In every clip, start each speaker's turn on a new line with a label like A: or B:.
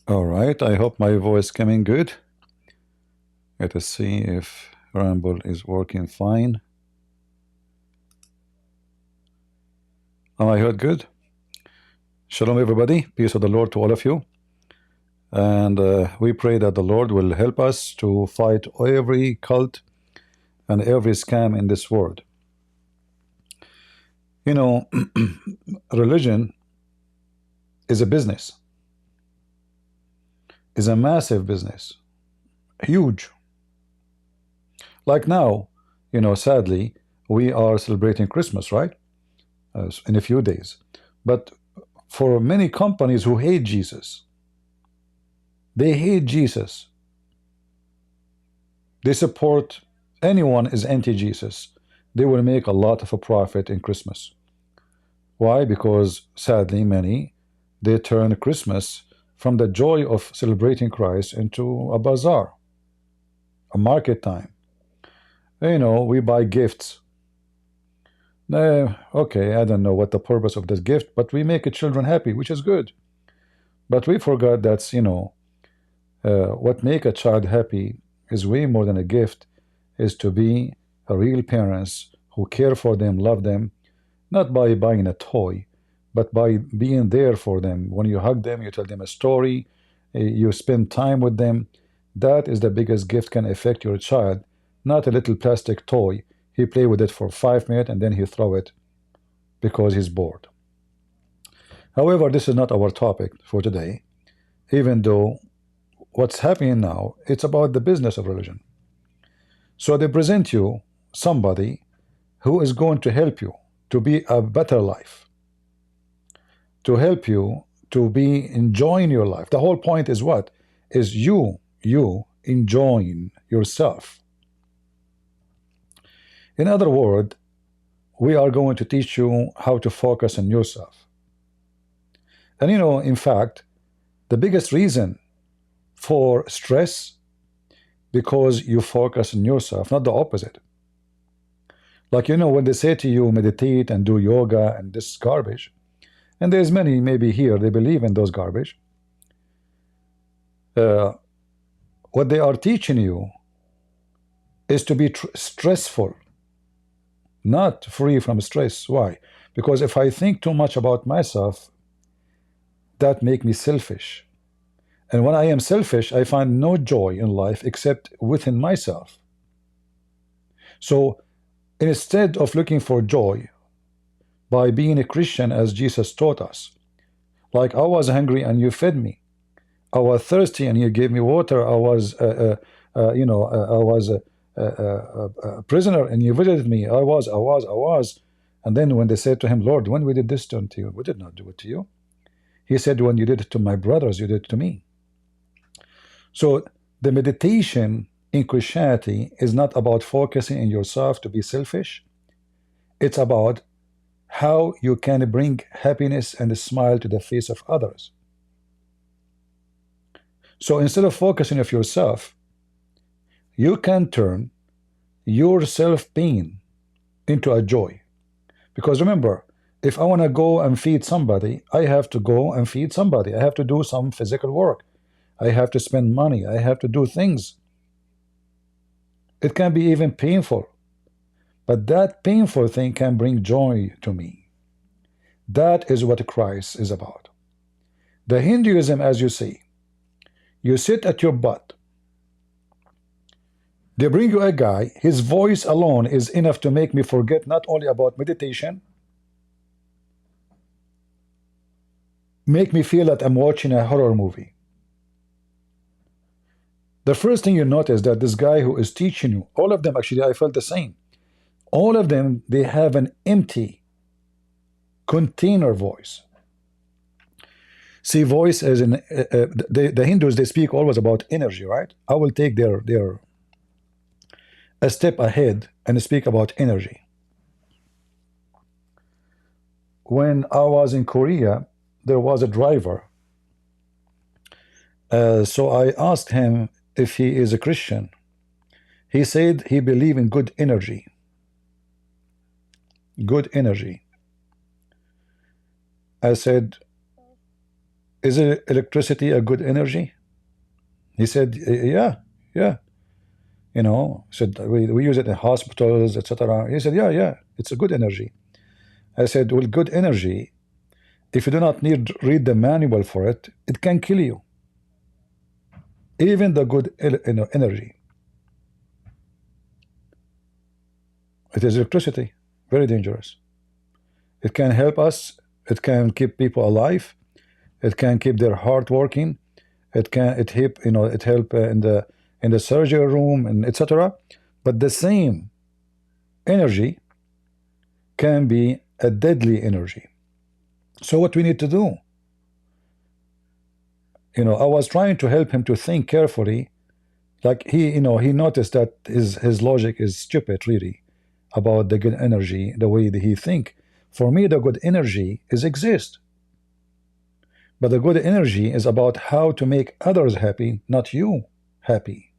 A: All right, I hope my voice coming good. Let us see if Rumble is working fine. Am I heard good? Shalom, everybody. Peace of the Lord to all of you. And we pray that the Lord will help us to fight every cult and every scam in this world. You know, religion is a business, is a massive business, huge. Like now, sadly, we are celebrating Christmas, right? In a few days. But for many companies who hate Jesus, they hate Jesus. They support anyone is anti-Jesus. They will make a lot of a profit in Christmas. Why? Because sadly, many they turn Christmas from the joy of celebrating Christ into a bazaar, a market time. We buy gifts. Okay, I don't know what the purpose of this gift, but we make children happy, which is good. But we forgot that's what make a child happy is way more than a gift, is to be a real parents who care for them, love them, not by buying a toy, but by being there for them. When you hug them, you tell them a story, you spend time with them. That is the biggest gift can affect your child, not a little plastic toy. He play with it for 5 minutes and then he throw it because he's bored. However, this is not our topic for today, even though what's happening now, it's about the business of religion. So they present you somebody who is going to help you to be a better life, to help you to be enjoying your life. The whole point is what? Is you enjoying yourself. In other words, we are going to teach you how to focus on yourself. And in fact, the biggest reason for stress, because you focus on yourself, not the opposite. Like when they say to you meditate and do yoga and this garbage, and there's many maybe here they believe in those garbage, what they are teaching you is to be stressful, not free from stress. Why? Because if I think too much about myself, that make me selfish. And when I am selfish, I find no joy in life except within myself. So instead of looking for joy by being a Christian as Jesus taught us, like I was hungry and you fed me, I was thirsty and you gave me water, I was I was a prisoner and you visited me, I was. And then when they said to him, Lord, when we did this to you, we did not do it to you. He said, when you did it to my brothers, you did it to me. So the meditation in Christianity is not about focusing in yourself to be selfish. It's about how you can bring happiness and a smile to the face of others. So instead of focusing on yourself, you can turn your self-pain into a joy. Because remember, if I want to go and feed somebody, I have to go and feed somebody. I have to do some physical work. I have to spend money. I have to do things. It can be even painful. But that painful thing can bring joy to me. That is what Christ is about. The Hinduism, as you see, you sit at your butt. They bring you a guy, his voice alone is enough to make me forget not only about meditation, make me feel that I'm watching a horror movie. The first thing you notice that this guy who is teaching you, all of them actually, I felt the same. All of them, they have an empty container voice. See, voice as in the Hindus, they speak always about energy, right? I will take their a step ahead and speak about energy. When I was in Korea, there was a driver. So I asked him if he is a Christian. He said he believed in good energy. Good energy. I said, is electricity a good energy? He said, yeah, yeah. You know, said we use it in hospitals, etc. He said, yeah, it's a good energy. I said, well, good energy, if you do not need read the manual for it, it can kill you. Even the good energy. It is electricity, very dangerous. It can help us. It can keep people alive. It can keep their heart working. It help in the surgery room and etc. But the same energy can be a deadly energy. So what we need to do? I was trying to help him to think carefully. Like he noticed that his logic is stupid, really, about the good energy, the way that he think. For me, the good energy is exist. But the good energy is about how to make others happy, not you happy.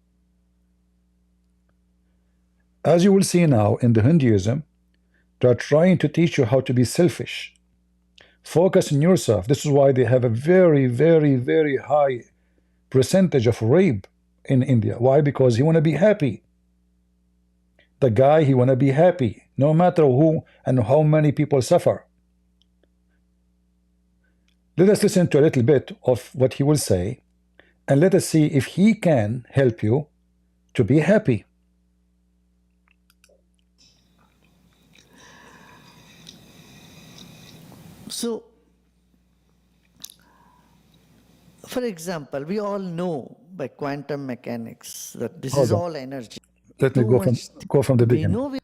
A: As you will see now in the Hinduism, they are trying to teach you how to be selfish. Focus on yourself. This is why they have a very, very, very high percentage of rape in India. Why? Because he want to be happy. The guy, he want to be happy, no matter who and how many people suffer. Let us listen to a little bit of what he will say, and let us see if he can help you to be happy.
B: So, for example, we all know by quantum mechanics that this is all energy.
A: Let me go from the
B: We
A: beginning.
B: know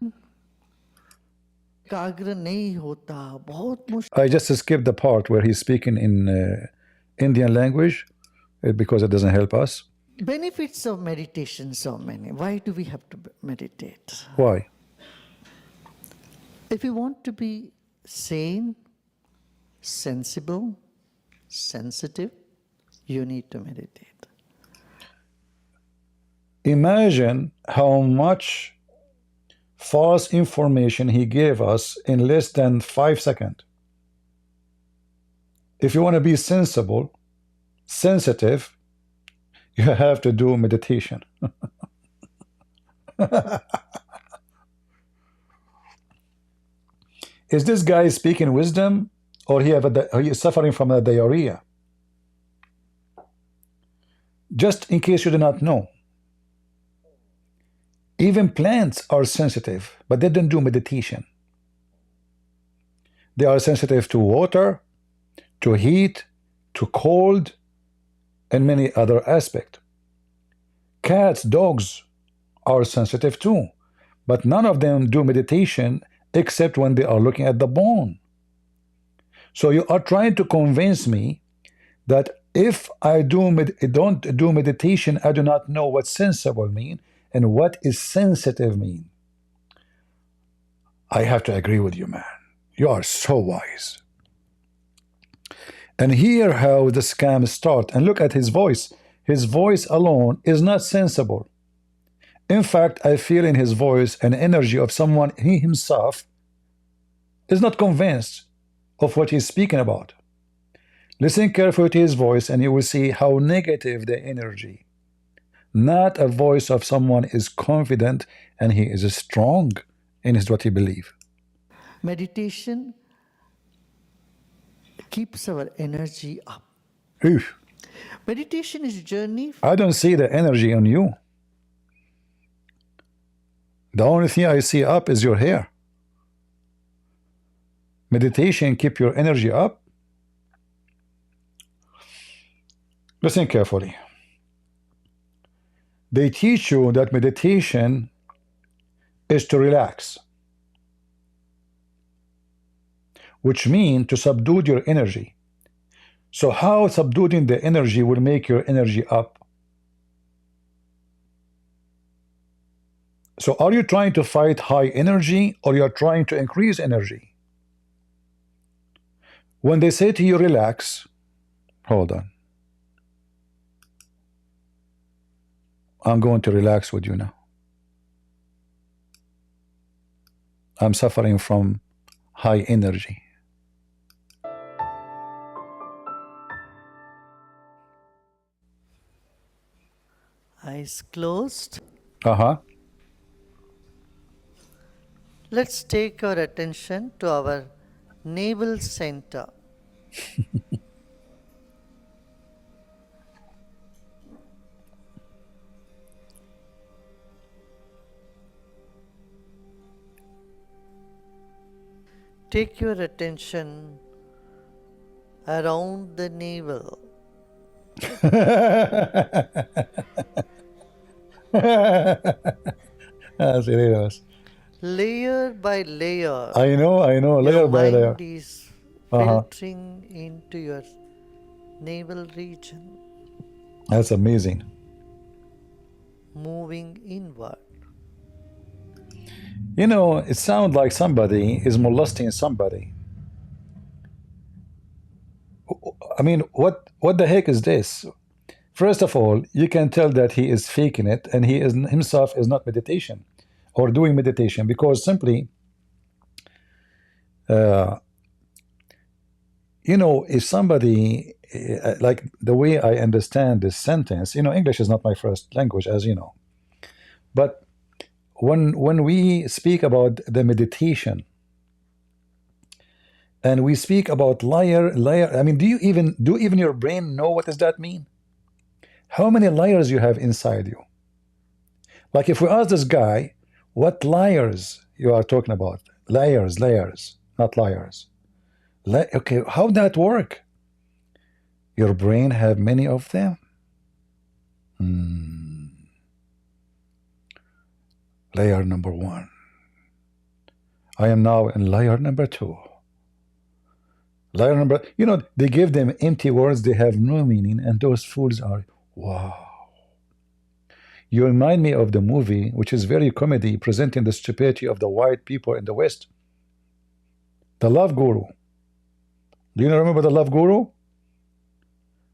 B: एकाग्र नहीं होता, बहुत
A: I just skipped the part where he's speaking in Indian language because it doesn't help us.
B: benefits of meditation so many. Why do we have to meditate?
A: Why?
B: If you want to be sane, sensible, sensitive, you need to meditate.
A: Imagine how much false information he gave us in less than 5 seconds. If you want to be sensible, sensitive, you have to do meditation. Is this guy speaking wisdom, or he is suffering from a diarrhea? Just in case you do not know, even plants are sensitive, but they don't do meditation. They are sensitive to water, to heat, to cold, and many other aspects. Cats, dogs are sensitive too, but none of them do meditation except when they are looking at the bone. So you are trying to convince me that if I don't do meditation, I do not know what sensible mean and what is sensitive mean. I have to agree with you, man. You are so wise. And hear how the scam start. And look at his voice. His voice alone is not sensible. In fact, I feel in his voice an energy of someone he himself is not convinced of what he's speaking about. Listen carefully to his voice and you will see how negative the energy. Not a voice of someone is confident and he is strong in what he believes.
B: Meditation keeps our energy up.
A: Oof.
B: Meditation is a journey.
A: I don't see the energy on you. The only thing I see up is your hair. Meditation keep your energy up. Listen carefully. They teach you that meditation is to relax, which means to subdue your energy. So how subduing the energy will make your energy up? So are you trying to fight high energy or you are trying to increase energy? When they say to you relax, hold on. I'm going to relax with you now. I'm suffering from high energy.
B: Eyes closed.
A: Uh-huh.
B: Let's take our attention to our navel center. Take your attention around the navel.
A: Serious.
B: Layer by layer,
A: I know,
B: your
A: layer by layer.
B: mind is
A: Uh-huh.
B: filtering into your navel region,
A: That's amazing.
B: moving inward.
A: You know, it sounds like somebody is molesting somebody. I mean, what the heck is this? First of all, you can tell that he is faking it, and he is himself is not meditation or doing meditation, because simply, uh, if somebody, like the way I understand this sentence, English is not my first language, as you know, but when we speak about the meditation and we speak about liar, I mean, do even your brain know what does that mean? How many layers you have inside you? Like if we ask this guy, what layers you are talking about? Layers, not liars. Okay, how that work? Your brain have many of them. Layer number one. I am now in layer number two. Layer number, they give them empty words, they have no meaning, and those fools are, wow. You remind me of the movie, which is very comedy, presenting the stupidity of the white people in the West. The Love Guru. Do you remember the Love Guru?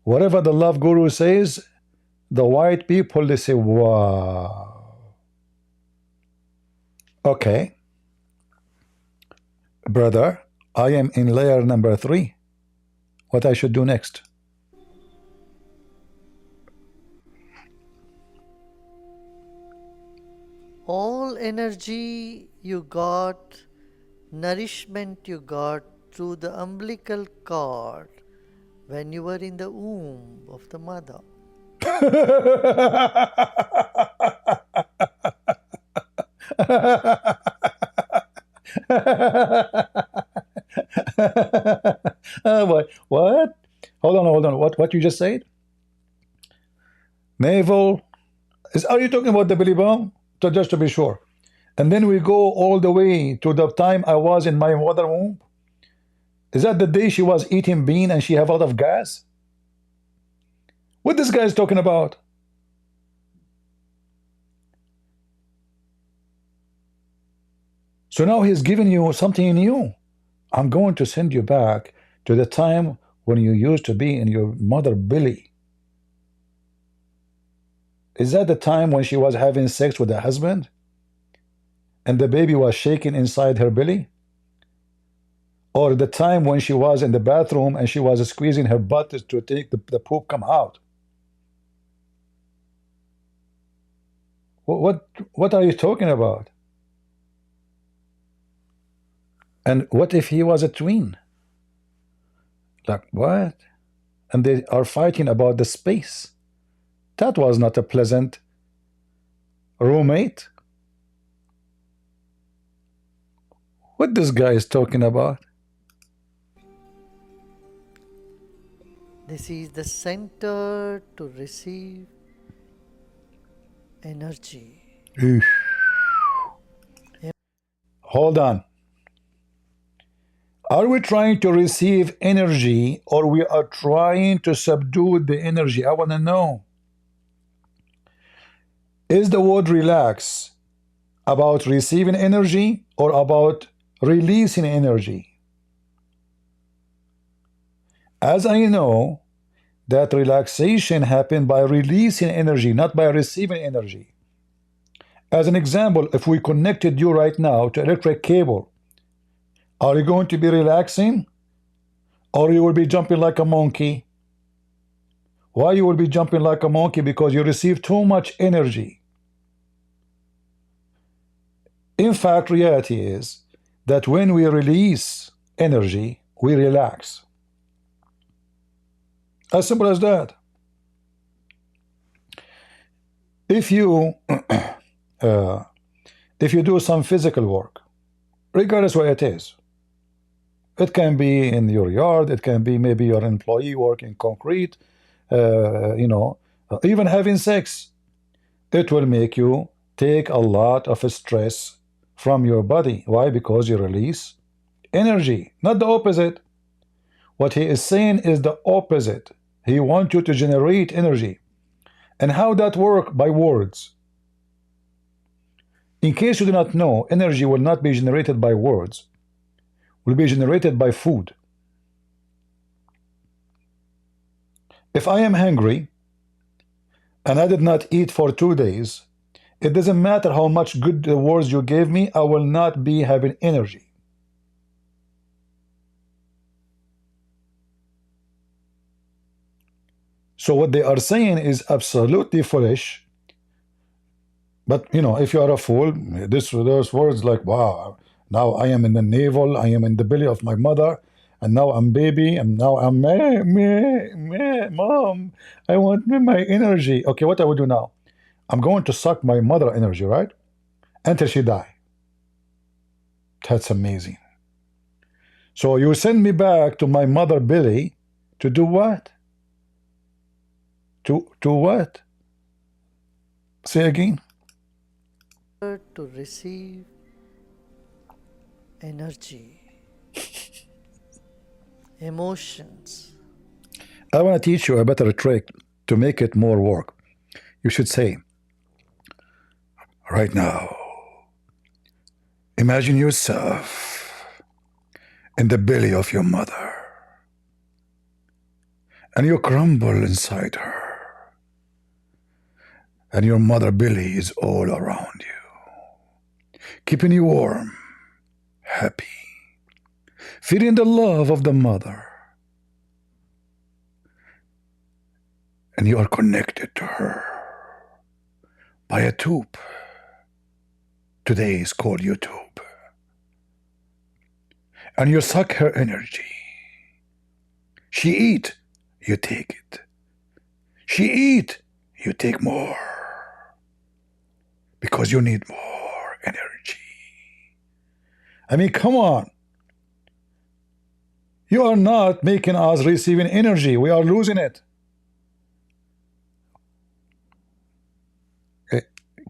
A: Whatever the Love Guru says, the white people, they say, wow. Okay. Brother, I am in layer number 3. What I should do next?
B: All energy you got, nourishment you got through the umbilical cord when you were in the womb of the mother. What? Hold on. What you just said? Navel. Are you talking about the belly bump? Just to be sure. And then we go all the way to the time I was in my mother womb. Is that the day she was eating bean and she have a lot of gas? What this guy is talking about? So now he's giving you something new. I'm going to send you back to the time when you used to be in your mother belly. Is that the time when she was having sex with the husband and the baby was shaking inside her belly? Or the time when she was in the bathroom and she was squeezing her butt to take the poop come out? What are you talking about? And what if he was a twin? Like what? And they are fighting about the space. That was not a pleasant roommate. What this guy is talking about? This is the center to receive energy.
A: Hold on. Are we trying to receive energy or we are trying to subdue the energy? I want to know. Is the word relax about receiving energy or about releasing energy? As I know that relaxation happened by releasing energy, not by receiving energy. As an example, if we connected you right now to electric cable, are you going to be relaxing or you will be jumping like a monkey?
B: Why you will be jumping like a monkey? Because you receive too much energy. In fact, reality is that when we release energy, we relax. As simple as that. If you if you do some physical work, regardless what it is, it can be in your yard, it can be maybe your employee working concrete, even having sex, it will make you take a lot of stress from your body. Why? Because you release energy, not the opposite. What he is saying is the opposite. He wants you to generate energy. And how that work? By words. In case you do not know, energy will not be generated by words, will be generated by food. If I am hungry and I did not eat for 2 days, it doesn't matter how much good words you gave me, I will not be having energy. So what they are saying is absolutely foolish. But if you are a fool, those words like, wow, now I am in the navel, I am in the belly of my mother, and now I'm baby, and now I'm mom, I want my energy. Okay, what I will do now? I'm going to suck my mother energy, right? Until she die. That's amazing. So you send me back to my mother belly to do what? To what? Say again.
C: To receive energy, emotions.
B: I want to teach you a better trick to make it more work. You should say, right now, imagine yourself in the belly of your mother, and you crumble inside her, and your mother belly is all around you, keeping you warm, happy, feeling the love of the mother, and you are connected to her by a tube. Today is called YouTube. And you suck her energy. She eat, you take it. She eat, you take more. Because you need more energy. I mean, come on. You are not making us receiving energy. We are losing it.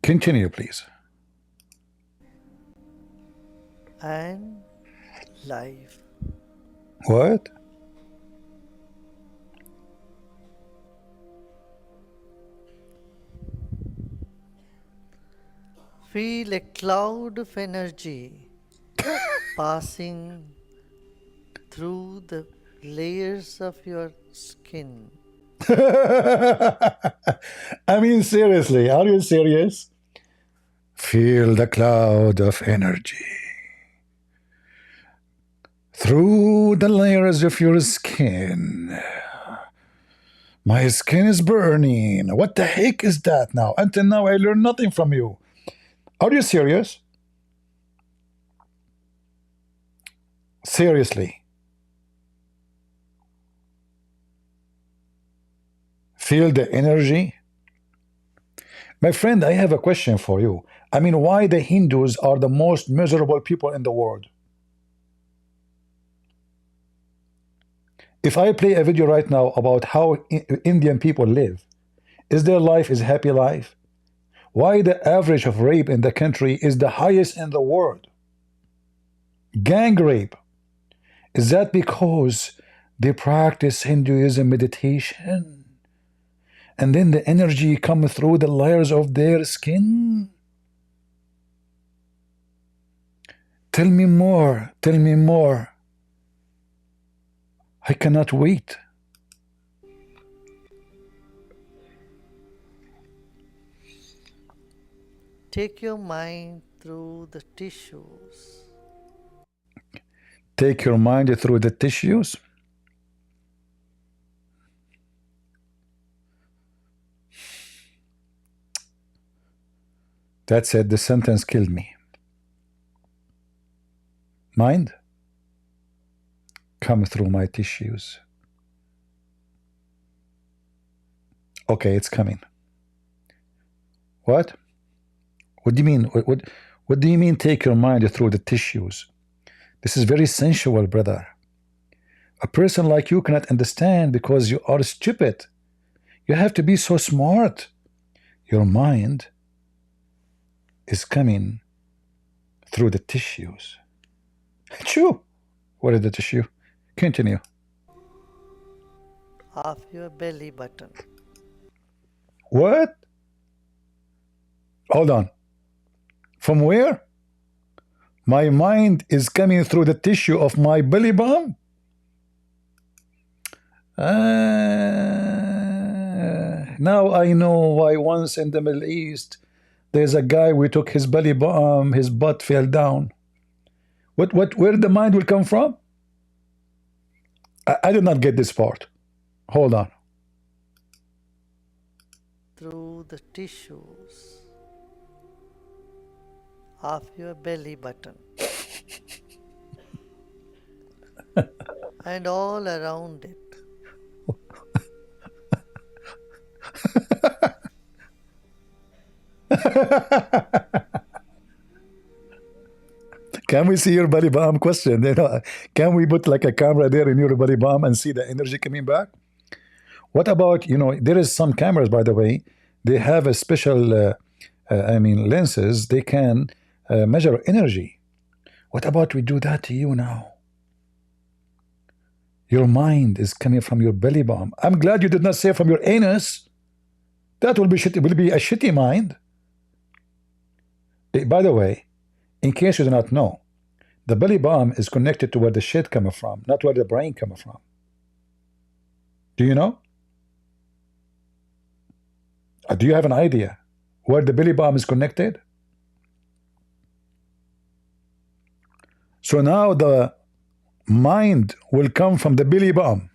B: Continue, please.
C: And life.
B: What?
C: Feel a cloud of energy passing through the layers of your skin.
B: I mean, seriously, are you serious? Feel the cloud of energy through the layers of your skin. My skin is burning. What the heck is that now? Until now, I learned nothing from you. Are you serious? Seriously. Feel the energy? My friend, I have a question for you. I mean, why the Hindus are the most miserable people in the world? If I play a video right now about how Indian people live, is their life is happy life? Why the average of rape in the country is the highest in the world? Gang rape. Is that because they practice Hinduism meditation? And then the energy comes through the layers of their skin? Tell me more. Tell me more. I cannot wait.
C: Take your mind through the tissues.
B: Take your mind through the tissues.
A: That's it. The sentence killed me. Mind, come through my tissues. Okay, it's coming. What? What do you mean? What do you mean take your mind through the tissues? This is very sensual, brother. A person like you cannot understand because you are stupid. You have to be so smart. Your mind is coming through the tissues. Achoo! What is the tissue? Continue.
C: of your belly button.
A: What? Hold on. From where? My mind is coming through the tissue of my belly button? Now I know why once in the Middle East there's a guy, we took his belly button, his butt fell down. Where the mind will come from? I did not get this part. Hold on.
C: Through the tissues of your belly button. And all around it.
A: Can we see your belly button? Question. Can we put like a camera there in your belly button and see the energy coming back? What about, there is some cameras, by the way, they have a special, lenses. They can measure energy. What about we do that to you now? Your mind is coming from your belly button. I'm glad you did not say from your anus. That will be shitty, will be a shitty mind. By the way, in case you do not know, the belly button is connected to where the shit comes from, not where the brain comes from. Do you know? Do you have an idea where the belly button is connected? So now the mind will come from the belly button.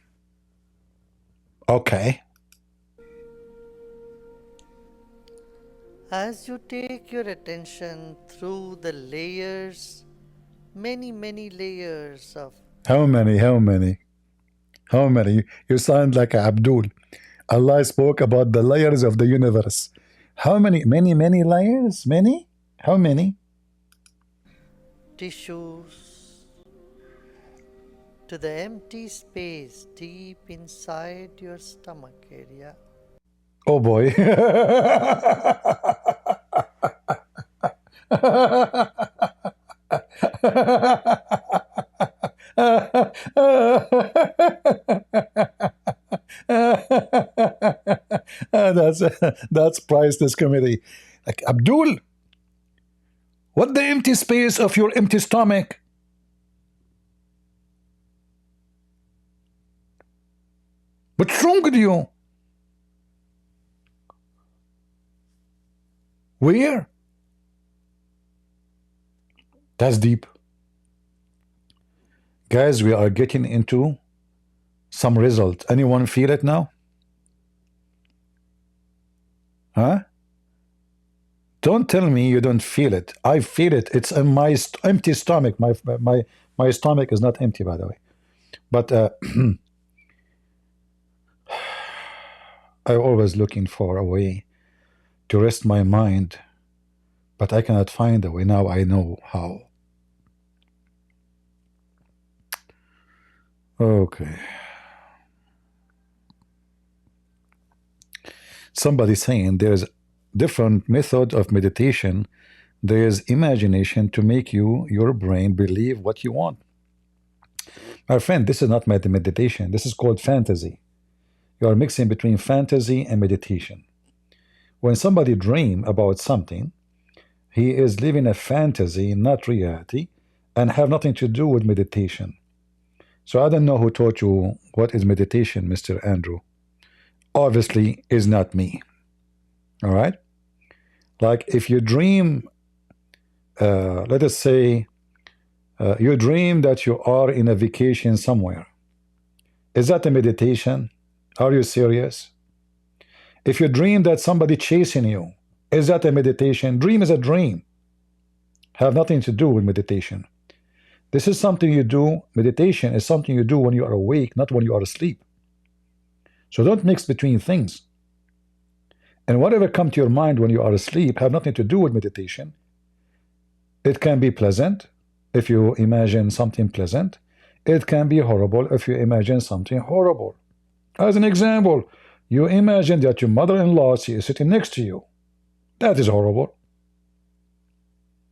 A: Okay.
C: As you take your attention through the layers, many layers of
A: How many? You sound like Abdul. Allah spoke about the layers of the universe. How many? Many layers? Many? How many?
C: tissues to the empty space deep inside your stomach area.
A: Oh boy. that's priceless comedy. Like, Abdul, what the empty space of your empty stomach? What's wrong with you? Where? That's deep. Guys, we are getting into some result. Anyone feel it now? Huh? Don't tell me you don't feel it. I feel it. It's in my empty stomach. My stomach is not empty, by the way. But I'm always looking for a way to rest my mind, but I cannot find a way. Now I know how. Okay. Somebody saying there's different method of meditation. There's imagination to make your brain believe what you want. My friend, this is not meditation. This is called fantasy. You are mixing between fantasy and meditation. When somebody dream about something, he is living a fantasy, not reality, and have nothing to do with meditation. So I don't know who taught you what is meditation, Mr. Andrew. Obviously, is not me. All right? Like if you dream, let us say, you dream that you are in a vacation somewhere. Is that a meditation? Are you serious? If you dream that somebody chasing you, Is that a meditation? Dream is a dream. Have nothing to do with meditation. This is something you do. Meditation is something you do when you are awake, not when you are asleep. So don't mix between things. And whatever comes to your mind when you are asleep have nothing to do with meditation. It can be pleasant if you imagine something pleasant. It can be horrible if you imagine something horrible. As an example, you imagine that your mother-in-law is sitting next to you. That is horrible.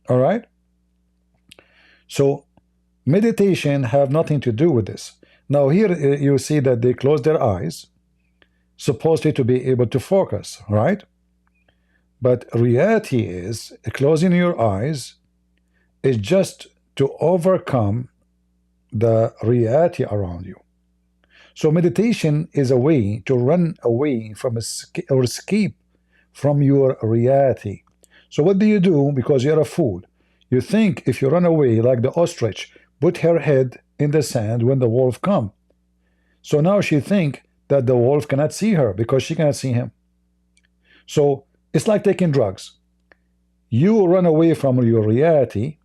A: All right? So meditation have nothing to do with this. Now here you see that they close their eyes, supposedly to be able to focus, right? But reality is closing your eyes is just to overcome the reality around you. So meditation is a way to run away from or escape from your reality. So what do you do? Because you're a fool. You think if you run away like the ostrich, put her head in the sand when the wolf come. So now she think that the wolf cannot see her because she cannot see him. So it's like taking drugs. You run away from your reality,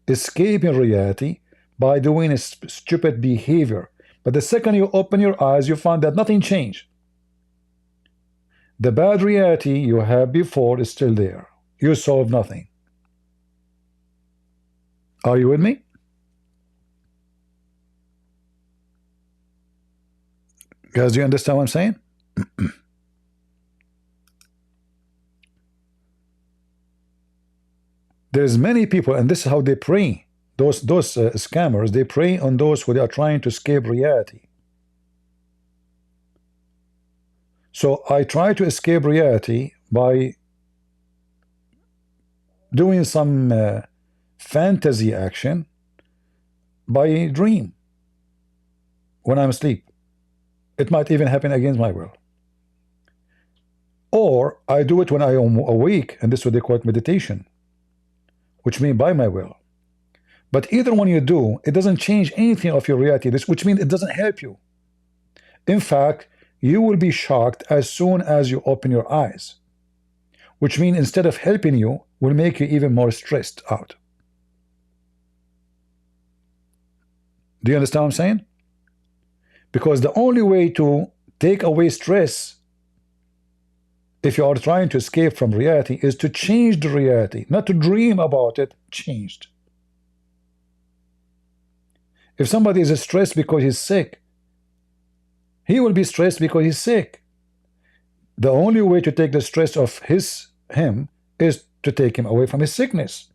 A: escaping reality by doing a stupid behavior. But the second you open your eyes, you find that nothing changed. The bad reality you had before is still there. You solve nothing. Are you with me? Guys, do you understand what I'm saying? There's many people, and this is how they prey. Those scammers, they prey on those who are trying to escape reality. So I try to escape reality by doing some fantasy action by dream when I'm asleep. It might even happen against my will. Or I do it when I am awake, and this is what they call it meditation, which means by my will. But either one you do, it doesn't change anything of your reality, which means it doesn't help you. In fact, you will be shocked as soon as you open your eyes, which means instead of helping you, will make you even more stressed out. Do you understand what I'm saying? Because the only way to take away stress, if you are trying to escape from reality, is to change the reality, not to dream about it, changed. If somebody is stressed because he's sick, he will be stressed because he's sick. The only way to take the stress of him is to take him away from his sickness,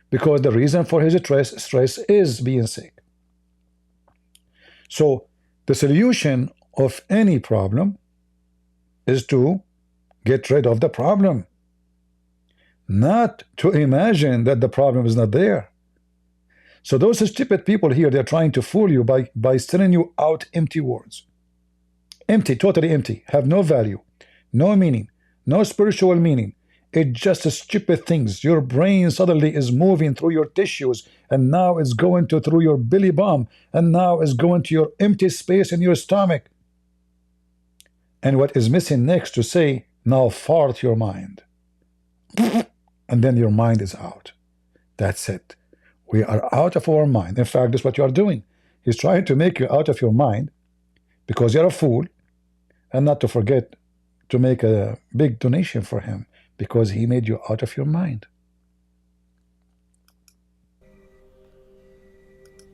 A: because the reason for his stress is being sick. So the solution of any problem is to get rid of the problem, not to imagine that the problem is not there. So those stupid people here, they're trying to fool you by telling you out empty words. Empty, totally empty, have no value, no meaning, no spiritual meaning. It's just stupid things. Your brain suddenly is moving through your tissues, and now it's going through your belly bump, and now it's going to your empty space in your stomach. And what is missing next to say, now fart your mind. And then your mind is out. That's it. We are out of our mind. In fact, that's what you are doing. He's trying to make you out of your mind because you're a fool, and not to forget to make a big donation for him because he made you out of your mind.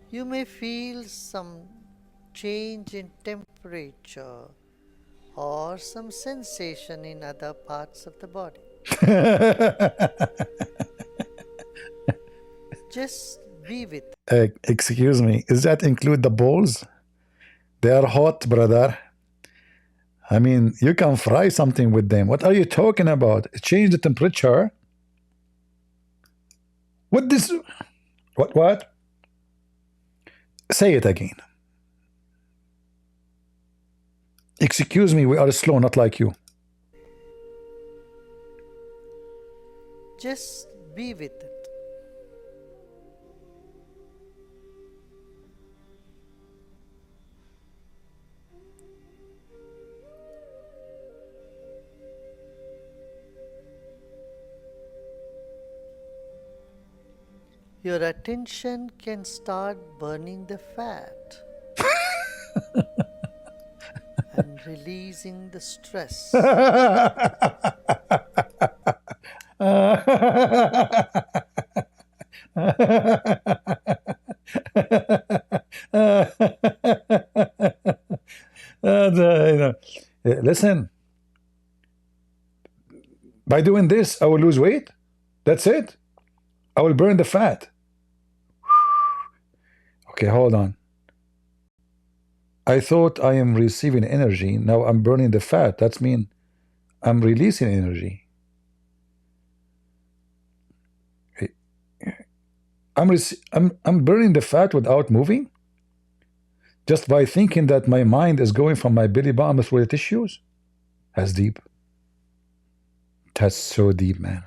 C: You may feel some change in temperature or some sensation in other parts of the body. Just be with it.
A: Excuse me, does that include the balls? They are hot, brother. I mean, you can fry something with them. What are you talking about? Change the temperature? What this? What? Say it again. Excuse me, we are slow, not like you.
C: Just be with it. your attention can start burning the fat and releasing the stress.
B: Listen, by doing this, I will lose weight. That's it. I will burn the fat. Okay, hold on. I thought I am receiving energy. Now I'm burning the fat. That means I'm releasing energy. I'm burning the fat without moving? Just by thinking that my mind is going from my belly button through the tissues? That's deep. That's so deep, man.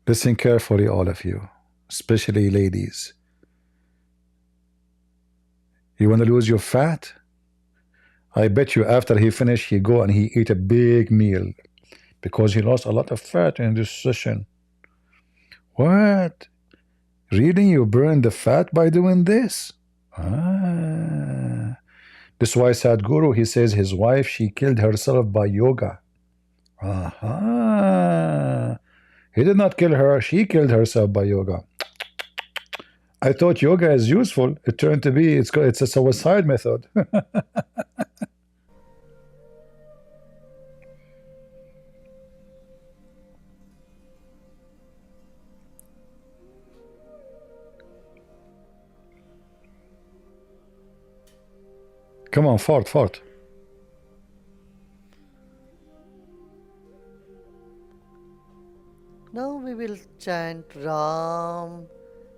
B: Listen carefully, all of you, especially ladies. You want to lose your fat? I bet you after he finish, he go and he eat a big meal because he lost a lot of fat in this session. What? Really? You burn the fat by doing this? Ah. This is why Sadhguru, he says his wife, she killed herself by yoga. Aha. He did not kill her. She killed herself by yoga. I thought yoga is useful. It turned to be, it's a suicide method. Come on, fart.
C: Now we will chant Ram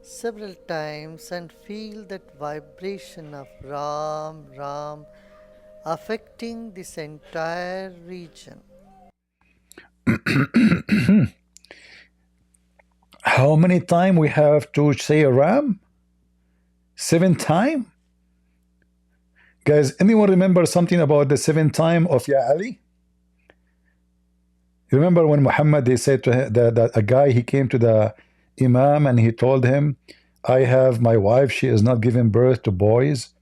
C: several times and feel that vibration of Ram, Ram affecting this entire region.
B: How many times we have to say Ram? 7 times? Guys, anyone remember something about the 7 time of Ya Ali? You remember when Muhammad, they said to him, that a guy, he came to the Imam and he told him, I have my wife, she is not giving birth to boys.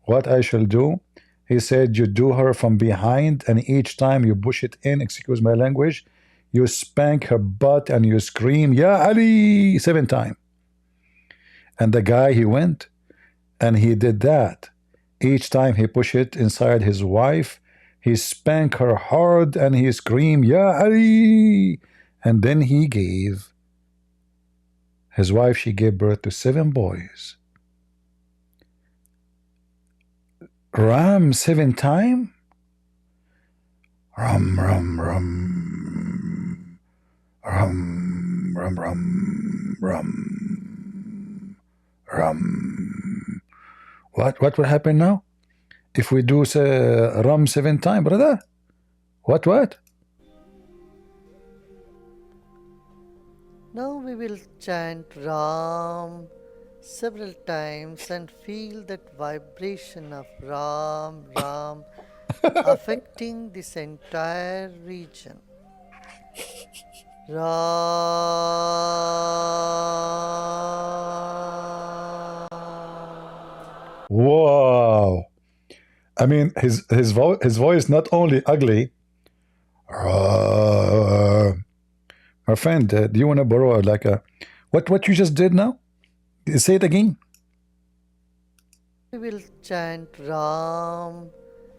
B: What I shall do? He said, you do her from behind, and each time you push it in, excuse my language, you spank her butt and you scream, Ya Ali, 7 times. And the guy, he went and he did that. Each time he pushed it inside his wife, he spanked her hard and he screamed, Ya Ali! And then he gave. His wife, she gave birth to 7 boys. Ram 7 times? Ram, ram, ram. Ram, ram, ram, ram. Ram. What will happen now? If we do Ram 7 times, brother? What?
C: Now we will chant Ram several times and feel that vibration of Ram, Ram affecting this entire region. Ram.
B: Wow. I mean, his voice not only ugly. My friend, do you want to borrow like a what you just did now? Say it again.
C: We will chant Ram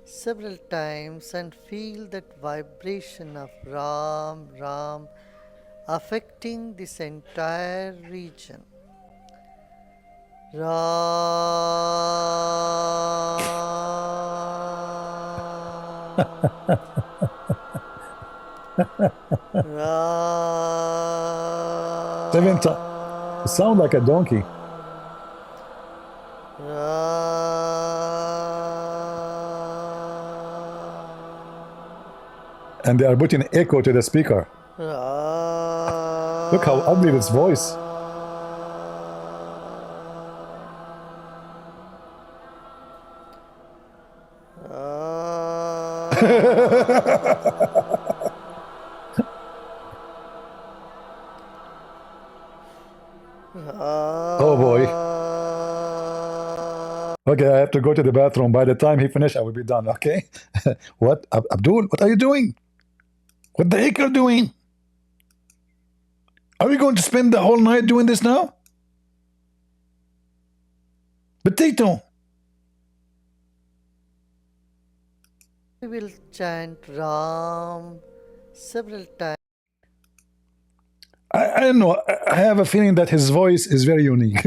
C: several times and feel that vibration of Ram, Ram affecting this entire region. Ram.
B: 7 times. It sounds like a donkey. And they are putting echo to the speaker. Look how ugly this voice. Oh boy. Okay, I have to go to the bathroom. By the time he finishes, I will be done. Okay. What, Abdul? What are you doing? What the heck are you doing? Are we going to spend the whole night doing this now? Potato.
C: We will chant Ram several
B: I don't know. I have a feeling that his voice is very unique.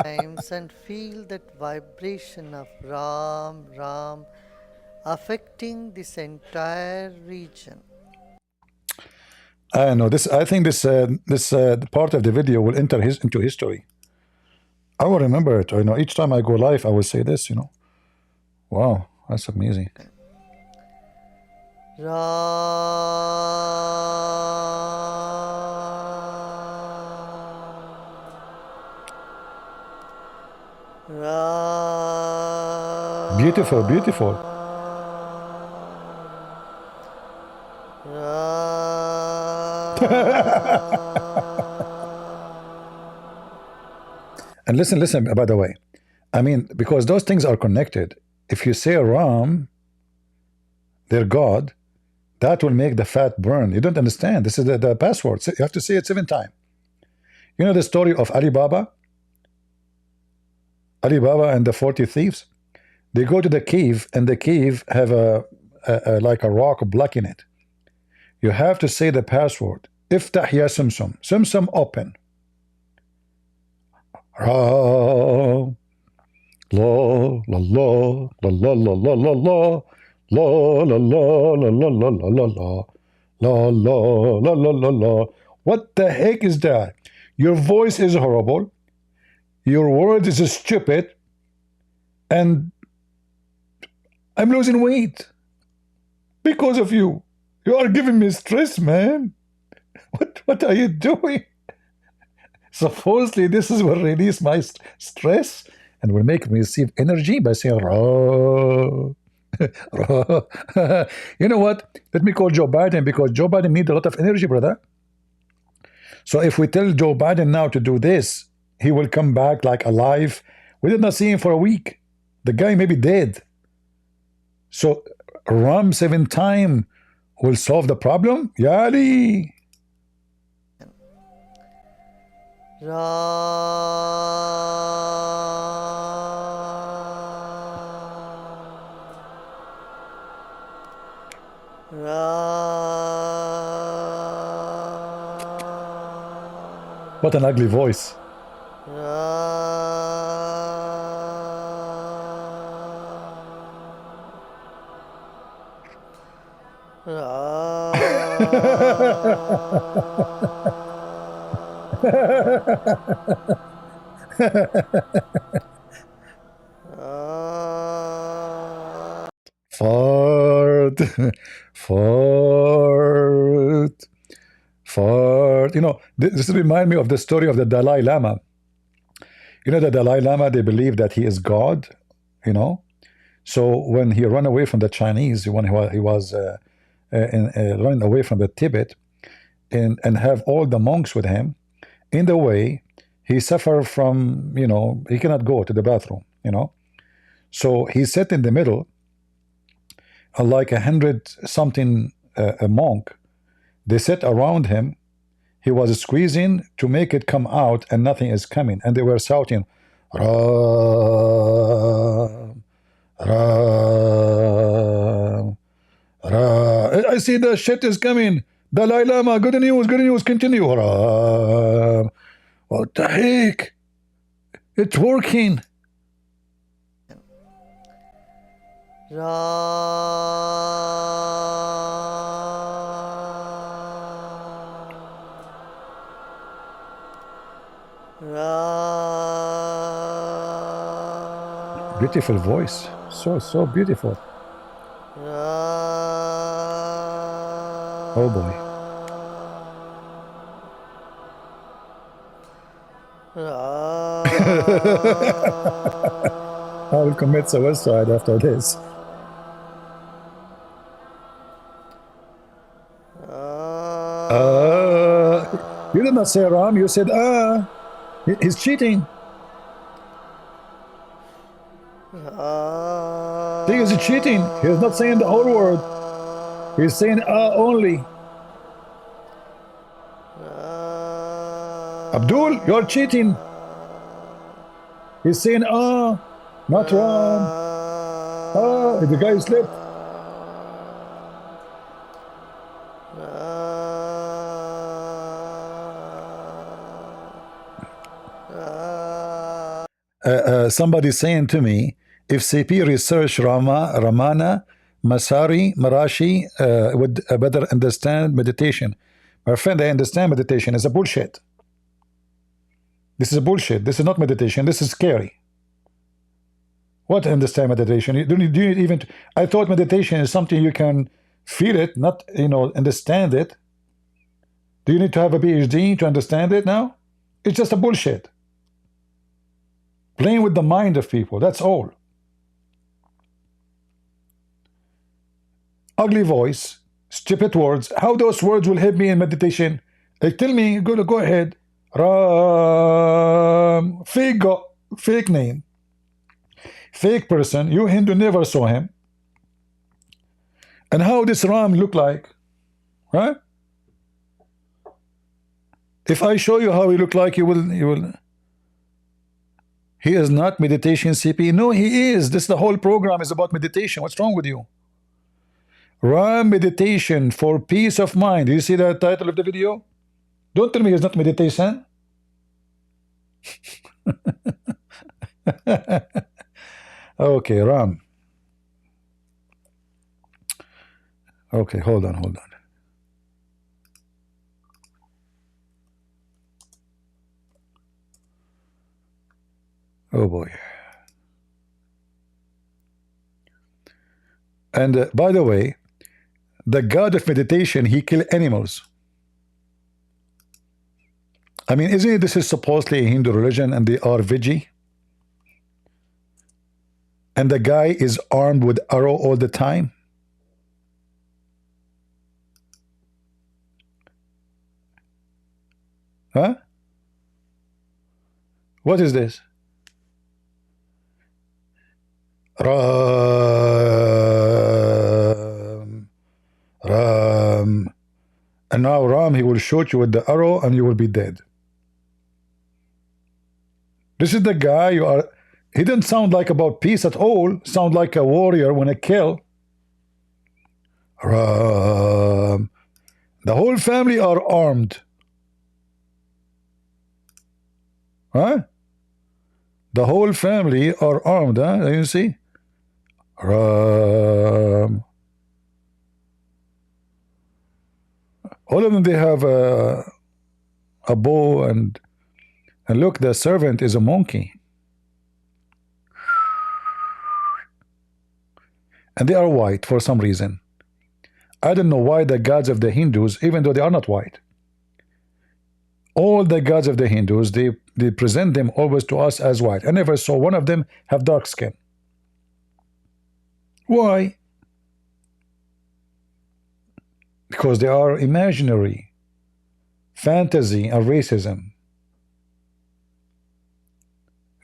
C: times and feel that vibration of Ram, Ram affecting this entire region.
B: I know this. I think this part of the video will enter into history. I will remember it. You know, each time I go live, I will say this. You know, wow, that's amazing. Beautiful, beautiful. And listen, listen, by the way, I mean, because those things are connected. If you say Ram, their God, that will make the fat burn. You don't understand. This is the password. You have to say it 7 times. You know the story of Ali Baba? Ali Baba and the 40 thieves? They go to the cave, and the cave have like a rock blocking it. You have to say the password. Iftah ya Sumsum. Sumsum open. Ra, la, la, la, la, la, la, la, la, la. La la la la la la la la la la la la la la la. What the heck is that? Your voice is horrible. Your words is stupid, and I'm losing weight because of you. You are giving me stress, man. What are you doing? Supposedly this is will release my stress and will make me receive energy by saying Ra. You know what? Let me call Joe Biden, because Joe Biden needs a lot of energy, brother. So if we tell Joe Biden now to do this, he will come back like alive. We did not see him for a week. The guy may be dead. So Ram 7 times will solve the problem? Yali. What an ugly voice. Fart. Fart. Fart. You know, this reminds me of the story of the Dalai Lama. You know, the Dalai Lama, they believe that he is God, you know. So when he ran away from the Chinese, when he was running away from the Tibet, and have all the monks with him, in the way, he suffered from, you know, he cannot go to the bathroom, you know. So he sat in the middle, like 100-something a monk. They sat around him. He was squeezing to make it come out, and nothing is coming. And they were shouting, Ram, Ram, Ram. I see the shit is coming. Dalai Lama, good news, continue. Ram. What the heck? It's working. Beautiful voice. So beautiful. Oh boy. I will commit suicide after this. You did not say Ram, you said ah. He's cheating. See, he's cheating. He's not saying the whole word. He's saying only. Abdul, you're cheating. He's saying not Ram. The guy slept. Somebody saying to me, if CP research Ramana, Masari, Marashi would better understand meditation. My friend, I understand meditation. It's a bullshit. This is a bullshit. This is not meditation. This is scary. What understand meditation? Do you even? I thought meditation is something you can feel it, not understand it. Do you need to have a PhD to understand it now? It's just a bullshit. Playing with the mind of people. That's all. Ugly voice, stupid words. How those words will help me in meditation? Tell me. Go ahead. Ram. Fake name. Fake person. You Hindu never saw him. And how this Ram look like? Right? If I show you how he look like, you will. He is not meditation CP. No, he is. This the whole program is about meditation. What's wrong with you? Ram meditation for peace of mind. Do you see the title of the video? Don't tell me it's not meditation. Okay, Ram. Okay, hold on. Oh boy. And by the way, the god of meditation, he killed animals. I mean, isn't this is supposedly a Hindu religion and they are veggie? And the guy is armed with arrow all the time. Huh? What is this? Ram. And now Ram, he will shoot you with the arrow and you will be dead. This is the guy you are. He didn't sound like about peace at all. Sound like a warrior when I kill. Ram. The whole family are armed. Huh? The whole family are armed, huh? You see? Ram. All of them, they have a bow and look, the servant is a monkey. And they are white for some reason. I don't know why the gods of the Hindus, even though they are not white, all the gods of the Hindus, they present them always to us as white. I never saw one of them have dark skin. Why? Because they are imaginary, fantasy, and racism.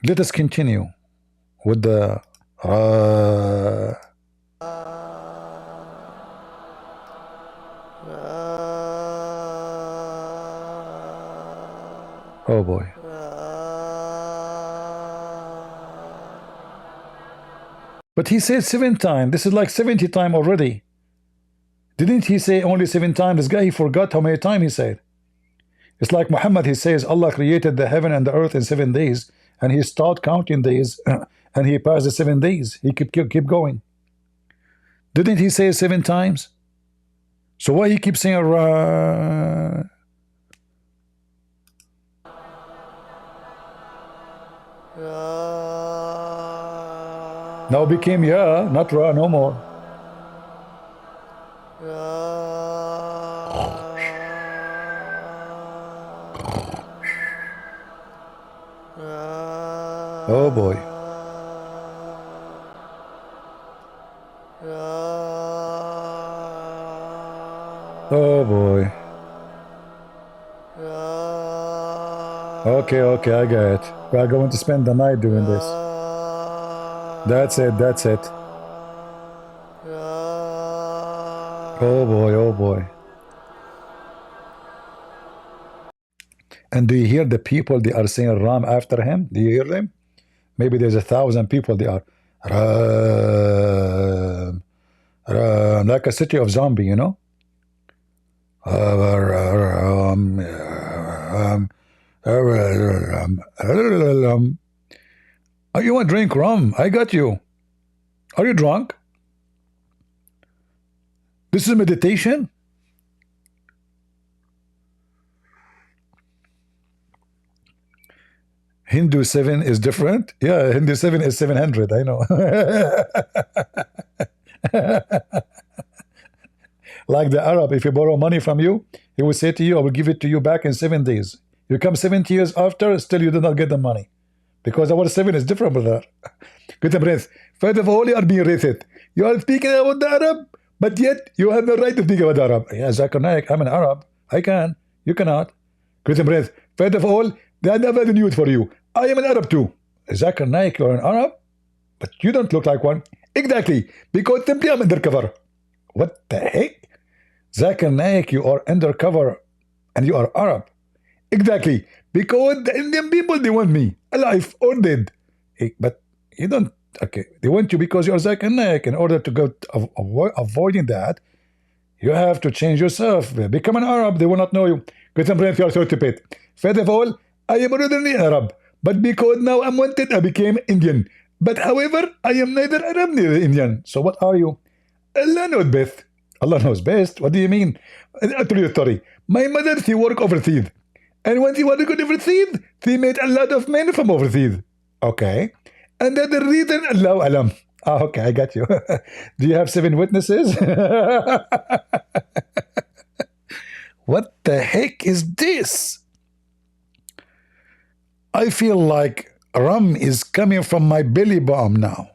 B: Let us continue with the oh boy. But he said 7 times. This is like 70 times already. Didn't he say only 7 times? This guy, he forgot how many times he said. It's like Muhammad, he says Allah created the heaven and the earth in 7 days, and he started counting days, and he passed the 7 days. He keep going. Didn't he say 7 times? So why he keeps saying now became not Ra no more. Oh boy. Oh boy.
A: Okay, okay, I get it. We are going to spend the night doing this. That's it, that's it. Oh boy, oh boy. And do you hear the people, they are saying Ram after him? Do you hear them? Maybe there's 1,000 people, they are Ram, Ram, like a city of zombie, you know? Ram, Ram, Ram, Ram. Oh, you want to drink rum? I got you. Are you drunk? This is meditation? Hindu 7 is different? Yeah, Hindu 7 is 700, I know. Like the Arab, if you borrow money from you, he will say to you, I will give it to you back in 7 days. You come 70 years after, still you do not get the money. Because our 7 is different, brother. Get a breath. First of all, you are being racist. You are speaking about the Arab, but yet you have the right to speak about the Arab. Yeah, Zakir Naik, I'm an Arab. I can. You cannot. Get a breath. First of all, they are never the news for you. I am an Arab too. Zakir Naik, you're an Arab, but you don't look like one. Exactly. Because simply I'm undercover. What the heck? Zakir Naik, you are undercover and you are Arab. Exactly. Because the Indian people, they want me alive or dead. But you don't. Okay. They want you because you're Zakir Naik. In order to go avoiding that, you have to change yourself. Become an Arab. They will not know you. Get some brains, you are so stupid. First of all, I am originally Arab. But because now I'm wanted, I became Indian. But however, I am neither Arab nor Indian. So what are you? Allah knows best. Allah knows best. What do you mean? I'll tell you a story. My mother, she worked overseas. And when she was going overseas, she met a lot of men from overseas. Okay. And that's the reason, Allah alam. Ah, okay, I got you. Do you have 7 witnesses? What the heck is this? I feel like rum is coming from my belly button now.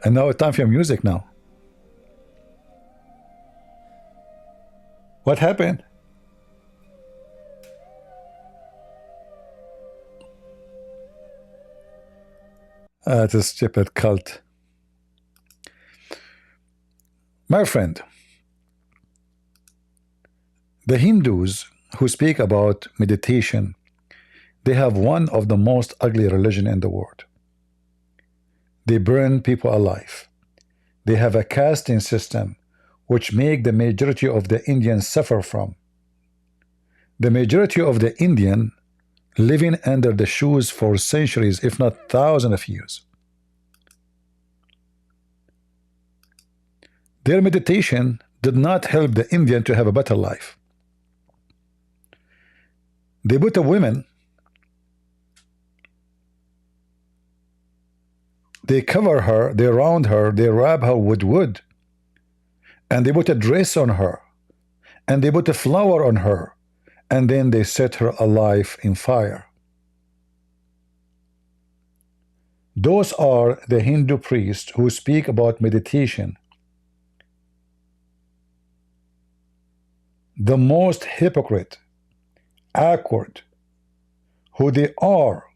A: And now it's time for your music now. What happened? It's a stupid cult. My friend, the Hindus who speak about meditation, they have one of the most ugly religion in the world. They burn people alive. They have a casting system which make the majority of the Indians suffer from. The majority of the Indian living under the shoes for centuries, if not thousands of years. Their meditation did not help the Indian to have a better life. They put a woman, they cover her, they round her, they wrap her with wood, and they put a dress on her, and they put a flower on her, and then they set her alive in fire. Those are the Hindu priests who speak about meditation. The most hypocrite, awkward, who they are,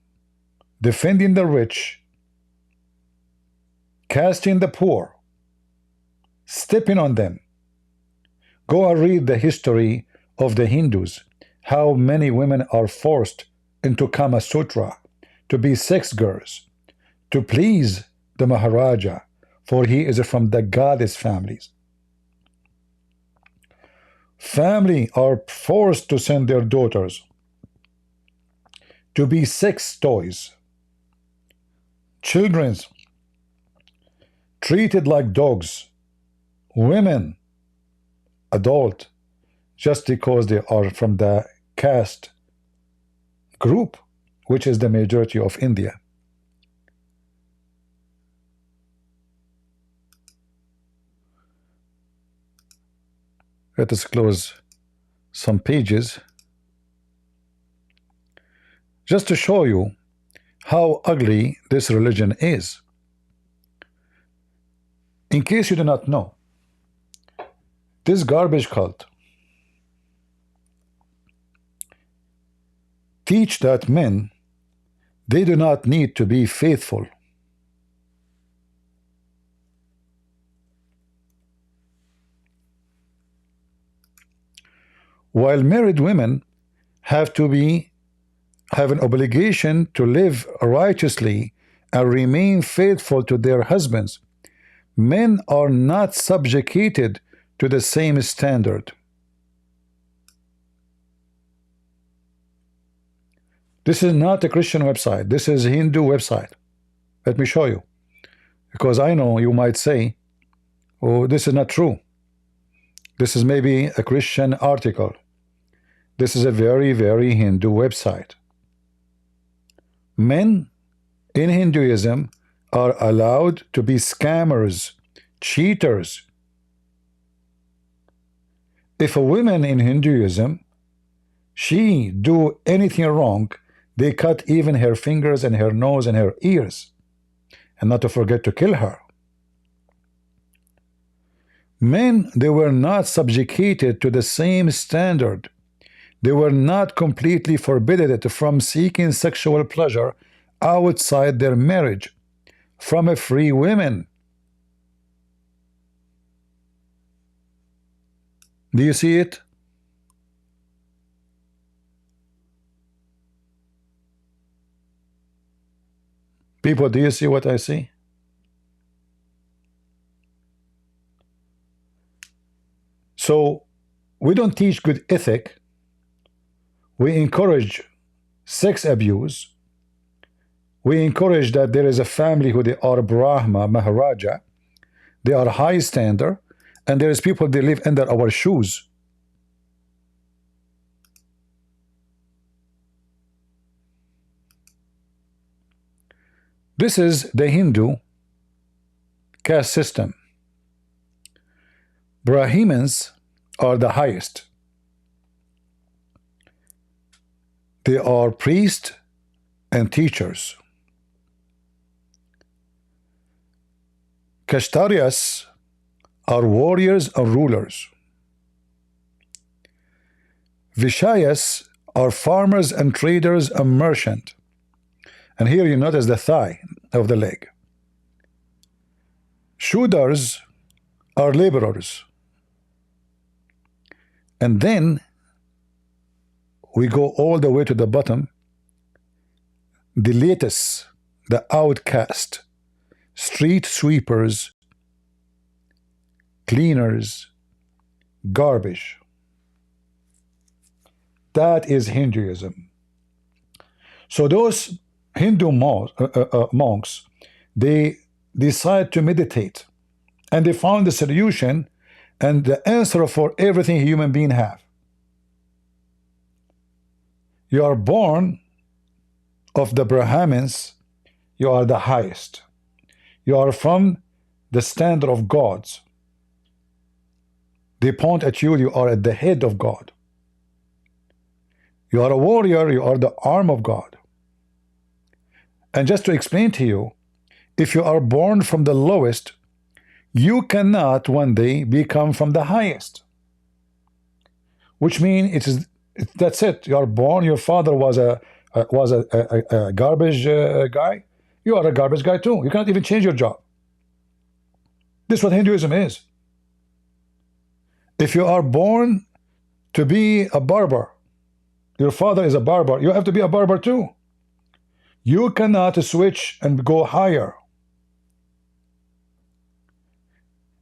A: defending the rich, casting the poor, stepping on them. Go and read the history of the Hindus, how many women are forced into Kama Sutra to be sex girls, to please the Maharaja, for he is from the goddess families. Family are forced to send their daughters to be sex toys. Children treated like dogs. Women, adult, just because they are from the caste group, which is the majority of India. Let us close some pages just to show you how ugly this religion is. In case you do not know, this garbage cult teach that men, they do not need to be faithful. While married women have an obligation to live righteously and remain faithful to their husbands, men are not subjugated to the same standard. This is not a Christian website. This is a Hindu website. Let me show you. Because I know you might say, oh, this is not true. This is maybe a Christian article. This is a very, very Hindu website. Men in Hinduism are allowed to be scammers, cheaters. If a woman in Hinduism, she do anything wrong, they cut even her fingers and her nose and her ears, and not to forget to kill her. Men, they were not subjugated to the same standard. They were not completely forbidden from seeking sexual pleasure outside their marriage from a free woman. Do you see it? People, do you see what I see? So, we don't teach good ethic. We encourage sex abuse. We encourage that there is a family who they are Brahma, Maharaja. They are high standard. And there is people they live under our shoes. This is the Hindu caste system. Brahmins are the highest. They are priests and teachers. Kshatriyas are warriors and rulers. Vishyas are farmers and traders and merchants. And here you notice the thigh of the leg. Shudras are laborers. And then we go all the way to the bottom. The latest, the outcast, street sweepers, cleaners, garbage. That is Hinduism. So those Hindu monks, they decide to meditate, and they found the solution and the answer for everything a human being have. You are born of the Brahmins, you are the highest. You are from the standard of gods. They point at you, you are at the head of God. You are a warrior, you are the arm of God. And just to explain to you, if you are born from the lowest, you cannot one day become from the highest. Which means that's it. You are born, your father was a garbage guy. You are a garbage guy too. You cannot even change your job. This is what Hinduism is. If you are born to be a barber, your father is a barber, you have to be a barber too. You cannot switch and go higher.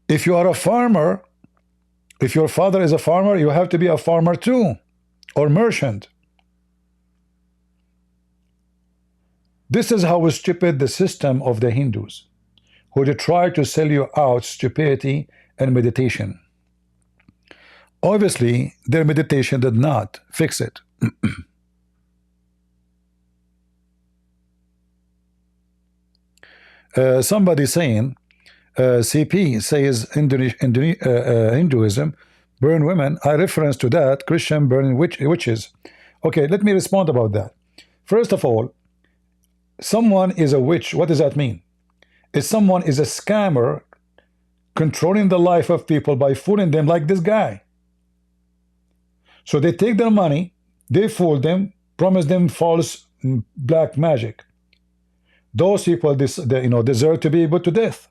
A: If you are a farmer, if your father is a farmer, you have to be a farmer too, or merchant. This is how stupid the system of the Hindus, who they try to sell you out stupidity and meditation. Obviously, their meditation did not fix it. Somebody saying, CP says Hinduism burn women, I reference to that Christian burning witches. Okay, let me respond about that. First of all, someone is a witch. What does that mean? If someone is a scammer controlling the life of people by fooling them like this guy. So they take their money, they fool them, promise them false black magic. Those people, deserve to be put to death,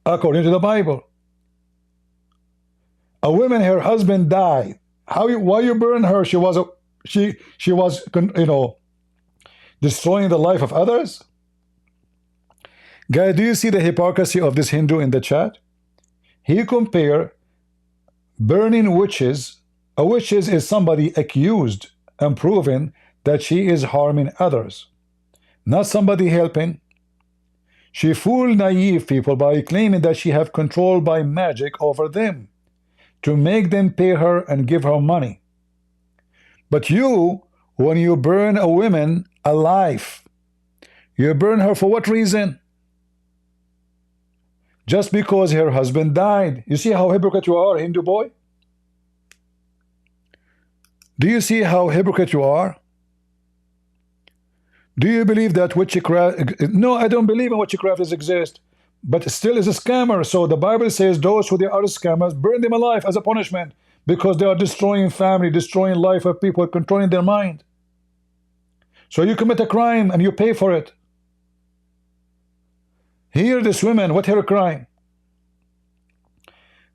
A: according to the Bible. A woman, her husband died. Why you burn her? She was destroying the life of others. Guys, do you see the hypocrisy of this Hindu in the chat? He compared burning witches. A witch is somebody accused and proven that she is harming others, not somebody helping. She fooled naive people by claiming that she have control by magic over them to make them pay her and give her money. But you, when you burn a woman alive, you burn her for what reason? Just because her husband died. You see how hypocrite you are, Hindu boy? Do you see how hypocrite you are? Do you believe that witchcraft? No, I don't believe in witchcraft exist, but still is a scammer. So the Bible says those who they are scammers, burn them alive as a punishment because they are destroying family, destroying life of people, controlling their mind. So you commit a crime and you pay for it. Here, this woman, what her crime?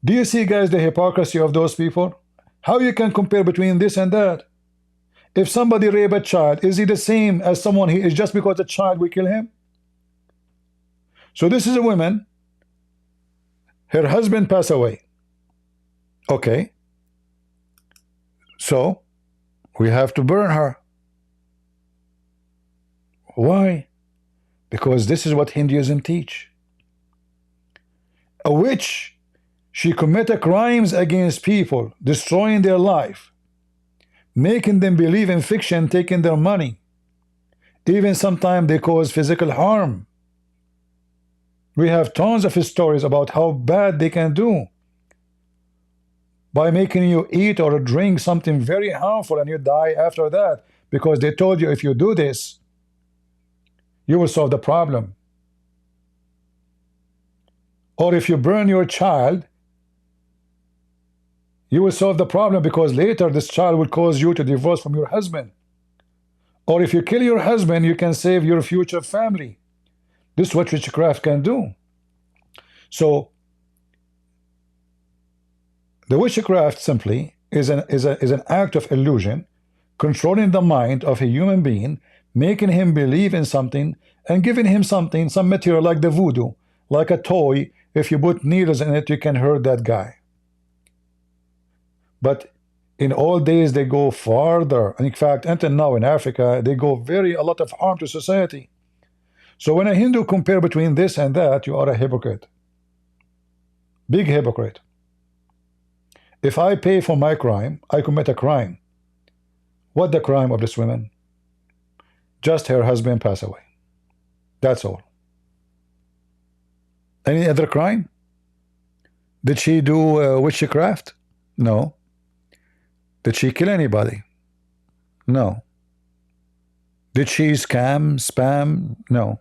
A: Do you see, guys, the hypocrisy of those people? How you can compare between this and that? If somebody rape a child, is he the same as someone he is just because a child we kill him? So this is a woman. Her husband passed away. Okay. So we have to burn her. Why? Because this is what Hinduism teach. A witch, she committed crimes against people, destroying their life, making them believe in fiction, taking their money. Even sometimes they cause physical harm. We have tons of stories about how bad they can do by making you eat or drink something very harmful and you die after that because they told you if you do this, you will solve the problem. Or if you burn your child, you will solve the problem because later this child will cause you to divorce from your husband. Or if you kill your husband, you can save your future family. This is what witchcraft can do. So the witchcraft simply is an act of illusion, controlling the mind of a human being, making him believe in something and giving him something, some material like the voodoo, like a toy. If you put needles in it, you can hurt that guy. But in old days, they go farther. In fact, until now in Africa, they go a lot of harm to society. So when a Hindu compare between this and that, you are a hypocrite. Big hypocrite. If I pay for my crime, I commit a crime. What the crime of this woman? Just her husband passed away. That's all. Any other crime? Did she do witchcraft? No. Did she kill anybody? No. Did she scam, spam? No.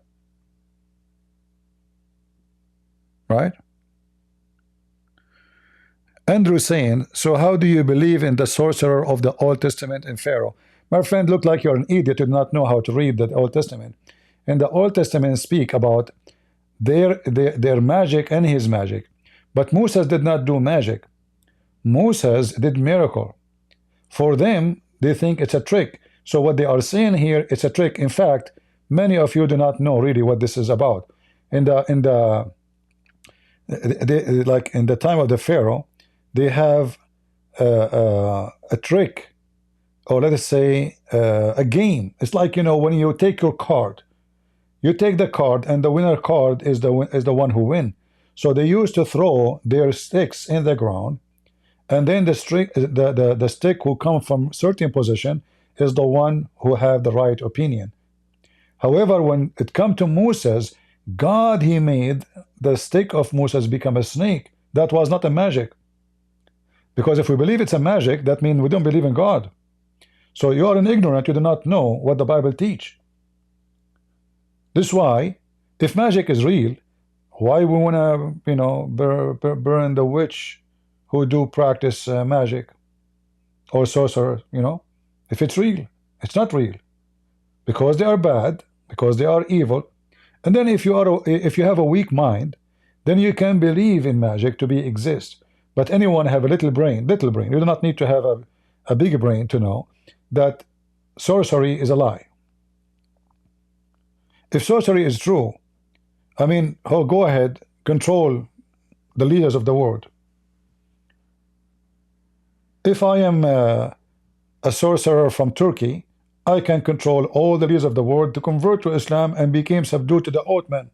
A: Right? Andrew saying, so how do you believe in the sorcerer of the Old Testament and Pharaoh? My friend, look like you're an idiot. You do not know how to read the Old Testament. And the Old Testament speak about their magic and his magic. But Moses did not do magic. Moses did miracle. For them, they think it's a trick. So what they are saying here, it's a trick. In fact, many of you do not know really what this is about. Like in the time of the Pharaoh, they have a trick, or let us say a game. It's like, when you take your card, you take the card and the winner card is the one who win. So they used to throw their sticks in the ground, and then the stick who come from certain position is the one who have the right opinion. However, when it come to Moses, God, he made the stick of Moses become a snake. That was not a magic. Because if we believe it's a magic, that means we don't believe in God. So you are an ignorant, you do not know what the Bible teach. This is why, if magic is real, why we want to, burn the witch who do practice magic or sorcerer, if it's real. It's not real, because they are bad, because they are evil. And then if you have a weak mind, then you can believe in magic to be exist. But anyone have a little brain, you do not need to have a big brain to know that sorcery is a lie. If sorcery is true, I mean, go ahead, control the leaders of the world. If I am a sorcerer from Turkey, I can control all the leaders of the world to convert to Islam and became subdued to the Ottoman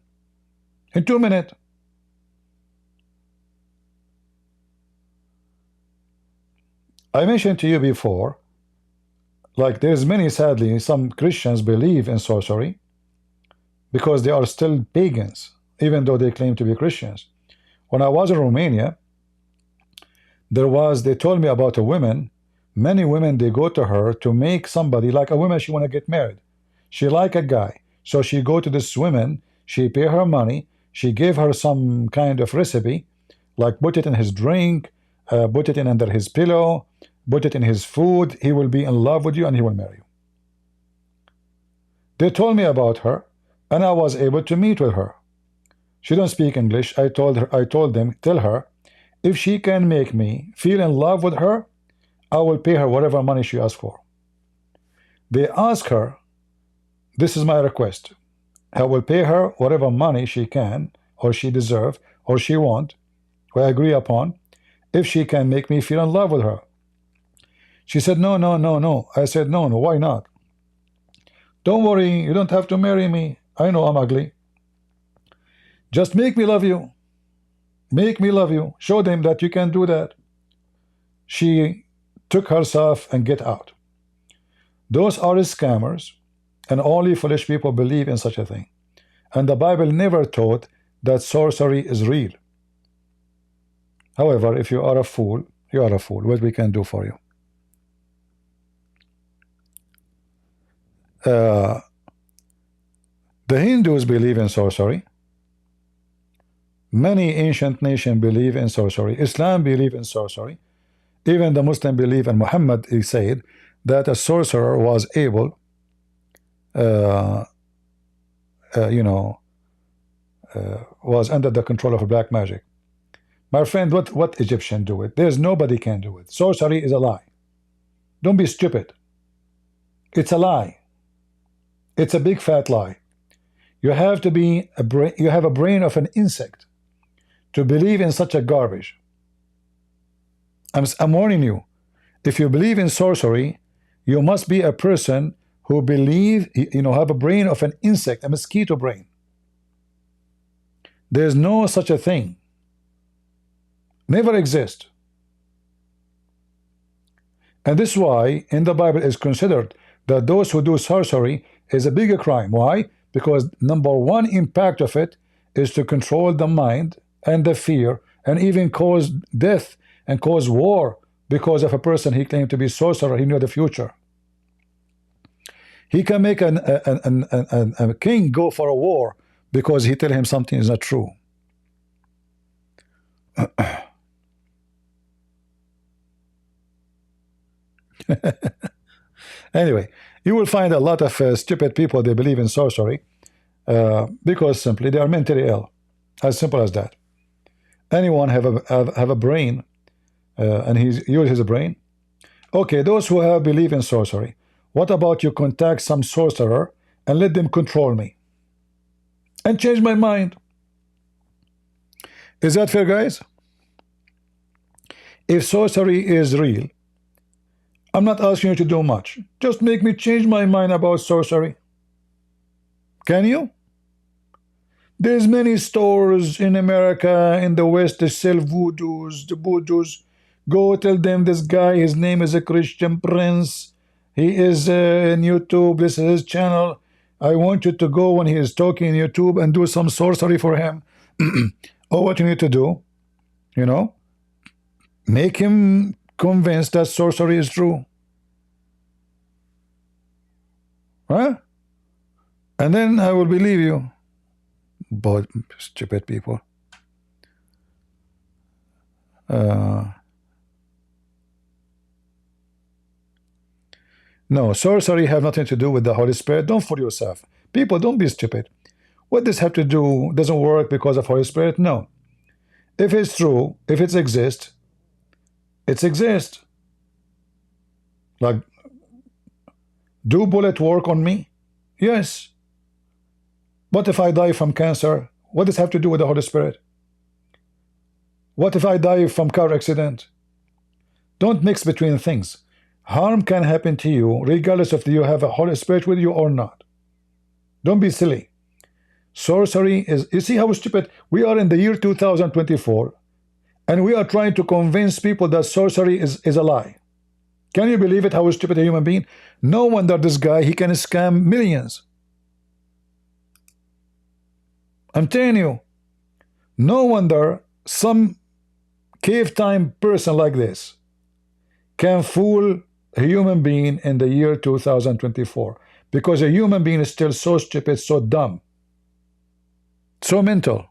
A: in 2 minutes. I mentioned to you before, like there's many, sadly, some Christians believe in sorcery because they are still pagans, even though they claim to be Christians. When I was in Romania, they told me about a woman. Many women, they go to her to make somebody, like a woman, she want to get married. She like a guy. So she go to this woman, she pay her money, she gave her some kind of recipe, like put it in his drink, put it in under his pillow, put it in his food, he will be in love with you and he will marry you. They told me about her, and I was able to meet with her. She don't speak English. I told them, tell her, if she can make me feel in love with her, I will pay her whatever money she asks for. They ask her, this is my request. I will pay her whatever money she can, or she deserve, or she want, or I agree upon, if she can make me feel in love with her. She said, no, no, no, no. I said, no, no, why not? Don't worry, you don't have to marry me. I know I'm ugly. Just make me love you. Make me love you. Show them that you can do that. She took herself and get out. Those are scammers, and only foolish people believe in such a thing. And the Bible never taught that sorcery is real. However, if you are a fool, you are a fool. What we can do for you? The Hindus believe in sorcery. Many ancient nations believe in sorcery. Islam believe in sorcery. Even the Muslim believe, and Muhammad, he said that a sorcerer was able, was under the control of black magic. My friend, what Egyptian do it? There's nobody can do it. Sorcery is a lie. Don't be stupid. It's a lie. It's a big fat lie. You have to be you have a brain of an insect to believe in such a garbage. I'm warning you. If you believe in sorcery, you must be a person who believe, have a brain of an insect, a mosquito brain. There's no such a thing. Never exist. And this is why in the Bible is considered that those who do sorcery is a bigger crime. Why? Because number one impact of it is to control the mind and the fear, and even cause death and cause war, because of a person he claimed to be sorcerer. He knew the future. He can make a king go for a war because he tell him something is not true. Anyway, you will find a lot of stupid people, they believe in sorcery because simply they are mentally ill. As simple as that. Anyone have a brain and he uses his brain. Okay, those who believe in sorcery, what about you contact some sorcerer and let them control me and change my mind? Is that fair, guys? If sorcery is real, I'm not asking you to do much. Just make me change my mind about sorcery. Can you? There's many stores in America, in the West, that sell voodoos, the voodoos. Go tell them this guy, his name is a Christian Prince. He is in YouTube. This is his channel. I want you to go when he is talking in YouTube and do some sorcery for him. Or what you need to do, Make him convinced that sorcery is true. Huh? And then I will believe you. But stupid people. No, sorcery have nothing to do with the Holy Spirit. Don't fool yourself. People, don't be stupid. What does have to do? Doesn't work because of Holy Spirit? No. If it's true, if it exists, it exists. Like, do bullet work on me? Yes. What if I die from cancer? What does have to do with the Holy Spirit? What if I die from car accident? Don't mix between things. Harm can happen to you regardless of you have a Holy Spirit with you or not. Don't be silly. Sorcery is, you see how stupid we are in the year 2024, and we are trying to convince people that sorcery is a lie. Can you believe it, how stupid a human being? No wonder this guy, he can scam millions. I'm telling you, no wonder some cave time person like this can fool a human being in the year 2024, because a human being is still so stupid, so dumb, so mental.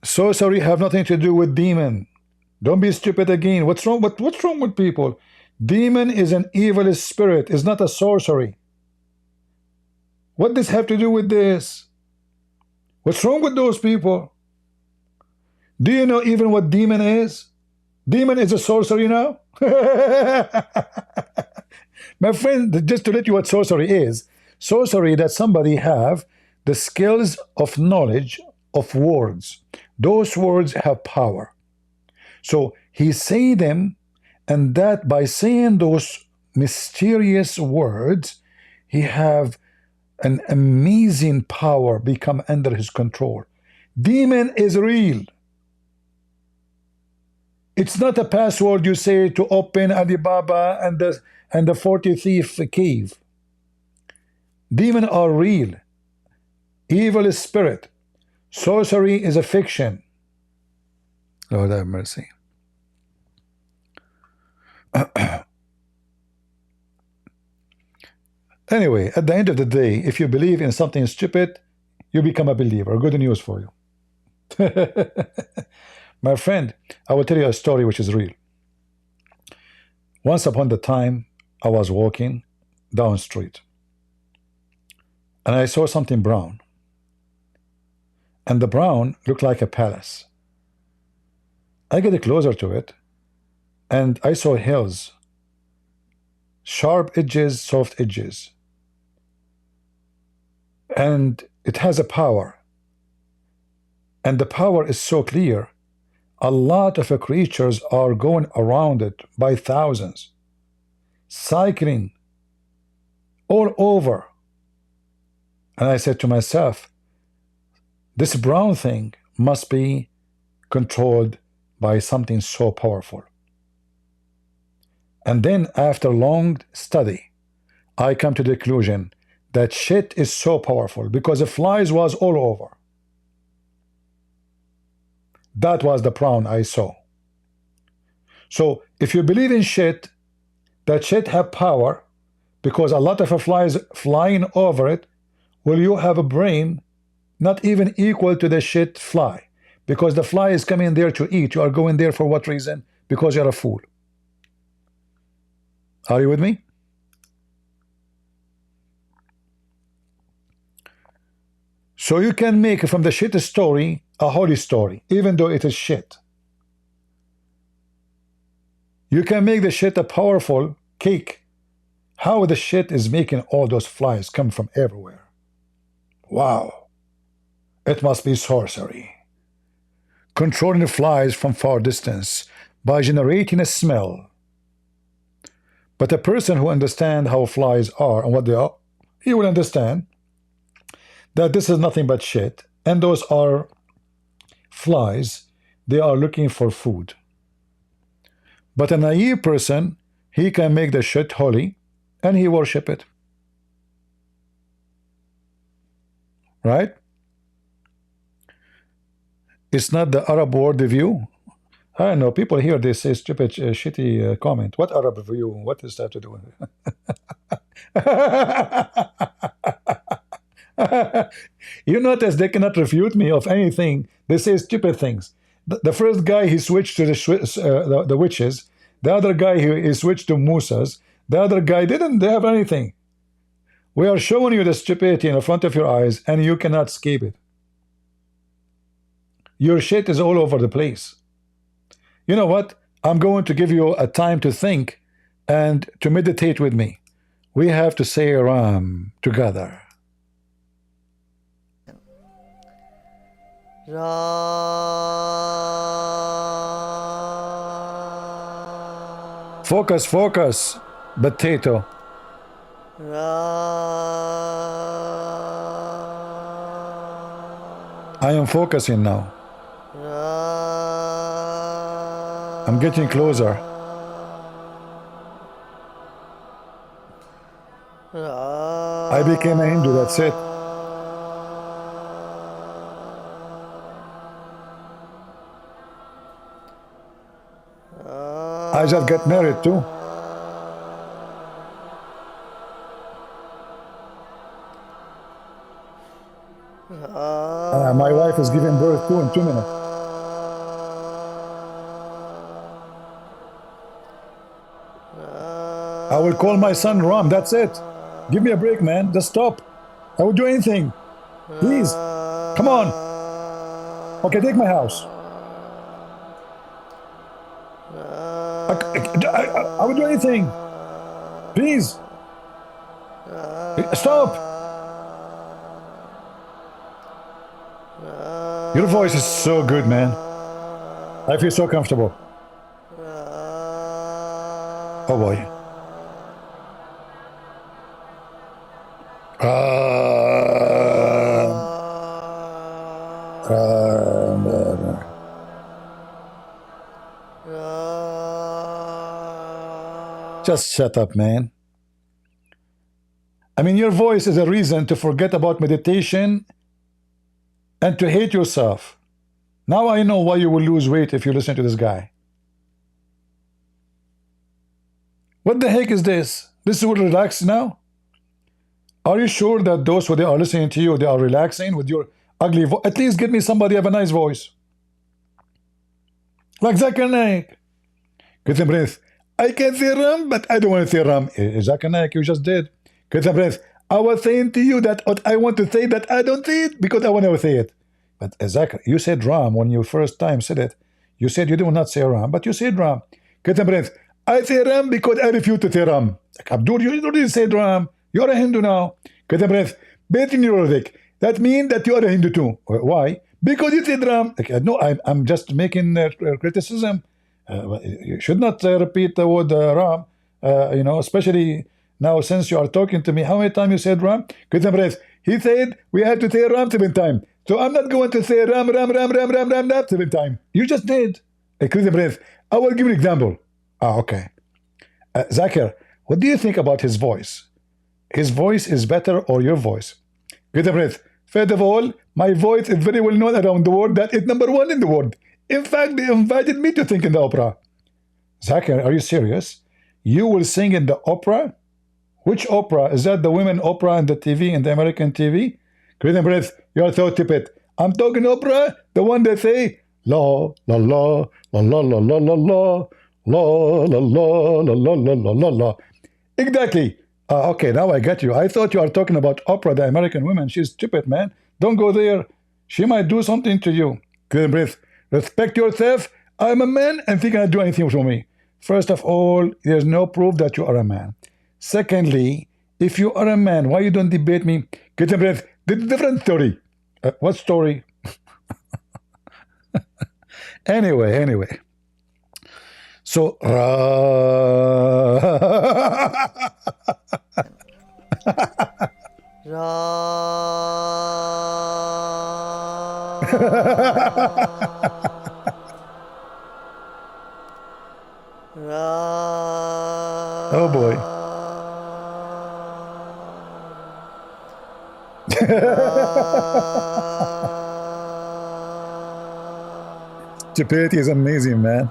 A: Sorcery have nothing to do with demon. Don't be stupid again. What's wrong with people? Demon is an evil spirit, is not a sorcery. What does have to do with this? What's wrong with those people? Do you know even what demon is? Demon is a sorcery now? My friend, just to let you what sorcery is. Sorcery that somebody have the skills of knowledge of words. Those words have power. So he say them, and that by saying those mysterious words, he have an amazing power become under his control. Demon is real. It's not a password you say to open Alibaba and the 40 thief cave. Demon are real. Evil is spirit. Sorcery is a fiction. Lord have mercy. Anyway, at the end of the day, if you believe in something stupid, you become a believer. Good news for you. My friend, I will tell you a story which is real. Once upon a time, I was walking down the street, and I saw something brown. And the brown looked like a palace. I get closer to it, and I saw hills, sharp edges, soft edges. And it has a power. And the power is so clear. A lot of creatures are going around it by thousands, cycling all over. And I said to myself, this brown thing must be controlled by something so powerful. And then after long study, I come to the conclusion that shit is so powerful because the flies was all over. That was the brown I saw. So if you believe in shit, that shit have power because a lot of flies flying over it, will you have a brain not even equal to the shit fly? Because the fly is coming there to eat. You are going there for what reason? Because you're a fool. Are you with me? So you can make from the shit story a holy story, even though it is shit. You can make the shit a powerful cake. How the shit is making all those flies come from everywhere. Wow. It must be sorcery. Controlling the flies from far distance by generating a smell. But a person who understands how flies are and what they are, he will understand that this is nothing but shit, and those are flies. They are looking for food. But a naive person, he can make the shit holy and he worship it. right? It's not the Arab world view. I don't know. People here they say stupid, shitty comment. What Arab view? What is that to do with it? You notice they cannot refute me of anything. They say stupid things. The first guy he switched to the witches. The other guy he switched to Musas. The other guy didn't have anything. We are showing you the stupidity in front of your eyes, and you cannot escape it. Your shit is all over the place. You know what? I'm going to give you a time to think and to meditate with me. We have to say Ram together.
C: Ram.
A: Focus, focus, potato.
C: Ram.
A: I am focusing now.
C: Ram.
A: I'm getting closer. I became a Hindu, that's it. I just got married too. My wife is giving birth too in 2 minutes. I will call my son Ram, that's it. Give me a break, man. Just stop. I will do anything. Please. Come on. Okay, take my house. I will do anything. Please. Stop. Your voice is so good, man. I feel so comfortable. Oh boy. Just shut up, man. I mean, your voice is a reason to forget about meditation and to hate yourself. Now I know why you will lose weight if you listen to this guy. What the heck is this? This will relax now? Are you sure that those who they are listening to you, they are relaxing with your ugly voice? At least get me somebody have a nice voice. Like Zakir Naik. Get some breath. I can say Ram, but I don't want to say Ram. Zakir Naik, you just did. Get some breath. I was saying to you that what I want to say that I don't say it because I want to say it. But Zakir, you said Ram when you first time said it. You said you do not say Ram, but you said Ram. Get some breath. I say Ram because I refuse to say Ram. Like, Abdul, you already said Ram. You're a Hindu now. Get a breath. That means that you are a Hindu too. Why? Because you said Ram. Like, no, I'm just making criticism. You should not repeat the word Ram. You know, especially now since you are talking to me. How many times you said Ram? Get a breath. He said we have to say Ram 7 times. So I'm not going to say Ram 7 times. You just did. Get a breath. I will give you an example. Okay. Zakir, what do you think about his voice? His voice is better or your voice? Get a breath. First of all, my voice is very well known around the world. That is #1 in the world. In fact, they invited me to sing in the opera. Zakir, are you serious? You will sing in the opera? Which opera? Is that the women opera in the TV, in the American TV? Get a breath. You are so stupid. I'm talking opera, the one that say la la la la la la la la la la la la la la la la la. Exactly. Okay, now I get you. I thought you are talking about opera, the American women. She's stupid, man. Don't go there. She might do something to you. Good breath. Respect yourself. I'm a man and she cannot do anything for me. First of all, there's no proof that you are a man. Secondly, if you are a man, why you don't debate me? Get a breath. This is a different story. What story? Anyway. So, oh boy. Stupidity is amazing, man.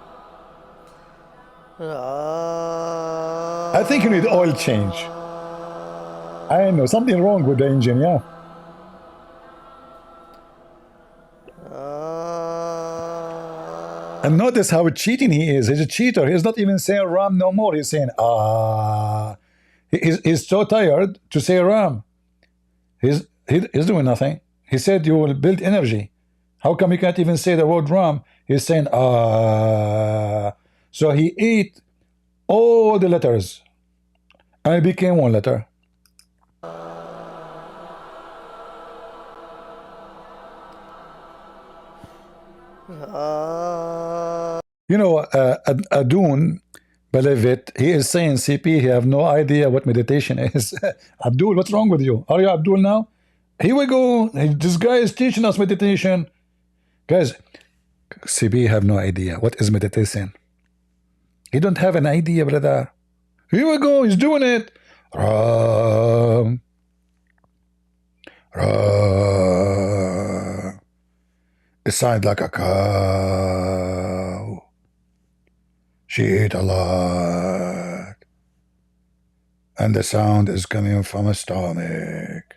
A: I think you need oil change. I know something wrong with the engine, yeah. And notice how cheating he is. He's a cheater. He's not even saying Ram no more. He's saying He's so tired to say Ram. He's doing nothing. He said you will build energy. How come he can't even say the word Ram? He's saying So he ate all the letters and it became one letter. You know, Adun, believe it, he is saying, CP, he have no idea what meditation is. Abdul, what's wrong with you? Are you Abdul now? Here we go. This guy is teaching us meditation. Guys, CP have no idea what is meditation. He don't have an idea, brother. Here we go. He's doing it. Ram. Ram. It sounds like a cow. She ate a lot. And the sound is coming from her stomach.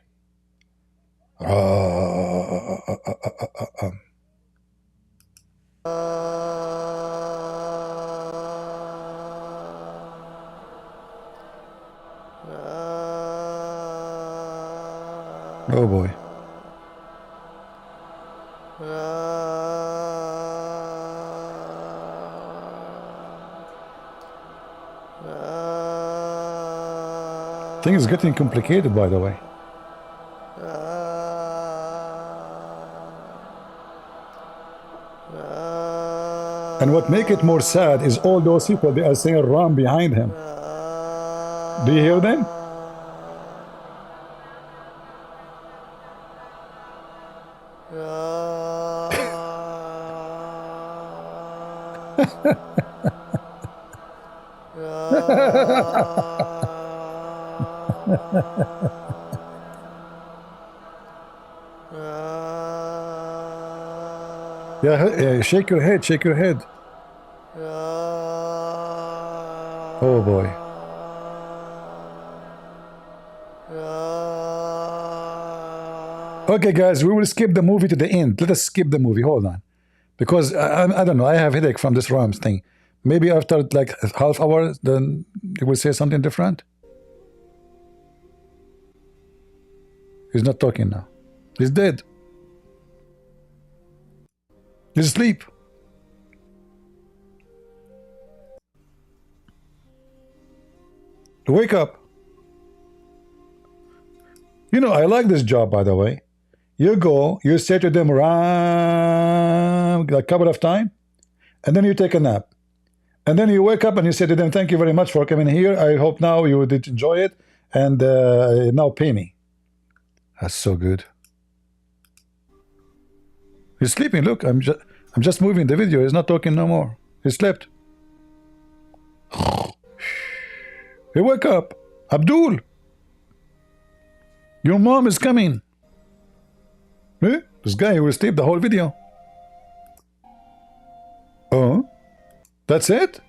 A: Oh boy. Thing is getting complicated, by the way. And what make it more sad is all those people, they are saying Ram behind him. Do you hear them? Yeah, shake your head, shake your head. Oh boy. Okay, guys, we will skip the movie to the end. Let us skip the movie. Hold on, because I don't know. I have headache from this Rams thing. Maybe after like a half hour, then he will say something different. He's not talking now. He's dead. He's asleep. Wake up. You know, I like this job, by the way. You go, you say to them, Ram, a couple of times, and then you take a nap. And then you wake up and you say to them, thank you very much for coming here. I hope now you did enjoy it. And now pay me. That's so good. He's sleeping. Look, I'm just moving the video. He's not talking no more. He slept. Hey, wake up. Abdul. Your mom is coming. Eh? This guy will sleep the whole video. Oh? That's it?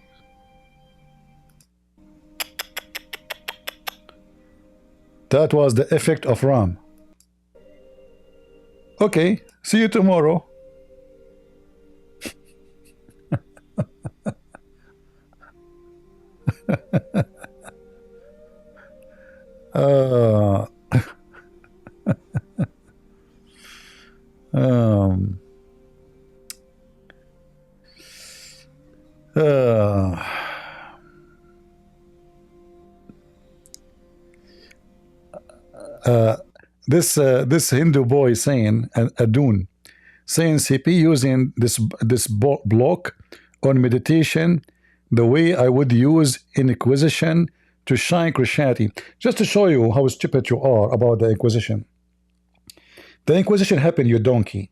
A: That was the effect of Ram. Okay, see you tomorrow. This Hindu boy saying, Adun, saying CP using this block on meditation the way I would use Inquisition to shine Christianity. Just to show you how stupid you are about the Inquisition. The Inquisition happened, you donkey,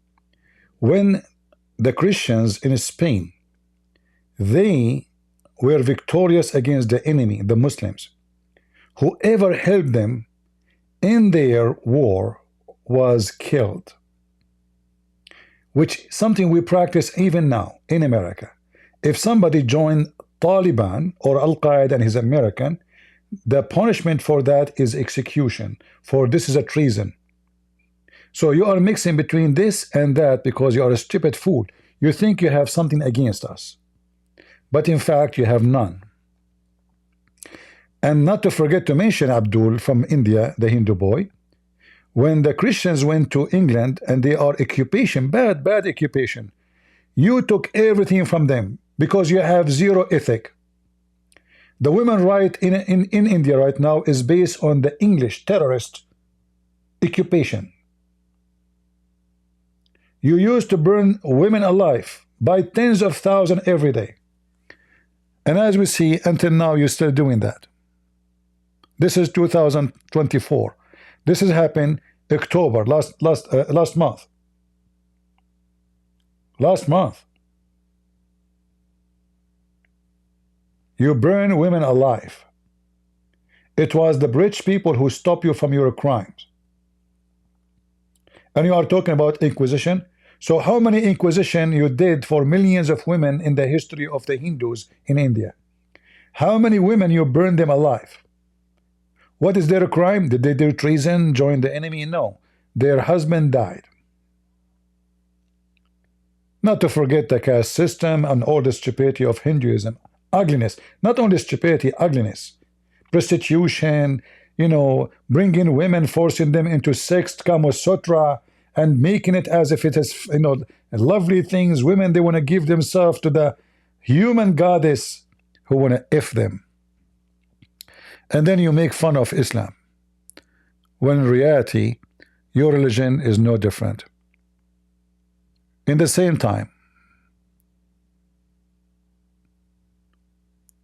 A: when the Christians in Spain, they were victorious against the enemy, the Muslims. Whoever helped them in their war was killed, which something we practice even now in America. If somebody joined Taliban or Al-Qaeda and he's American, the punishment for that is execution. For this is a treason. So you are mixing between this and that because you are a stupid fool. You think you have something against us, but in fact you have none. And not to forget to mention Abdul from India, the Hindu boy, when the Christians went to England and they are occupation, bad occupation, you took everything from them because you have zero ethic. The women right in India right now is based on the English terrorist occupation. You used to burn women alive by tens of thousands every day. And as we see, until now, you're still doing that. This is 2024. This has happened October, last month. Last month. You burn women alive. It was the British people who stopped you from your crimes. And you are talking about Inquisition. So how many Inquisition you did for millions of women in the history of the Hindus in India? How many women you burned them alive? What is their crime? Did they do treason, join the enemy? No. Their husband died. Not to forget the caste system and all the stupidity of Hinduism. Ugliness. Not only stupidity, ugliness. Prostitution, bringing women, forcing them into sex, Kama Sutra, and making it as if it is, lovely things. Women, they want to give themselves to the human goddess who want to F them. And then you make fun of Islam, when in reality, your religion is no different. In the same time,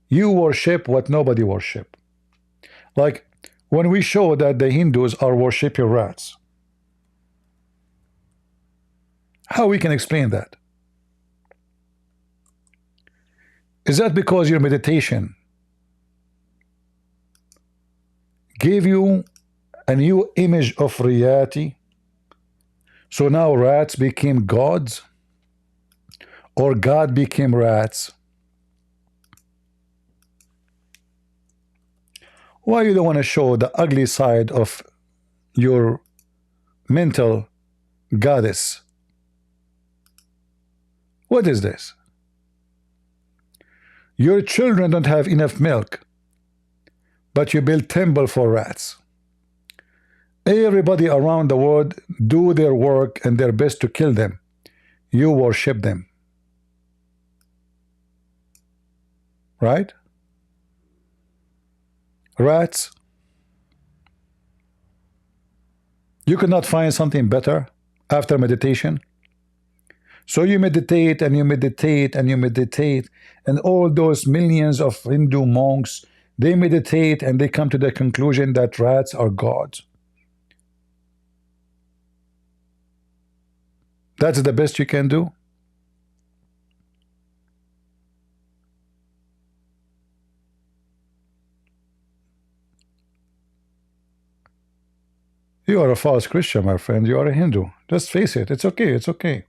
A: you worship what nobody worship. Like when we show that the Hindus are worshiping rats, how we can explain that? Is that because your meditation gave you a new image of reality? So now rats became gods? Or God became rats? Why you don't want to show the ugly side of your mental goddess? What is this? Your children don't have enough milk, but you build temple for rats. Everybody around the world do their work and their best to kill them. You worship them. Right? Rats. You could not find something better after meditation? So you meditate and you meditate and you meditate, and all those millions of Hindu monks, they meditate and they come to the conclusion that rats are gods. That's the best you can do? You are a false Christian, my friend. You are a Hindu. Just face it. It's okay. It's okay.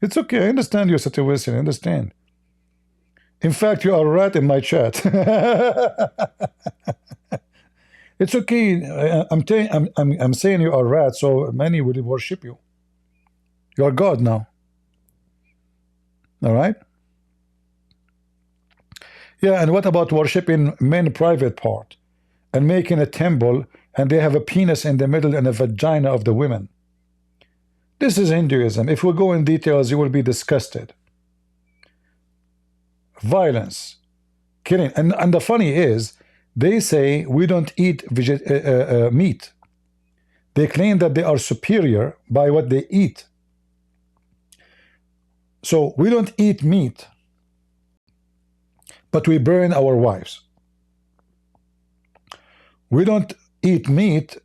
A: It's okay. I understand your situation. I understand. In fact, you are a rat in my chat. It's okay. I'm saying you are a rat, so many will worship you. You are God now. All right? Yeah, and what about worshiping men private part and making a temple and they have a penis in the middle and a vagina of the women? This is Hinduism. If we go in details, you will be disgusted. Violence, killing. And the funny is, they say we don't eat meat. They claim that they are superior by what they eat. So we don't eat meat, but we burn our wives. We don't eat meat,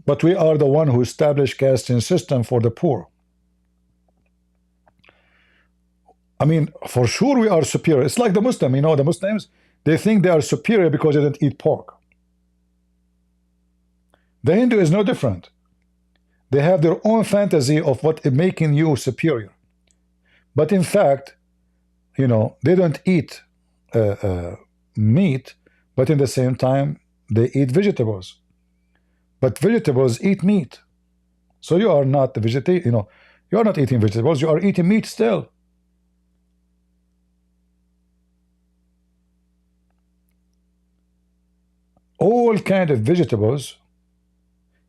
A: but we are the one who established caste system for the poor. I mean, for sure we are superior. It's like the Muslim, the Muslims, they think they are superior because they don't eat pork. The Hindu is no different. They have their own fantasy of what is making you superior. But in fact, you know, they don't eat meat, but in the same time, they eat vegetables. But vegetables eat meat. So you are not the vegetarian, you know, you are not eating vegetables, you are eating meat still. All kind of vegetables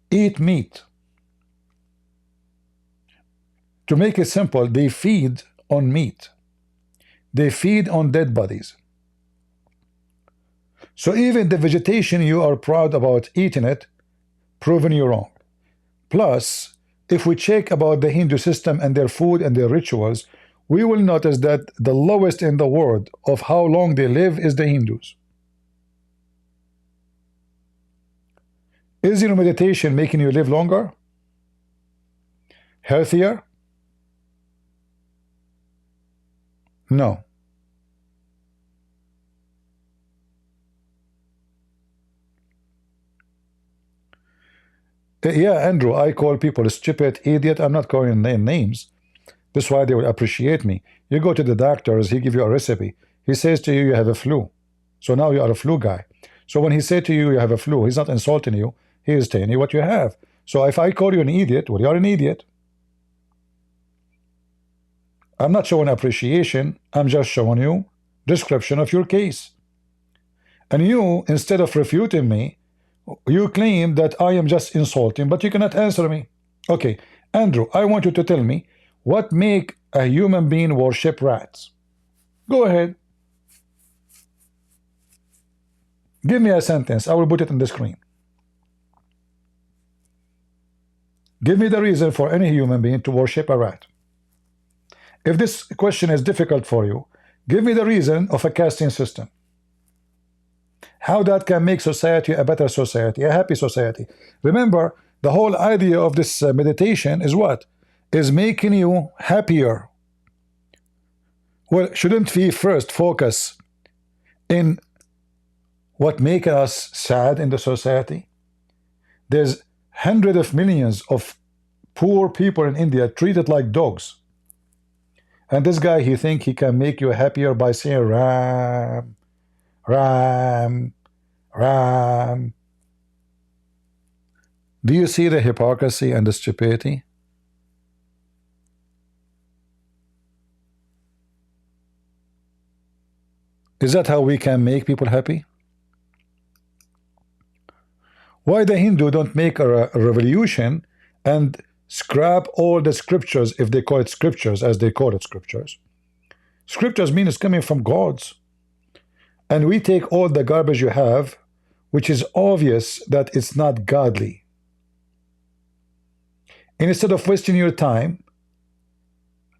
A: eat meat. To make it simple, they feed on meat. They feed on dead bodies. So even the vegetation you are proud about eating it, proven you wrong. Plus, if we check about the Hindu system and their food and their rituals, we will notice that the lowest in the world of how long they live is the Hindus. Is your meditation making you live longer? Healthier? No. Yeah, Andrew, I call people stupid, idiot. I'm not calling them names. That's why they will appreciate me. You go to the doctors, he give you a recipe. He says to you, you have a flu. So now you are a flu guy. So when he said to you, you have a flu, he's not insulting you. He is telling you what you have. So if I call you an idiot, well, you're an idiot. I'm not showing appreciation. I'm just showing you description of your case. And you, instead of refuting me, you claim that I am just insulting, but you cannot answer me. Okay, Andrew, I want you to tell me what make a human being worship rats. Go ahead. Give me a sentence. I will put it on the screen. Give me the reason for any human being to worship a rat. If this question is difficult for you, give me the reason of a casting system. How that can make society a better society, a happy society. Remember, the whole idea of this meditation is what? Is making you happier. Well, shouldn't we first focus in what makes us sad in the society? There's hundreds of millions of poor people in India treated like dogs. And this guy, he think he can make you happier by saying Ram, Ram, Ram. Do you see the hypocrisy and the stupidity? Is that how we can make people happy? Why the Hindu don't make a revolution and scrap all the scriptures, if they call it scriptures, as they call it scriptures? Scriptures mean it's coming from gods. And we take all the garbage you have, which is obvious that it's not godly. And instead of wasting your time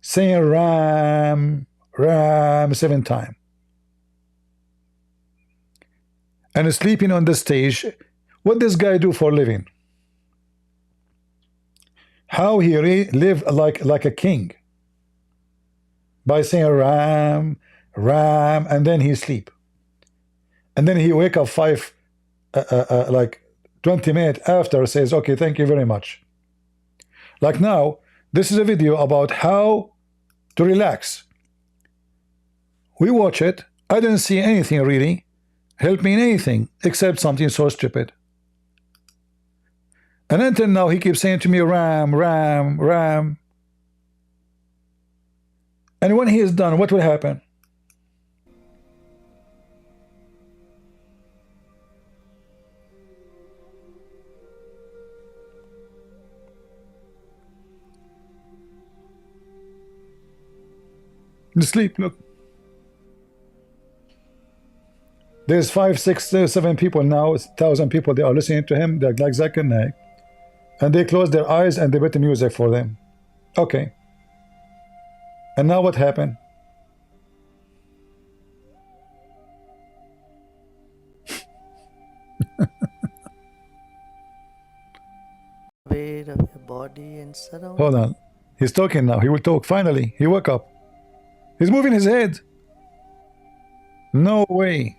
A: saying Ram, Ram 7 times, and sleeping on the stage, what does this guy do for a living? How he live like a king? By saying Ram, Ram, and then he sleep. And then he wake up like 20 minutes after, says, okay, thank you very much. Like now, this is a video about how to relax. We watch it. I didn't see anything really help me in anything except something so stupid. And until now, he keeps saying to me, Ram, Ram, Ram. And when he is done, what will happen? Sleep, look. There's 5, 6, 7 people now, 1,000 people, they are listening to him, they're like Zakir Naik. And they close their eyes and they put the music for them. Okay. And now what happened?
C: Aware of your body and surroundings.
A: Hold on. He's talking now. He will talk. Finally, he woke up. He's moving his head. No way.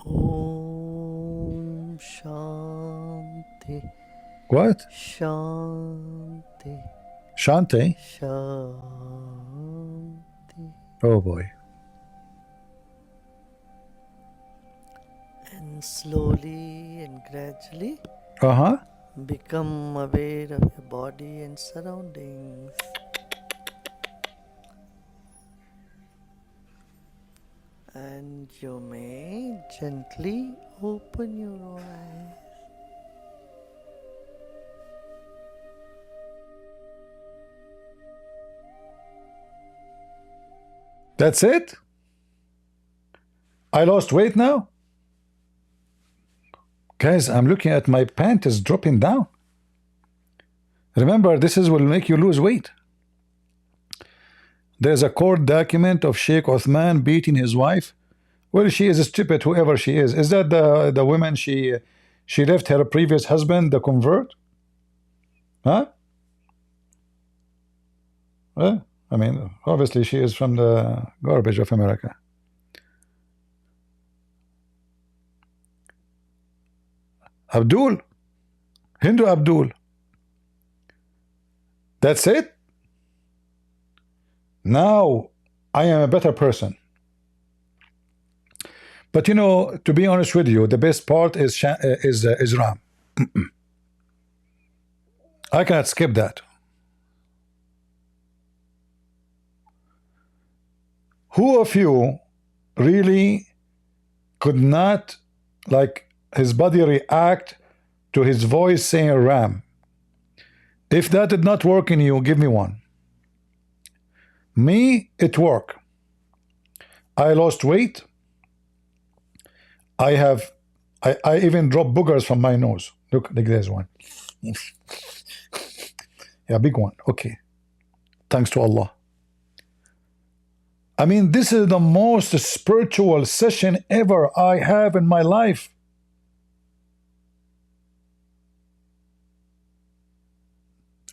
C: Om
A: What?
C: Shanti.
A: Shanti?
C: Shanti.
A: Oh boy.
C: And slowly and gradually
A: Uh-huh.
C: become aware of your body and surroundings. And you may gently open your eyes.
A: That's it? I lost weight now? Guys, I'm looking at my panties dropping down. Remember, this is will make you lose weight. There's a court document of Sheikh Othman beating his wife. Well, she is stupid, whoever she is. Is that the woman she left her previous husband, the convert? Huh? Well, I mean, obviously she is from the garbage of America. Abdul, Hindu Abdul. That's it? Now I am a better person. But you know, to be honest with you, the best part is Ram. I cannot skip that. Who of you really could not, like, his body react to his voice saying Ram? If that did not work in you, give me one. Me, it worked. I lost weight. I even dropped boogers from my nose. Look, like there's one. Yeah, big one. Okay. Thanks to Allah. I mean, this is the most spiritual session ever I have in my life.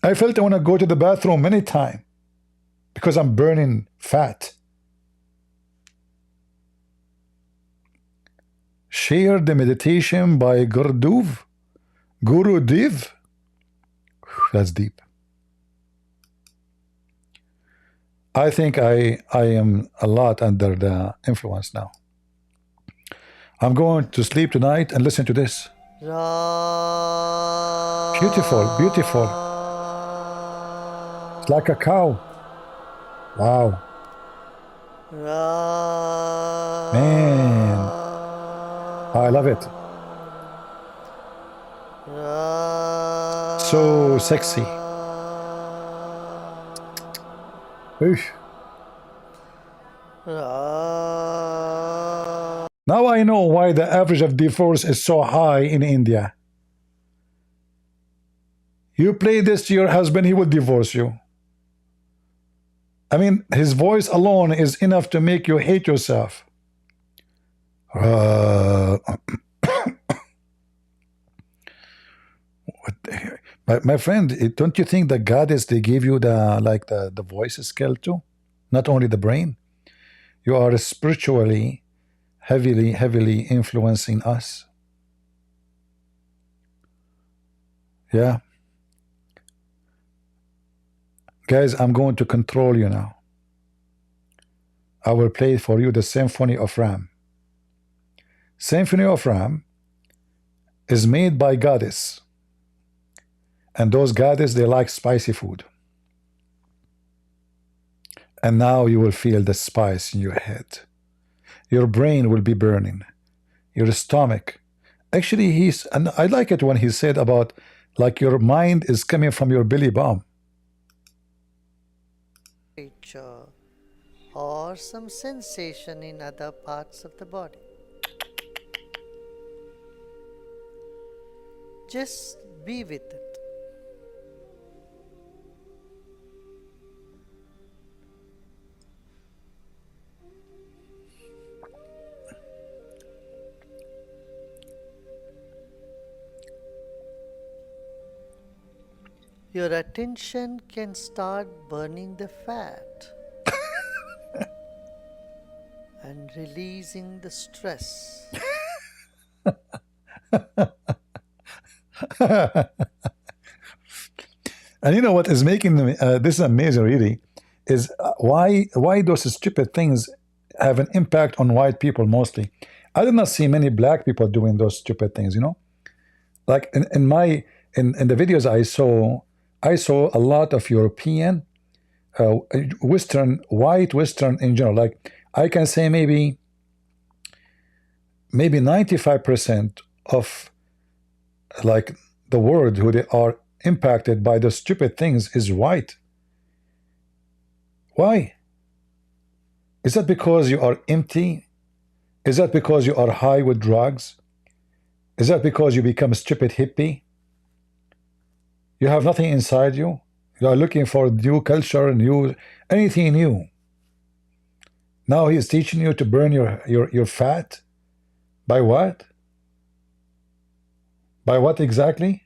A: I felt I want to go to the bathroom many times because I'm burning fat. Share the meditation by gurudev. That's deep. I think I am a lot under the influence now. I'm going to sleep tonight and listen to this.
C: Ram.
A: Beautiful, beautiful. It's like a cow. Wow.
C: Ram.
A: Man, I love it.
C: Ram.
A: So sexy. Oof.
C: Ram.
A: Now I know why the average of divorce is so high in India. You play this to your husband, he will divorce you. I mean, his voice alone is enough to make you hate yourself. My friend, don't you think the goddess, they give you the voice skill too? Not only the brain. You are spiritually heavily influencing us. Yeah. Guys, I'm going to control you now. I will play for you the Symphony of Ram. Symphony of Ram is made by goddess. And those goddess, they like spicy food. And now you will feel the spice in your head. Your brain will be burning. Your stomach. Actually, and I like it when he said about, like, your mind is coming from your belly button.
C: Or some sensation in other parts of the body. Just be with it. Your attention can start burning the fat and releasing the stress.
B: And you know what is making them, this is amazing, really, is why those stupid things have an impact on white people mostly. I did not see many black people doing those stupid things. Like in the videos I saw a lot of European, Western, white Western in general. Like I can say maybe 95% of like the world who they are impacted by the stupid things is white. Why? Is that because you are empty? Is that because you are high with drugs? Is that because you become a stupid hippie? You have nothing inside you. You are looking for new culture, new anything new. Now he is teaching you to burn your fat. By what? By what exactly?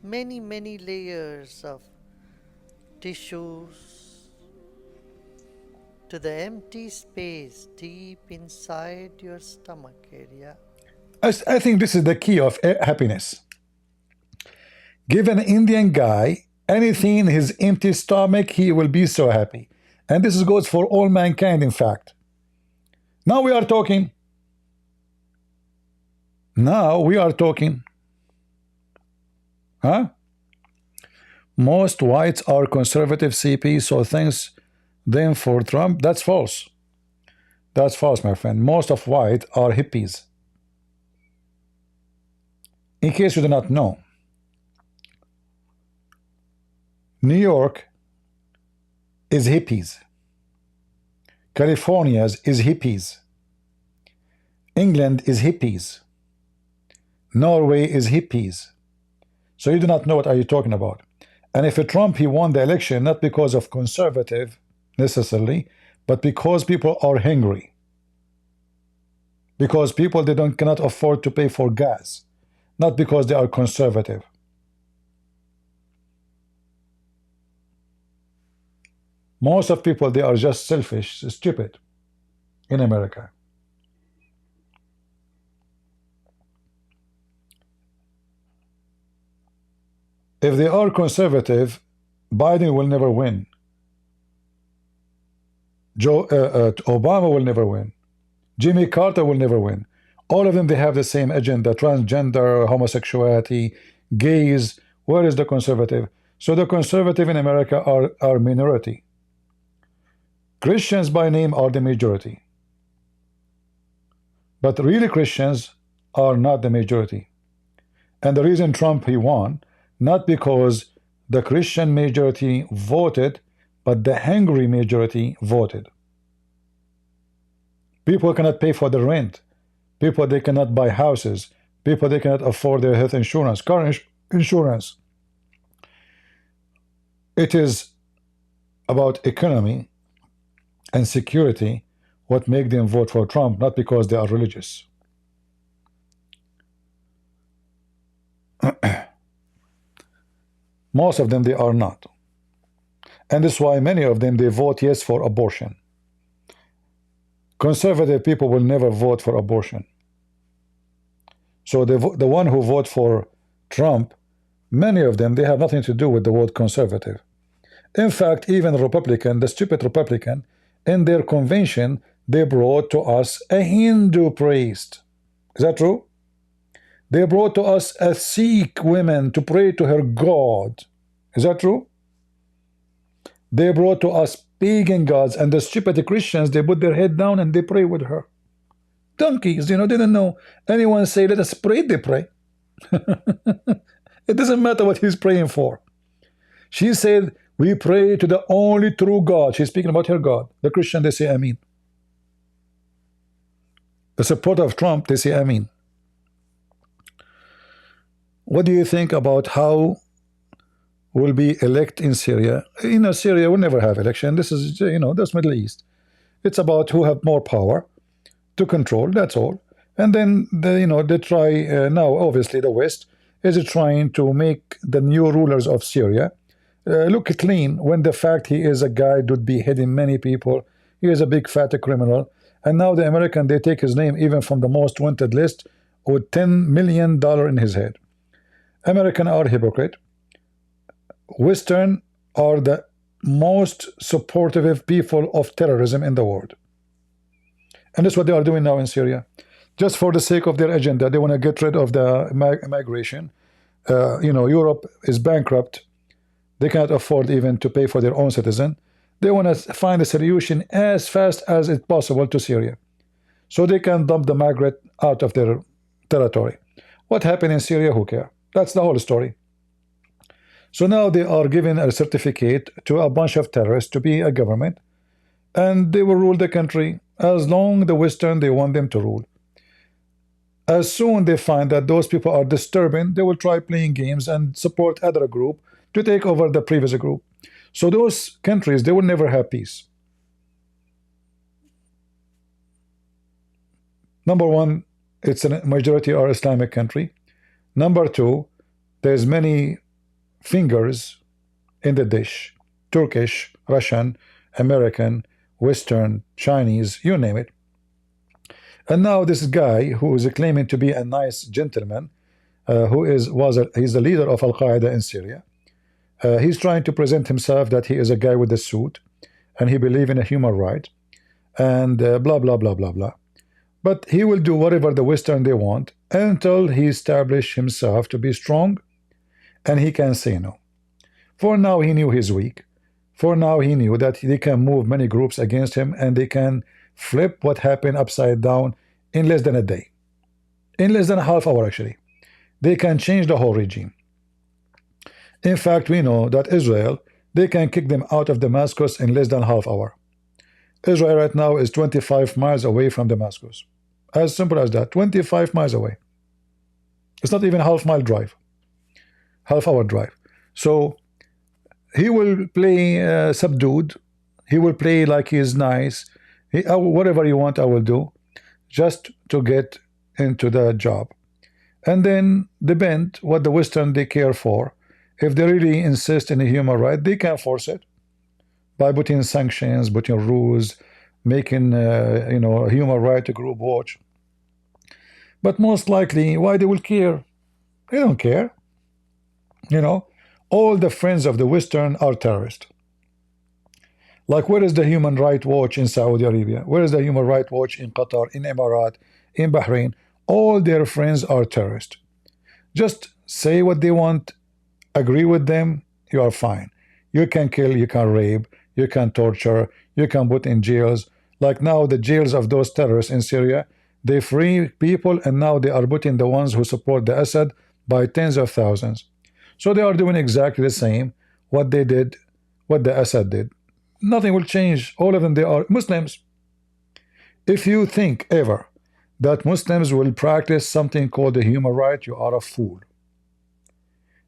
C: Many layers of tissues to the empty space deep inside your stomach area.
B: I think this is the key of happiness. Give an Indian guy anything in his empty stomach, he will be so happy. And this goes for all mankind, in fact. Now we are talking. Now we are talking. Huh? Most whites are conservative CP, so thanks them for Trump. That's false. That's false, my friend. Most of white are hippies. In case you do not know, New York is hippies. California is hippies. England is hippies. Norway is hippies. So you do not know what are you talking about. And if Trump, he won the election not because of conservative necessarily, but because people are hungry. Because people cannot afford to pay for gas, not because they are conservative. Most of people, they are just selfish, stupid in America. If they are conservative, Biden will never win. Obama will never win. Jimmy Carter will never win. All of them, they have the same agenda: transgender, homosexuality, gays. Where is the conservative? So the conservative in America are minority. Christians by name are the majority. But really Christians are not the majority. And the reason Trump, he won, not because the Christian majority voted, but the hungry majority voted. People cannot pay for the rent. People, they cannot buy houses. People, they cannot afford their health insurance, car insurance. It is about economy and security what make them vote for Trump, not because they are religious. Most of them, they are not. And that's why many of them, they vote yes for abortion. Conservative people will never vote for abortion. So the one who vote for Trump, many of them, they have nothing to do with the word conservative. In fact, even Republican, the stupid Republican, in their convention, they brought to us a Hindu priest. Is that true? They brought to us a Sikh woman to pray to her God. Is that true? They brought to us pagan gods, and the stupid Christians, they put their head down and they pray with her. Donkeys, they didn't know. Anyone say, let us pray, they pray. It doesn't matter what he's praying for. She said, we pray to the only true God. She's speaking about her God. The Christian, they say Amen. The supporter of Trump, they say Amen. What do you think about how will be elect in Syria? Syria will never have election. This is, that's Middle East. It's about who have more power to control, that's all. And then, they try, now obviously the West is trying to make the new rulers of Syria look clean, when the fact he is a guy that would be beheading many people. He is a big fat criminal.
A: And now the American, they take his name even from the most wanted list with $10 million in his head. American are hypocrite. Western are the most supportive people of terrorism in the world. And that's what they are doing now in Syria. Just for the sake of their agenda, they want to get rid of the migration. Europe is bankrupt. They cannot afford even to pay for their own citizen. They want to find a solution as fast as it's possible to Syria, so they can dump the migrant out of their territory. What happened in Syria, who cares? That's the whole story. So now they are giving a certificate to a bunch of terrorists to be a government, and they will rule the country as long the Western they want them to rule. As soon they find that those people are disturbing, they will try playing games and support other group to take over the previous group. So those countries, they will never have peace. Number one, it's a majority are Islamic country. Number two, there's many fingers in the dish. Turkish, Russian, American, Western, Chinese, you name it. And now this guy who is claiming to be a nice gentleman, he's the leader of Al-Qaeda in Syria. He's trying to present himself that he is a guy with a suit and he believes in a human right and blah, blah, blah, blah, blah. But he will do whatever the Western they want until he establishes himself to be strong and he can say no. For now, he knew he's weak. For now, he knew that they can move many groups against him and they can flip what happened upside down in less than a day. In less than a half hour, actually. They can change the whole regime. In fact, we know that Israel, they can kick them out of Damascus in less than half hour. Israel right now is 25 miles away from Damascus. As simple as that, 25 miles away. It's not even a half-mile drive. Half-hour drive. So he will play subdued. He will play like he is nice. Whatever you want, I will do, just to get into the job. And then depend what the Western they care for. If they really insist in a human right, they can force it by putting sanctions, putting rules, making a human right group watch. But most likely, why they will care? They don't care. All the friends of the Western are terrorists. Like, where is the Human Rights Watch in Saudi Arabia? Where is the Human Rights Watch in Qatar, in Emirat, in Bahrain? All their friends are terrorists. Just say what they want, agree with them, you are fine. You can kill, you can rape, you can torture, you can put in jails. Like now, the jails of those terrorists in Syria, they free people, and now they are putting the ones who support the Assad by tens of thousands. So they are doing exactly the same what they did, what the Assad did. Nothing will change. All of them, they are Muslims. If you think ever that Muslims will practice something called the human right, you are a fool.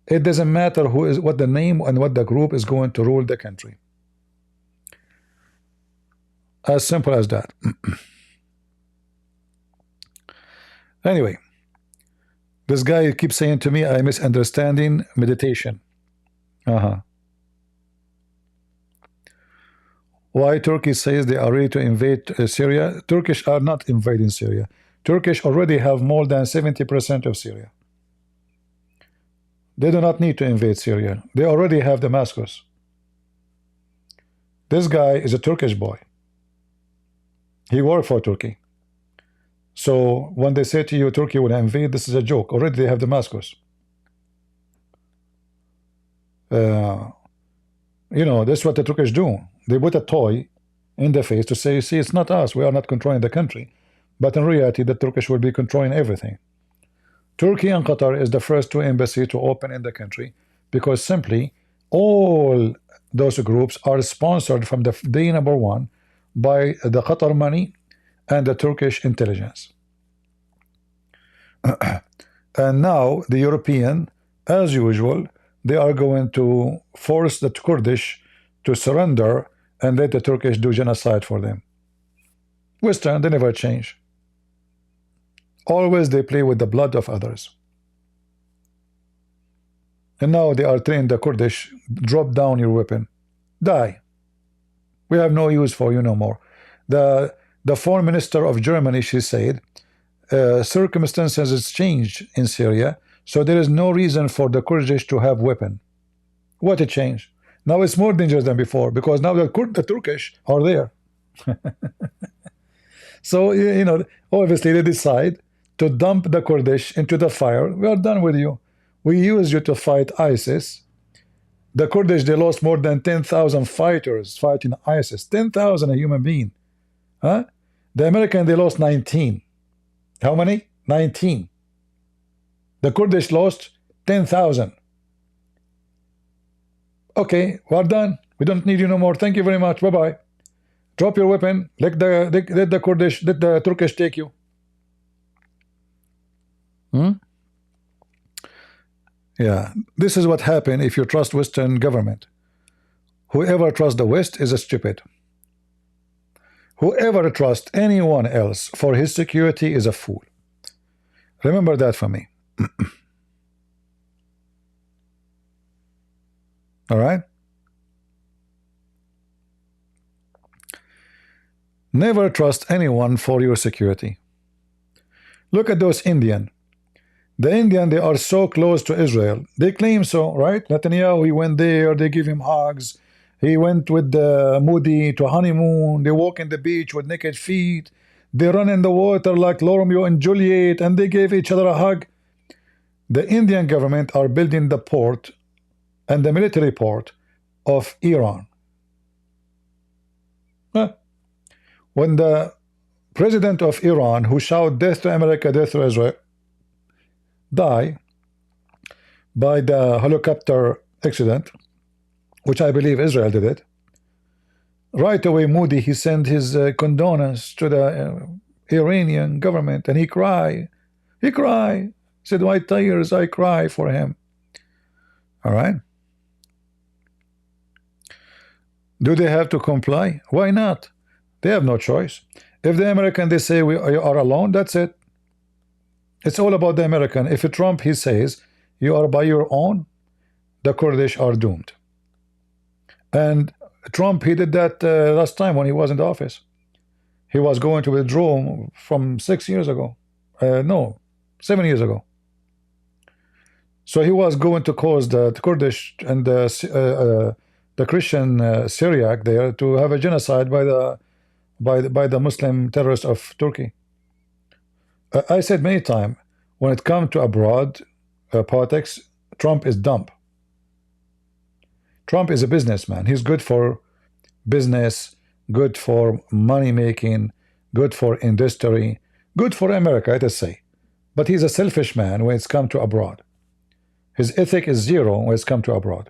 A: It doesn't matter what the name and what the group is going to rule the country. As simple as that. Anyway, this guy keeps saying to me, I'm misunderstanding meditation. Why Turkey says they are ready to invade Syria? Turkish are not invading Syria. Turkish already have more than 70% of Syria. They do not need to invade Syria. They already have Damascus. This guy is a Turkish boy. He worked for Turkey. So when they say to you Turkey will invade, this is a joke. Already they have Damascus. That's what the Turkish do. They put a toy in the face to say, see, it's not us. We are not controlling the country. But in reality, the Turkish will be controlling everything. Turkey and Qatar is the first two embassies to open in the country because simply all those groups are sponsored from the day number one by the Qatar money and the Turkish intelligence. And now the European, as usual, they are going to force the Kurdish to surrender and let the Turkish do genocide for them. Western, they never change. Always they play with the blood of others. And now they are telling the Kurdish, drop down your weapon. Die. We have no use for you no more. The The foreign minister of Germany, she said, circumstances has changed in Syria, so there is no reason for the Kurdish to have weapon. What a change. Now it's more dangerous than before, because now the Turkish are there. So, you know, obviously they decide to dump the Kurdish into the fire. We are done with you. We use you to fight ISIS. The Kurdish, they lost more than 10,000 fighters fighting ISIS. 10,000 a human being. Huh? The American, they lost 19. How many? 19. The Kurdish lost 10,000. Okay, we're done. We don't need you no more. Thank you very much. Bye-bye. Drop your weapon. Let the Kurdish, let the Turkish take you. Yeah, this is what happened if you trust Western government. Whoever trusts the West is a stupid. Whoever trusts anyone else for his security is a fool. Remember that for me. All right? Never trust anyone for your security. Look at those Indian. The Indian, they are so close to Israel. They claim so, right? Netanyahu, he went there, they give him hugs. He went with Modi to honeymoon. They walk in the beach with naked feet. They run in the water like Romeo and Juliet, and they gave each other a hug. The Indian government are building the port and the military port of Iran. When the president of Iran, who shouted death to America, death to Israel, die by the helicopter accident, which I believe Israel did it, right away Modi, he sent his condolence to the Iranian government, and he cried, said, my tears, I cry for him. All right. Do they have to comply? Why not? They have no choice. If the American, they say we are alone, that's it. It's all about the American. If Trump, he says, you are by your own, the Kurdish are doomed. And Trump, he did that last time when he was in the office. He was going to withdraw from 6 years ago. No, 7 years ago. So he was going to cause the Kurdish and the Christian Syriac there to have a genocide by the Muslim terrorists of Turkey. I said many times, when it comes to abroad politics, Trump is dumb. Trump is a businessman. He's good for business, good for money making, good for industry, good for America, let us say. But he's a selfish man when it's come to abroad. His ethic is zero when it's come to abroad.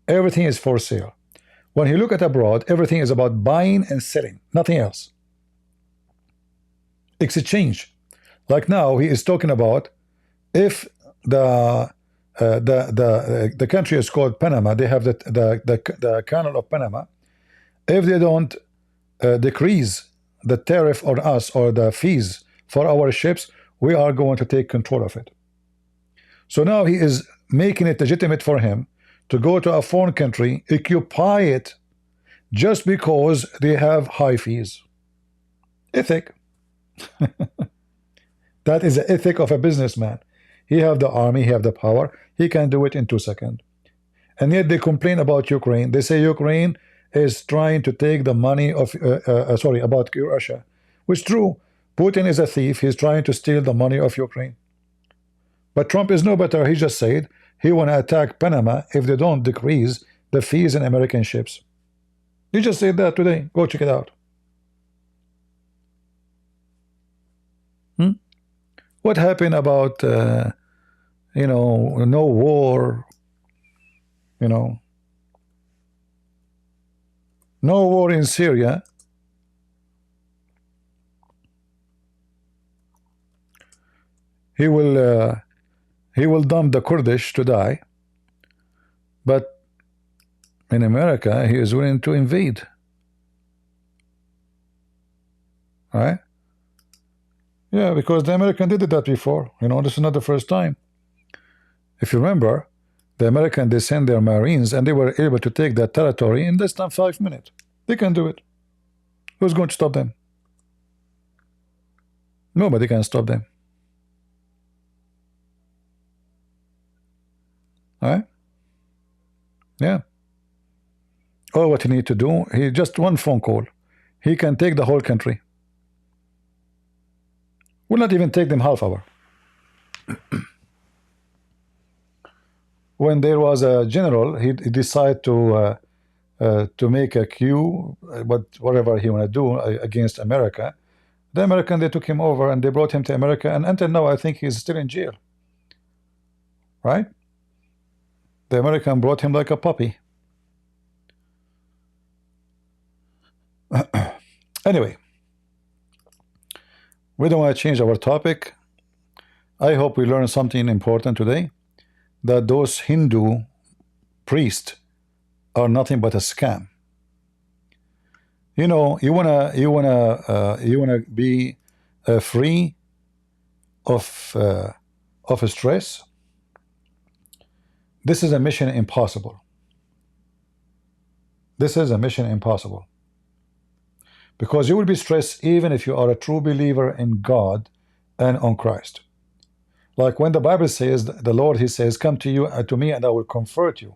A: Everything is for sale. When you look at abroad, everything is about buying and selling, nothing else. Exchange. Like now, he is talking about if the country is called Panama, they have the Canal of Panama. If they don't decrease the tariff on us or the fees for our ships, we are going to take control of it. So now he is making it legitimate for him to go to a foreign country, occupy it, just because they have high fees. Ethic. That is the ethic of a businessman. He have the army, he have the power, he can do it in 2 seconds. And yet they complain about Ukraine. They say Ukraine is trying to take the money of, about Russia. Which is true. Putin is a thief. He's trying to steal the money of Ukraine. But Trump is no better. He just said he want to attack Panama if they don't decrease the fees in American ships. He just said that today. Go check it out. What happened about, no war, no war in Syria. He will dump the Kurdish to die, but in America he is willing to invade. All right? Yeah, because the American did that before. This is not the first time. If you remember, the American, they sent their Marines and they were able to take that territory in less than 5 minutes. They can do it. Who's going to stop them? Nobody can stop them. All right? Yeah. All what he need to do, he just one phone call, he can take the whole country. Will not even take them half hour. When there was a general, he decided to make a coup, whatever he want to do against America. The American, they took him over and they brought him to America, and until now I think he's still in jail. Right? The American brought him like a puppy. Anyway, we don't want to change our topic. I hope we learned something important today, that those Hindu priests are nothing but a scam. You know, you wanna be free of stress. This is a mission impossible. This is a mission impossible. Because you will be stressed even if you are a true believer in God and on Christ. Like when the Bible says, the Lord, he says, come to me and I will comfort you.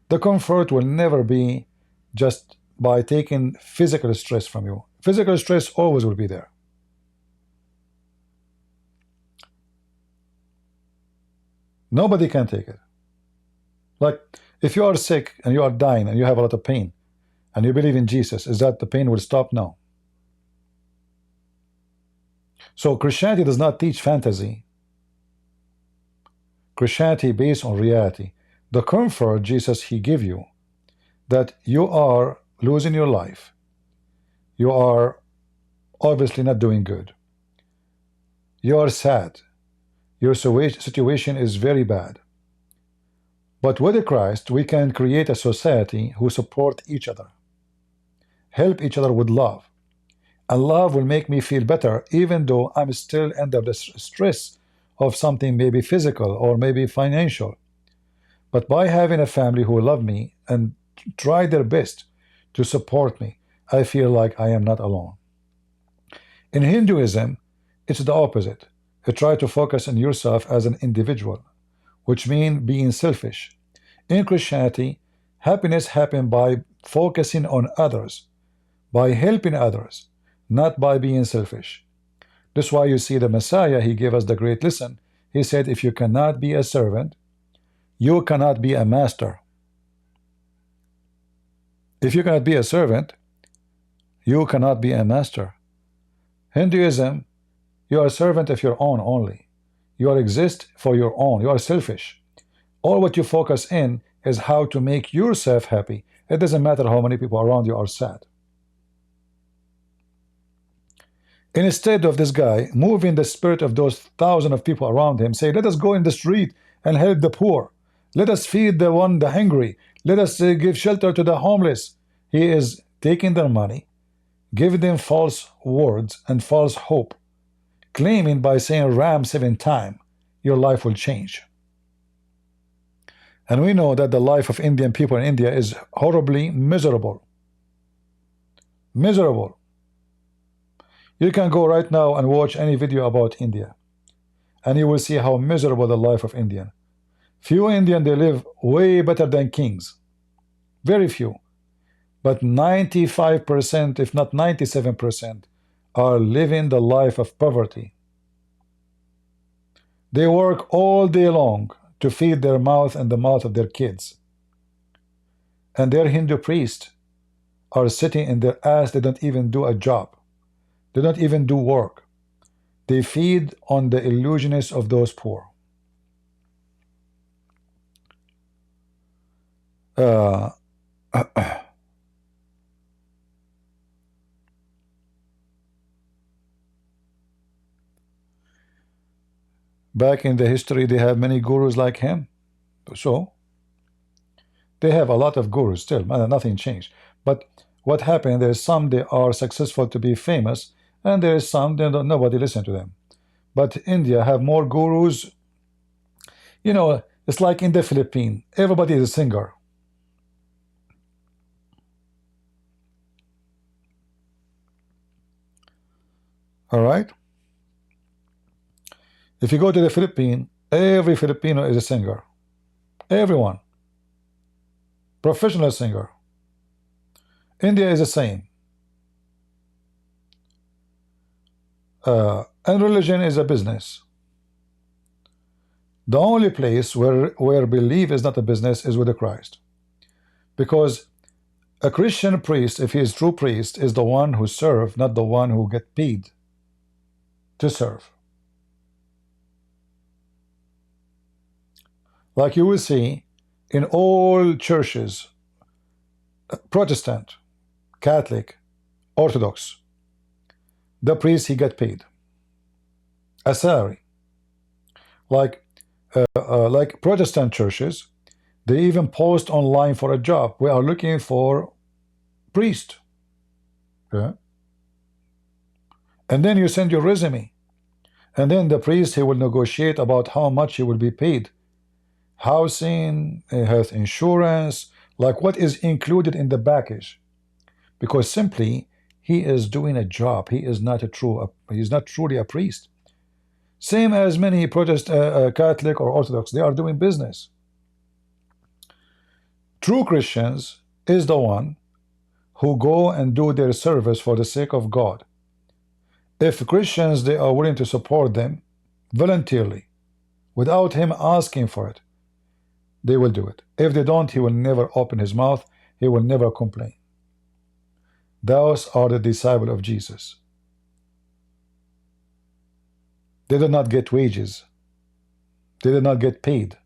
A: The comfort will never be just by taking physical stress from you. Physical stress always will be there. Nobody can take it. Like if you are sick and you are dying and you have a lot of pain and you believe in Jesus, is that the pain will stop? No. So Christianity does not teach fantasy. Christianity based on reality. The comfort Jesus he give you, that you are losing your life, you are obviously not doing good, you are sad, your situation is very bad, but with Christ we can create a society who support each other, help each other with love, and love will make me feel better even though I'm still under the stress of something maybe physical or maybe financial. But by having a family who love me and try their best to support me, I feel like I am not alone. In Hinduism, it's the opposite. You try to focus on yourself as an individual, which means being selfish. In Christianity, happiness happens by focusing on others, by helping others, not by being selfish. That's why you see the Messiah, he gave us the great lesson. He said, if you cannot be a servant, you cannot be a master. If you cannot be a servant, you cannot be a master. Hinduism, you are a servant of your own only. You are exist for your own. You are selfish. All what you focus in is how to make yourself happy. It doesn't matter how many people around you are sad. Instead of this guy moving the spirit of those thousands of people around him, say, let us go in the street and help the poor. Let us feed the hungry. Let us give shelter to the homeless. He is taking their money, giving them false words and false hope, claiming by saying Ram 7 times, your life will change. And we know that the life of Indian people in India is horribly miserable. Miserable. You can go right now and watch any video about India, and you will see how miserable the life of Indian. Few Indian, they live way better than kings. Very few. But 95%, if not 97%, are living the life of poverty. They work all day long to feed their mouth and the mouth of their kids. And their Hindu priests are sitting in their ass. They don't even do a job. They don't even do work. They feed on the illusionists of those poor. Back in the history, they have many gurus like him. So they have a lot of gurus still. Nothing changed. But what happened, there's some they are successful to be famous, and there is some that nobody listen to them. But India have more gurus. You know, it's like in the Philippines, everybody is a singer. All right. If you go to the Philippines, every Filipino is a singer. Everyone. Professional singer. India is the same. And religion is a business. The only place where belief is not a business is with the Christ. Because a Christian priest, if he is true priest, is the one who serve, not the one who get paid to serve. Like you will see in all churches, Protestant, Catholic, Orthodox, the priest, he get paid a salary. Like Protestant churches, they even post online for a job. We are looking for priest. Okay? And then you send your resume. And then the priest, he will negotiate about how much he will be paid. Housing, health insurance, like what is included in the package. Because simply, he is doing a job. He is not truly a priest. Same as many Protestant, Catholic or Orthodox, they are doing business. True Christians is the one who go and do their service for the sake of God. If Christians, they are willing to support them voluntarily, without him asking for it, they will do it. If they don't, he will never open his mouth. He will never complain. Those are the disciples of Jesus. They do not get wages. They do not get paid.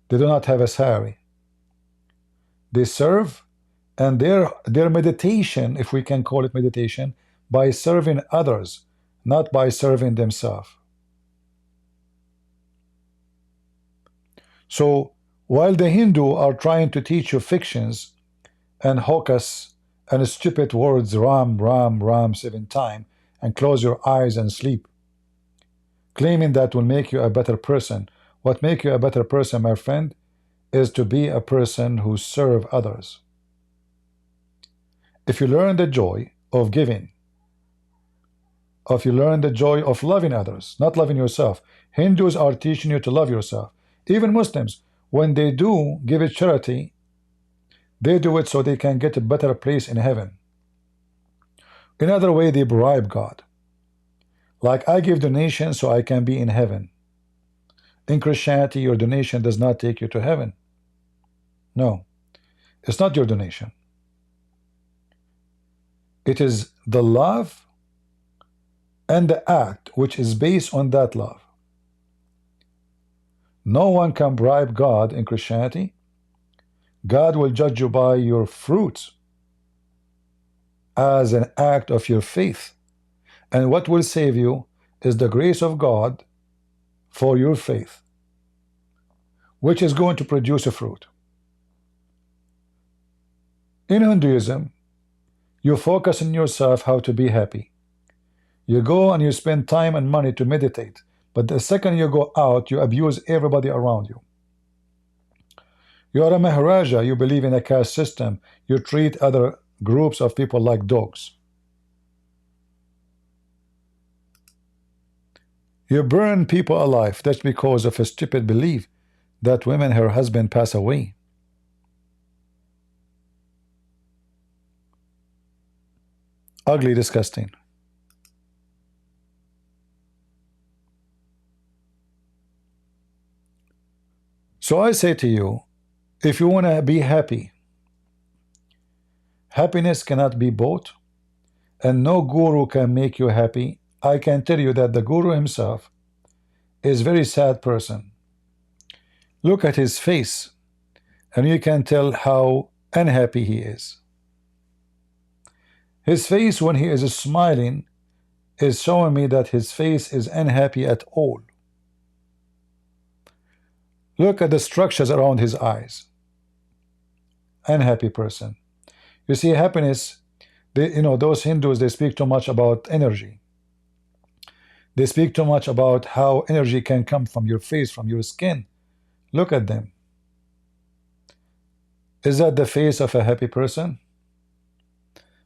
A: They do not have a salary. They serve, and their meditation, if we can call it meditation, by serving others, not by serving themselves. So while the Hindu are trying to teach you fictions and hocus and stupid words, Ram, Ram, Ram 7 times, and close your eyes and sleep, claiming that will make you a better person. What makes you a better person, my friend, is to be a person who serves others. If you learn the joy of giving, if you learn the joy of loving others, not loving yourself. Hindus are teaching you to love yourself. Even Muslims, when they do give a charity, they do it so they can get a better place in heaven. In other way, they bribe God. Like I give donation so I can be in heaven. In Christianity, your donation does not take you to heaven. No, it's not your donation. It is the love and the act which is based on that love. No one can bribe God in Christianity. God will judge you by your fruits as an act of your faith. And what will save you is the grace of God for your faith, which is going to produce a fruit. In Hinduism, you focus on yourself how to be happy. You go and you spend time and money to meditate, but the second you go out, you abuse everybody around you. You are a Maharaja, you believe in a caste system, you treat other groups of people like dogs. You burn people alive, that's because of a stupid belief that women, her husband, pass away. Ugly, disgusting. So I say to you, if you want to be happy, happiness cannot be bought, and no guru can make you happy. I can tell you that the guru himself is a very sad person. Look at his face, and you can tell how unhappy he is. His face, when he is smiling, is showing me that his face is unhappy at all. Look at the structures around his eyes. Unhappy person. You see, happiness, those Hindus, they speak too much about energy. They speak too much about how energy can come from your face, from your skin. Look at them. Is that the face of a happy person?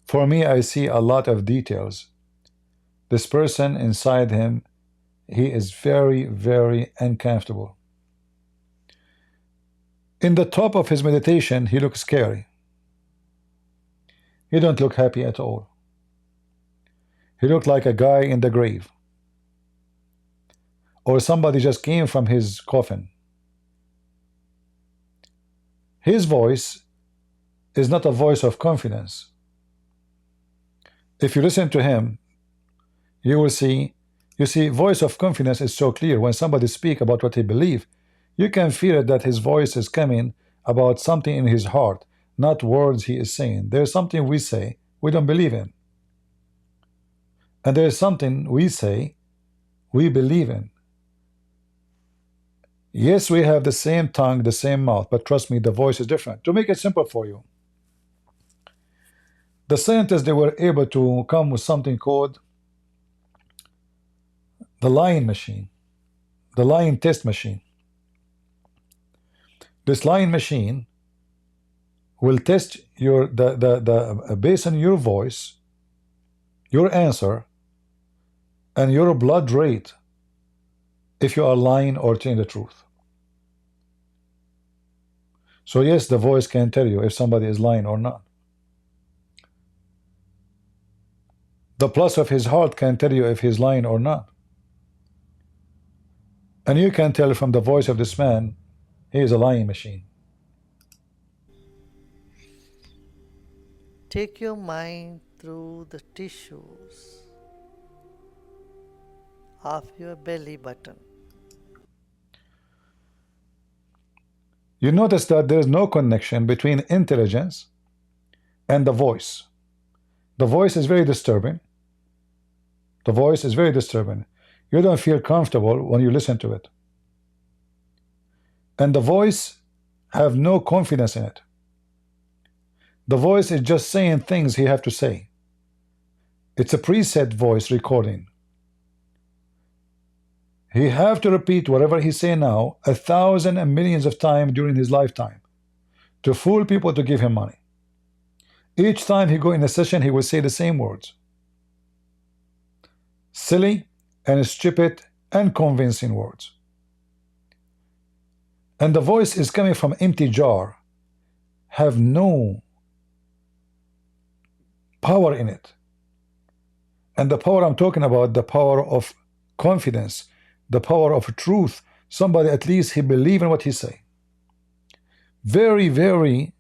A: For me, I see a lot of details. This person inside him he is very, very uncomfortable. In the top of his meditation, he looks scary. He don't look happy at all. He looked like a guy in the grave, or somebody just came from his coffin. His voice is not a voice of confidence. If you listen to him, you will see, voice of confidence is so clear. When somebody speak about what he believe, you can feel it that his voice is coming about something in his heart, not words he is saying. There's something we say we don't believe in, and there's something we say we believe in. Yes, we have the same tongue, the same mouth, but trust me, the voice is different. To make it simple for you, the scientists, they were able to come with something called the lying machine, the lying test machine. This lying machine will test your based on your voice, your answer, and your blood rate, if you are lying or telling the truth. So yes, the voice can tell you if somebody is lying or not. The pulse of his heart can tell you if he's lying or not. And you can tell from the voice of this man, he is a lying machine.
C: Take your mind through the tissues of your belly button.
A: You notice that there is no connection between intelligence and the voice. The voice is very disturbing. The voice is very disturbing. You don't feel comfortable when you listen to it. And the voice have no confidence in it. The voice is just saying things he have to say. It's a preset voice recording. He have to repeat whatever he say now 1,000 and millions of times during his lifetime to fool people to give him money. Each time he go in a session, he will say the same words. Silly and stupid and convincing words. And the voice is coming from empty jar, have no power in it. And the power I'm talking about, the power of confidence, the power of truth. Somebody, at least he believe in what he say. Very, very,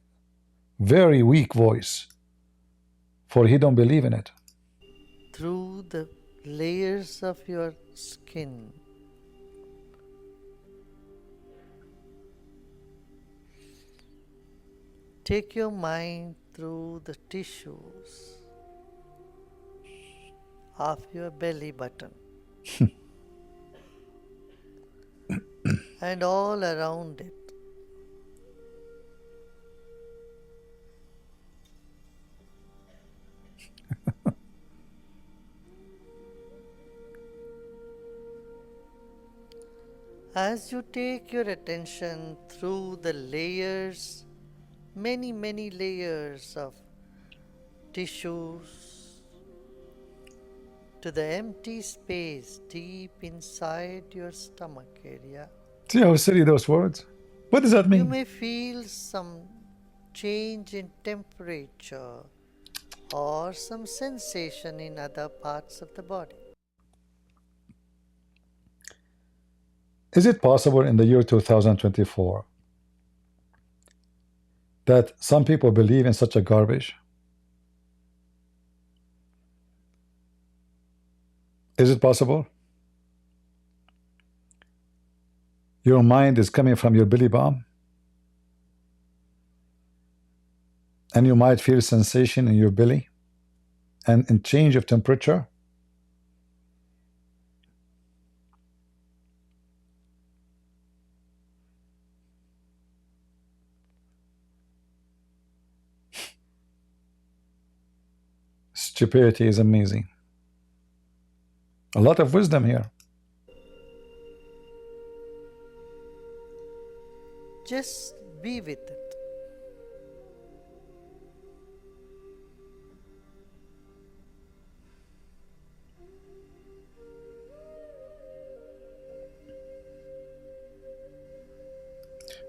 A: very weak voice, for he don't believe in it.
C: Through the layers of your skin. Take your mind through the tissues of your belly button and all around it. As you take your attention through the layers, many layers of tissues, to the empty space deep inside your stomach area,
A: See how silly those words? What does that
C: you
A: mean?
C: may feel some change in temperature or some sensation in other parts of the body.
A: Is it possible in the year 2024 that some people believe in such a garbage? Is it possible? Your mind is coming from your belly button, and you might feel sensation in your belly and change of temperature. Stupidity is amazing. A lot of wisdom here.
C: Just be with it.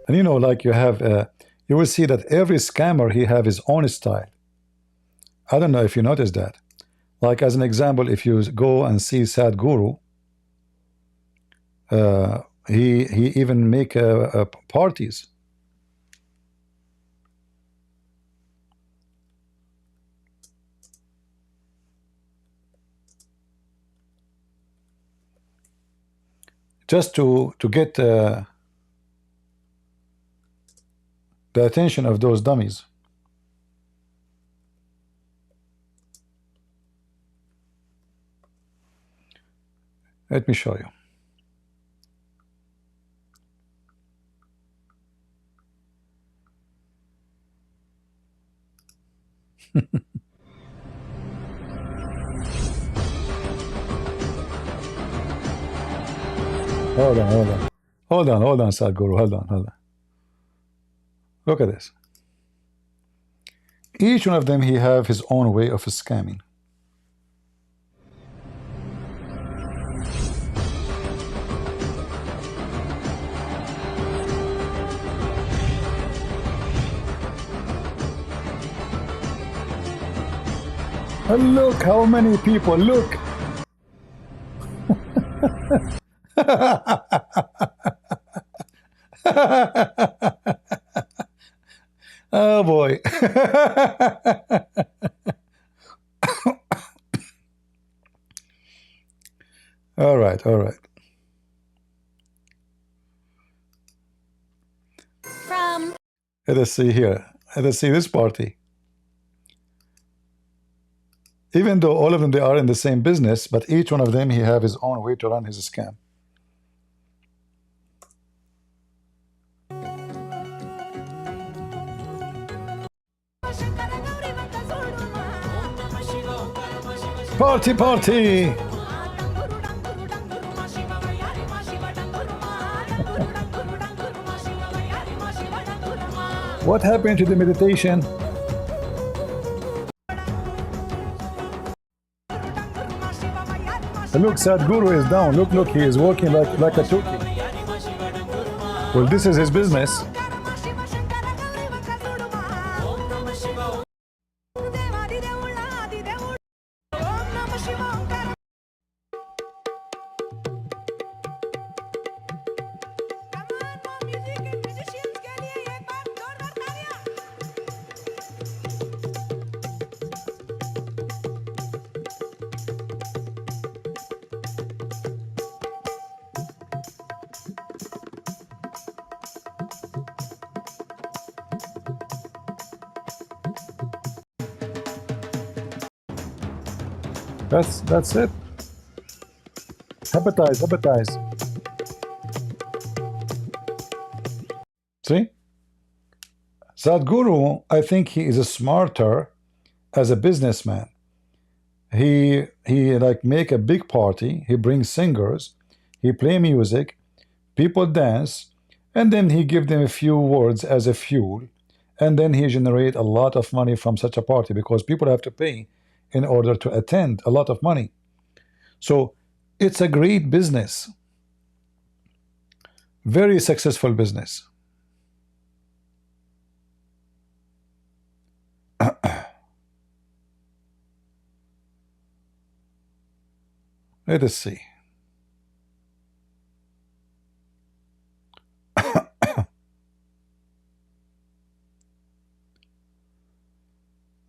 A: And you know, like you will see that every scammer, he have his own style. I don't know if you noticed that. Like as an example, if you go and see Sadhguru, he even make parties. Just to get the attention of those dummies. Let me show you. Hold on, hold on. Hold on, Sadhguru, hold on. Look at this. Each one of them, he have his own way of scamming. And look how many people, look. Oh boy. All right. Let us see here. Let us see this party. Even though all of them, they are in the same business, but each one of them, he have his own way to run his scam. Party! What happened to the meditation? Look, Sadhguru is down. Look, he is walking like a turkey. Well, this is his business. That's it. Hepatize. See? Sadhguru, I think he is smarter as a businessman. He like make a big party, he brings singers, he play music, people dance, and then he give them a few words as a fuel, and then he generate a lot of money from such a party because people have to pay in order to attend, a lot of money. So it's a great business, very successful business. Let us see.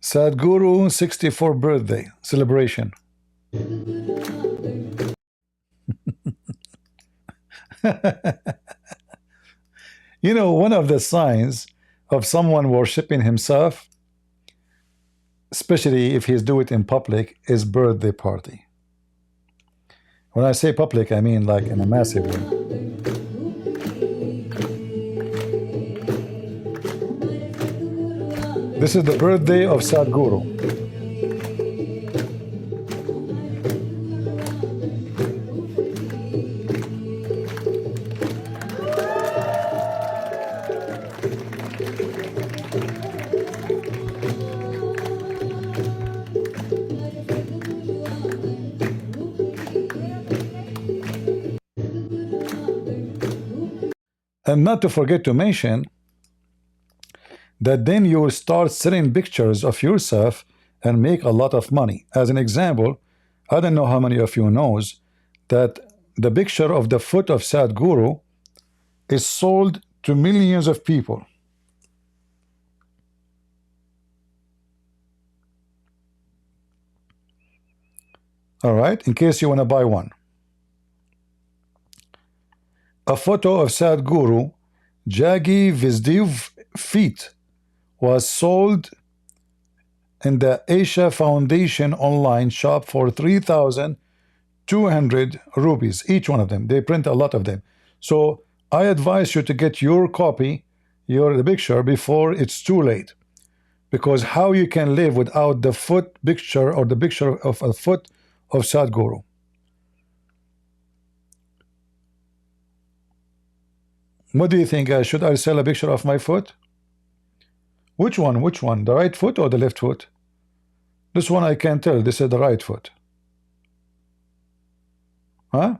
A: Sadhguru 64th birthday celebration. You know, one of the signs of someone worshiping himself, especially if he's do it in public, is birthday party. When I say public, I mean like in a massive way. This is the birthday of Sadhguru. And not to forget to mention that then you will start selling pictures of yourself and make a lot of money. As an example, I don't know how many of you knows that the picture of the foot of Sadhguru is sold to millions of people. All right, in case you want to buy one. A photo of Sadhguru, Jagi Vizdiv feet was sold in the Asia Foundation online shop for 3,200 rupees, each one of them. They print a lot of them. So I advise you to get your copy, the picture, before it's too late. Because how you can live without the foot picture or the picture of a foot of Sadhguru? What do you think? Should I sell a picture of my foot? Which one? Which one? The right foot or the left foot? This one I can't tell. This is the right foot. Huh?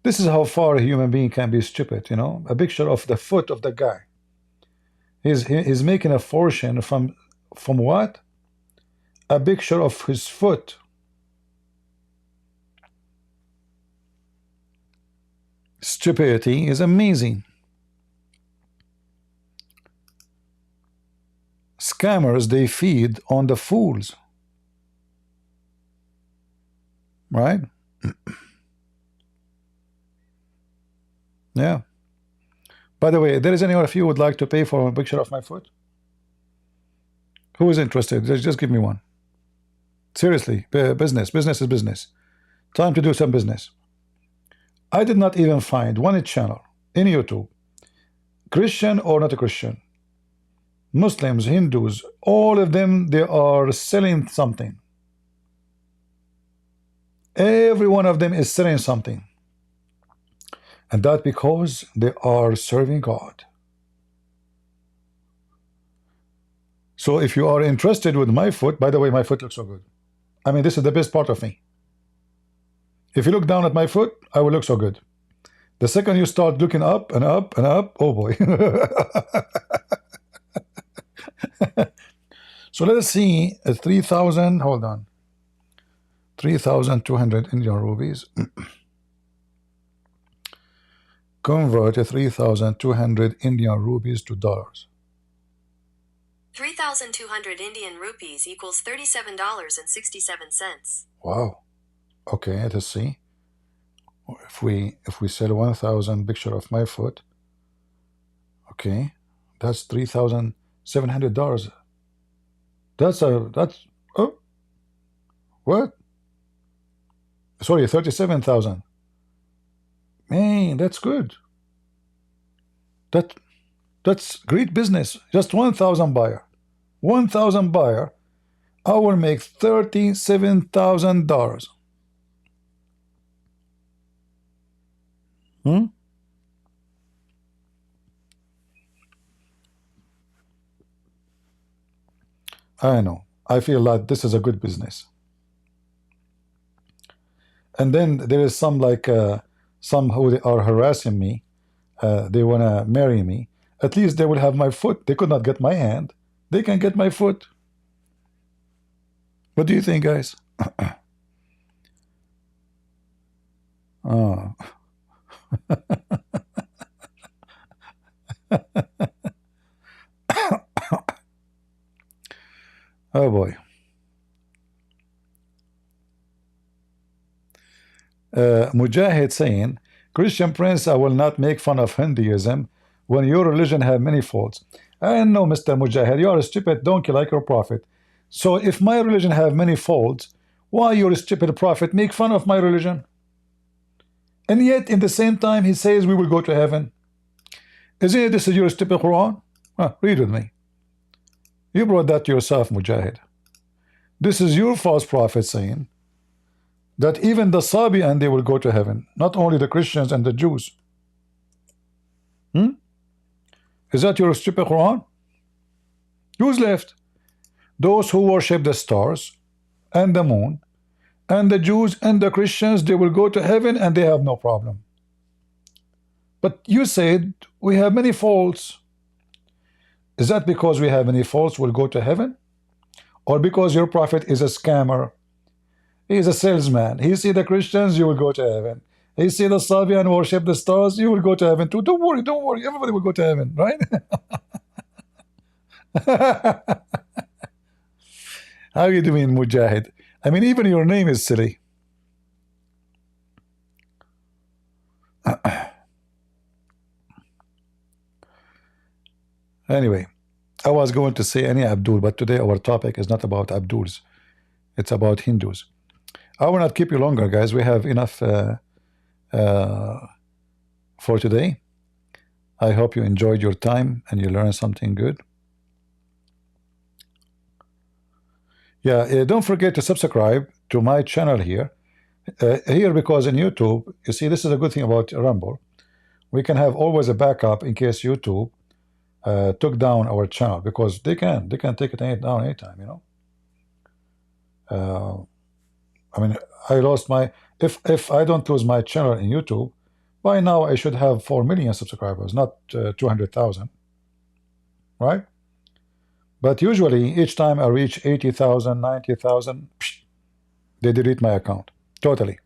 A: This is how far a human being can be stupid, you know? A picture of the foot of the guy. He's making a fortune from what? A picture of his foot. Stupidity is amazing. Scammers, they feed on the fools. Right? Yeah. By the way, there is anyone of you who would like to pay for a picture of my foot? Who is interested? Just give me one. Seriously, business. Business is business. Time to do some business. I did not even find one channel in YouTube, Christian or not a Christian, Muslims, Hindus, all of them, they are selling something. Every one of them is selling something. And that because they are serving God. So if you are interested with my foot, by the way, my foot looks so good. I mean, this is the best part of me. If you look down at my foot, I will look so good. The second you start looking up and up and up, oh boy. So let us see 3,000, hold on. 3,200 Indian rupees. Convert 3,200 Indian rupees to dollars.
D: 3,200 Indian rupees equals $37.67.
A: Wow. Okay, let's see. If we sell 1,000 picture of my foot, okay, that's $3,700. That's oh, what? Sorry, 37,000. Man, that's good. That's great business. Just 1,000 buyer. 1,000 buyer, I will make $37,000. I know. I feel like this is a good business. And then there is some like some who are harassing me. They want to marry me. At least they will have my foot. They could not get my hand. They can get my foot. What do you think, guys? Oh. Oh boy. Mujahid saying, Christian Prince, I will not make fun of Hinduism when your religion have many faults. I know, Mr. Mujahid, you are a stupid donkey like your prophet. So if my religion have many faults, why your stupid prophet make fun of my religion? And yet, in the same time, he says we will go to heaven. Isn't it this is your stupid Quran? Read with me. You brought that to yourself, Mujahid. This is your false prophet saying that even the Sabi and they will go to heaven, not only the Christians and the Jews. Is that your stupid Quran? Who's left? Those who worship the stars and the moon, and the Jews and the Christians, they will go to heaven and they have no problem. But you said we have many faults. Is that because we have many faults we'll go to heaven? Or because your prophet is a scammer? He is a salesman. He see the Christians, you will go to heaven. He see the Sabian worship the stars, you will go to heaven too. Don't worry, don't worry. Everybody will go to heaven, right? How you doing, Mujahid? I mean, even your name is silly. Anyway, I was going to say any Abdul, but today our topic is not about Abduls. It's about Hindus. I will not keep you longer, guys. We have enough for today. I hope you enjoyed your time and you learned something good. Yeah, don't forget to subscribe to my channel here. Here, because in YouTube, you see, this is a good thing about Rumble. We can have always a backup in case YouTube took down our channel, because they can take it down anytime, you know. I mean, I lost my, if I don't lose my channel in YouTube, by now I should have 4 million subscribers, not 200,000, right? But usually each time I reach 80,000, 90,000, they delete my account totally.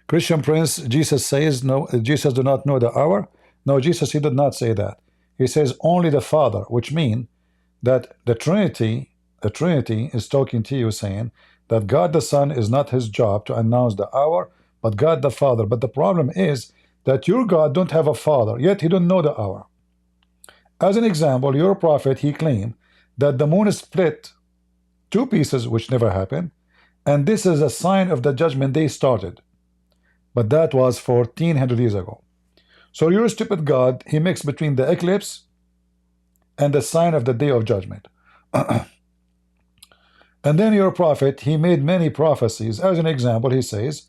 A: Christian Prince, Jesus says, no, Jesus do not know the hour. No, Jesus, he did not say that. He says only the Father, which means that the Trinity is talking to you, saying that God the Son is not his job to announce the hour, but God the Father. But the problem is that your God don't have a father, yet he don't know the hour. As an example, your prophet, he claimed that the moon is split 2 pieces, which never happened, and this is a sign of the judgment day started. But that was 1400 years ago. So your stupid God, he mixed between the eclipse and the sign of the day of judgment. And then your prophet, he made many prophecies. As an example, he says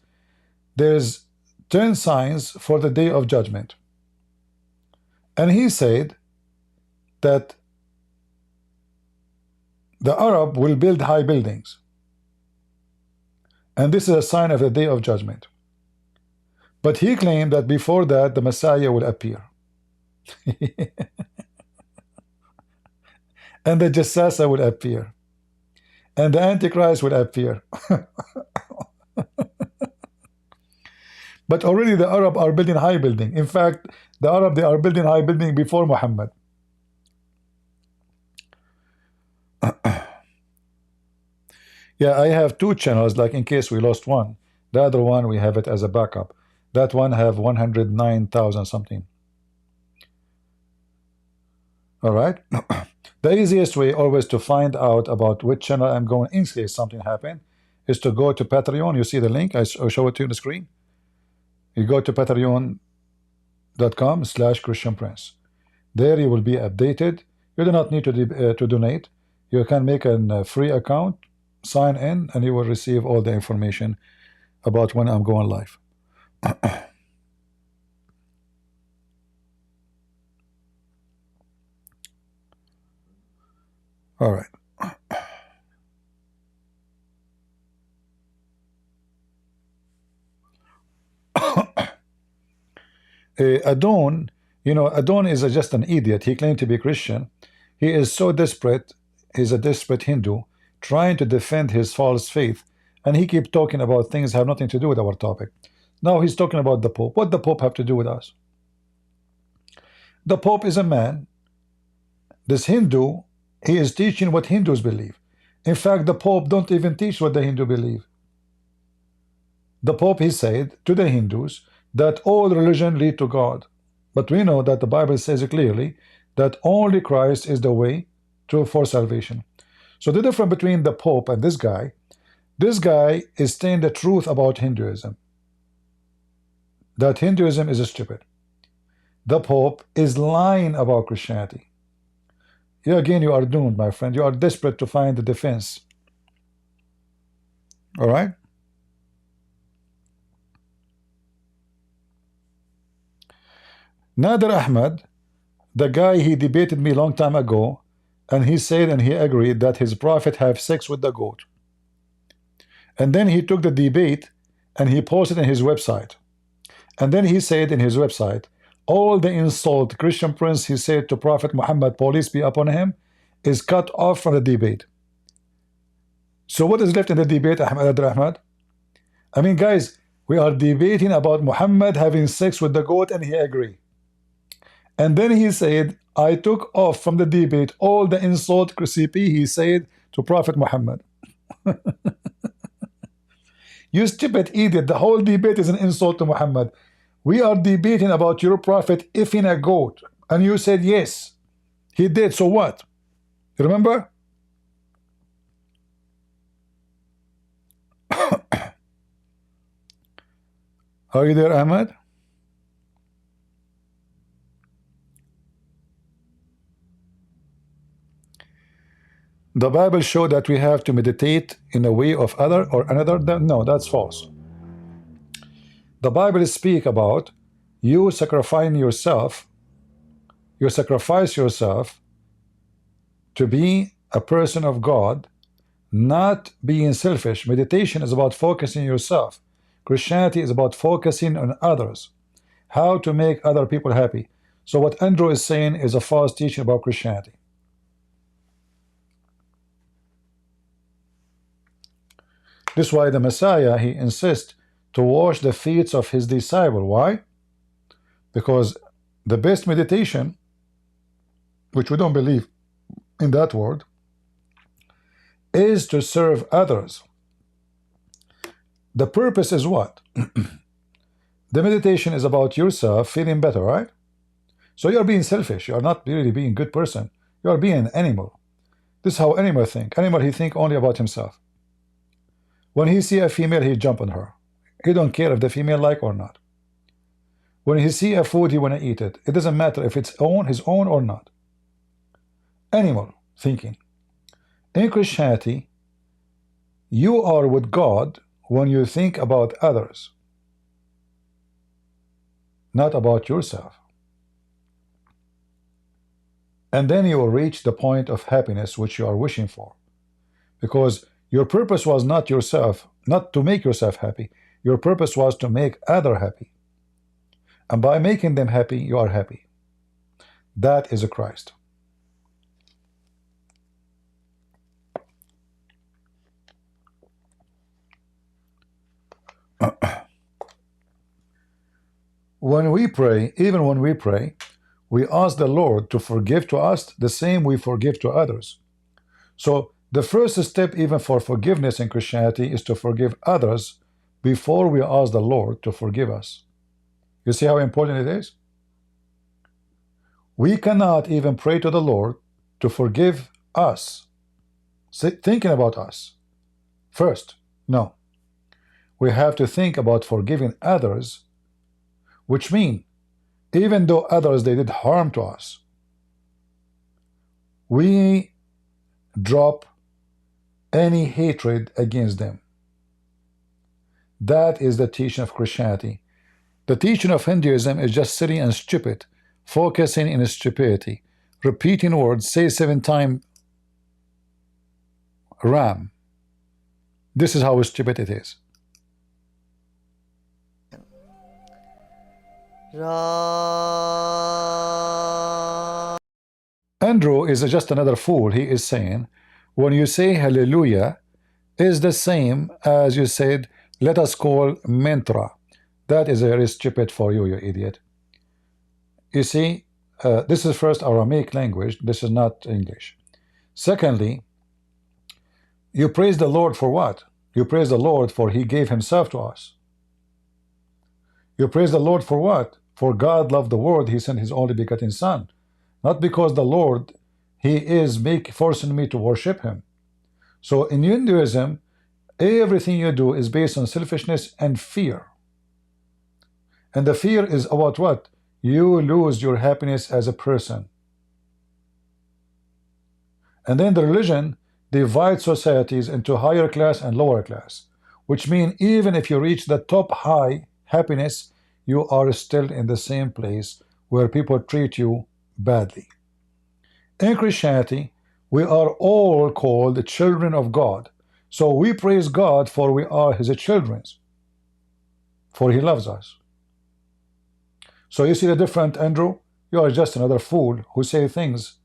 A: there's 10 signs for the day of judgment. And he said that the Arab will build high buildings. And this is a sign of the day of judgment. But he claimed that before that, the Messiah will appear. And the Jassasa will appear. And the Antichrist will appear. But already the Arab are building high building. In fact, the Arab, they are building high building before Muhammad. Yeah, I have 2 channels, like in case we lost one. The other one, we have it as a backup. That one have 109,000 something. All right. The easiest way always to find out about which channel I'm going in case something happened is to go to Patreon. You see the link? I'll show it to you on the screen. You go to patreon.com/Christian Prince. There you will be updated. You do not need to donate. You can make a free account, sign in, and you will receive all the information about when I'm going live. All right. Adon, you know, Adon is just an idiot. He claimed to be Christian. He is so desperate. He's a desperate Hindu trying to defend his false faith, and he keeps talking about things that have nothing to do with our topic. Now he's talking about the Pope. What the Pope have to do with us? The Pope is a man. This Hindu, he is teaching what Hindus believe. In fact, the Pope don't even teach what the Hindu believe. The Pope, he said to the Hindus that all religion lead to God. But we know that the Bible says clearly that only Christ is the way for salvation. So the difference between the Pope and this guy is saying the truth about Hinduism. That Hinduism is stupid. The Pope is lying about Christianity. You again, you are doomed, my friend. You are desperate to find the defense. All right? Nader Ahmed, the guy, he debated me a long time ago, and he said and he agreed that his prophet have sex with the goat. And then he took the debate and he posted in his website. And then he said in his website, all the insult Christian Prince, he said to Prophet Muhammad, peace be upon him, is cut off from the debate. So what is left in the debate, Ahmad Ahmad? I mean, guys, we are debating about Muhammad having sex with the goat, and he agreed. And then he said, I took off from the debate all the insult CP he said to Prophet Muhammad. You stupid idiot, the whole debate is an insult to Muhammad. We are debating about your prophet effing a goat, and you said yes, he did, so what? You remember? Are you there, Ahmed? The Bible shows that we have to meditate in a way of other or another. No, that's false. The Bible speaks about you sacrificing yourself. You sacrifice yourself to be a person of God, not being selfish. Meditation is about focusing yourself. Christianity is about focusing on others, how to make other people happy. So what Andrew is saying is a false teaching about Christianity. This is why the Messiah, he insists to wash the feet of his disciple. Why? Because the best meditation, which we don't believe in that word, is to serve others. The purpose is what? The meditation is about yourself feeling better, right? So you're being selfish. You're not really being a good person. You're being an animal. This is how animals think. Animal, he think only about himself. When he see a female, he jump on her. He don't care if the female like or not. When he see a food, he want to eat it. It doesn't matter if it's his own or not. Animal thinking. In Christianity, you are with God when you think about others, not about yourself. And then you will reach the point of happiness which you are wishing for. Because your purpose was not yourself, not to make yourself happy. Your purpose was to make others happy. And by making them happy, you are happy. That is a Christ. When we pray, even when we pray, we ask the Lord to forgive to us the same we forgive to others. So the first step even for forgiveness in Christianity is to forgive others before we ask the Lord to forgive us. You see how important it is? We cannot even pray to the Lord to forgive us, thinking about us first. No. We have to think about forgiving others, which means even though others, they did harm to us, we drop any hatred against them. That is the teaching of Christianity. The teaching of Hinduism is just sitting and stupid, focusing in stupidity, repeating words, say 7 times Ram. This is how stupid it is. Andrew is just another fool. He is saying, when you say hallelujah, is the same as you said, let us call mantra. That is very stupid for you, you idiot. You see, this is first Aramaic language. This is not English. Secondly, you praise the Lord for what? You praise the Lord for he gave himself to us. You praise the Lord for what? For God loved the world, he sent his only begotten son. Not because the Lord, he is forcing me to worship him. So in Hinduism, everything you do is based on selfishness and fear. And the fear is about what? You lose your happiness as a person. And then the religion divides societies into higher class and lower class, which means even if you reach the top high happiness, you are still in the same place where people treat you badly. In Christianity, we are all called children of God. So we praise God for we are his children. for he loves us. So you see the difference, Andrew? You are just another fool who say things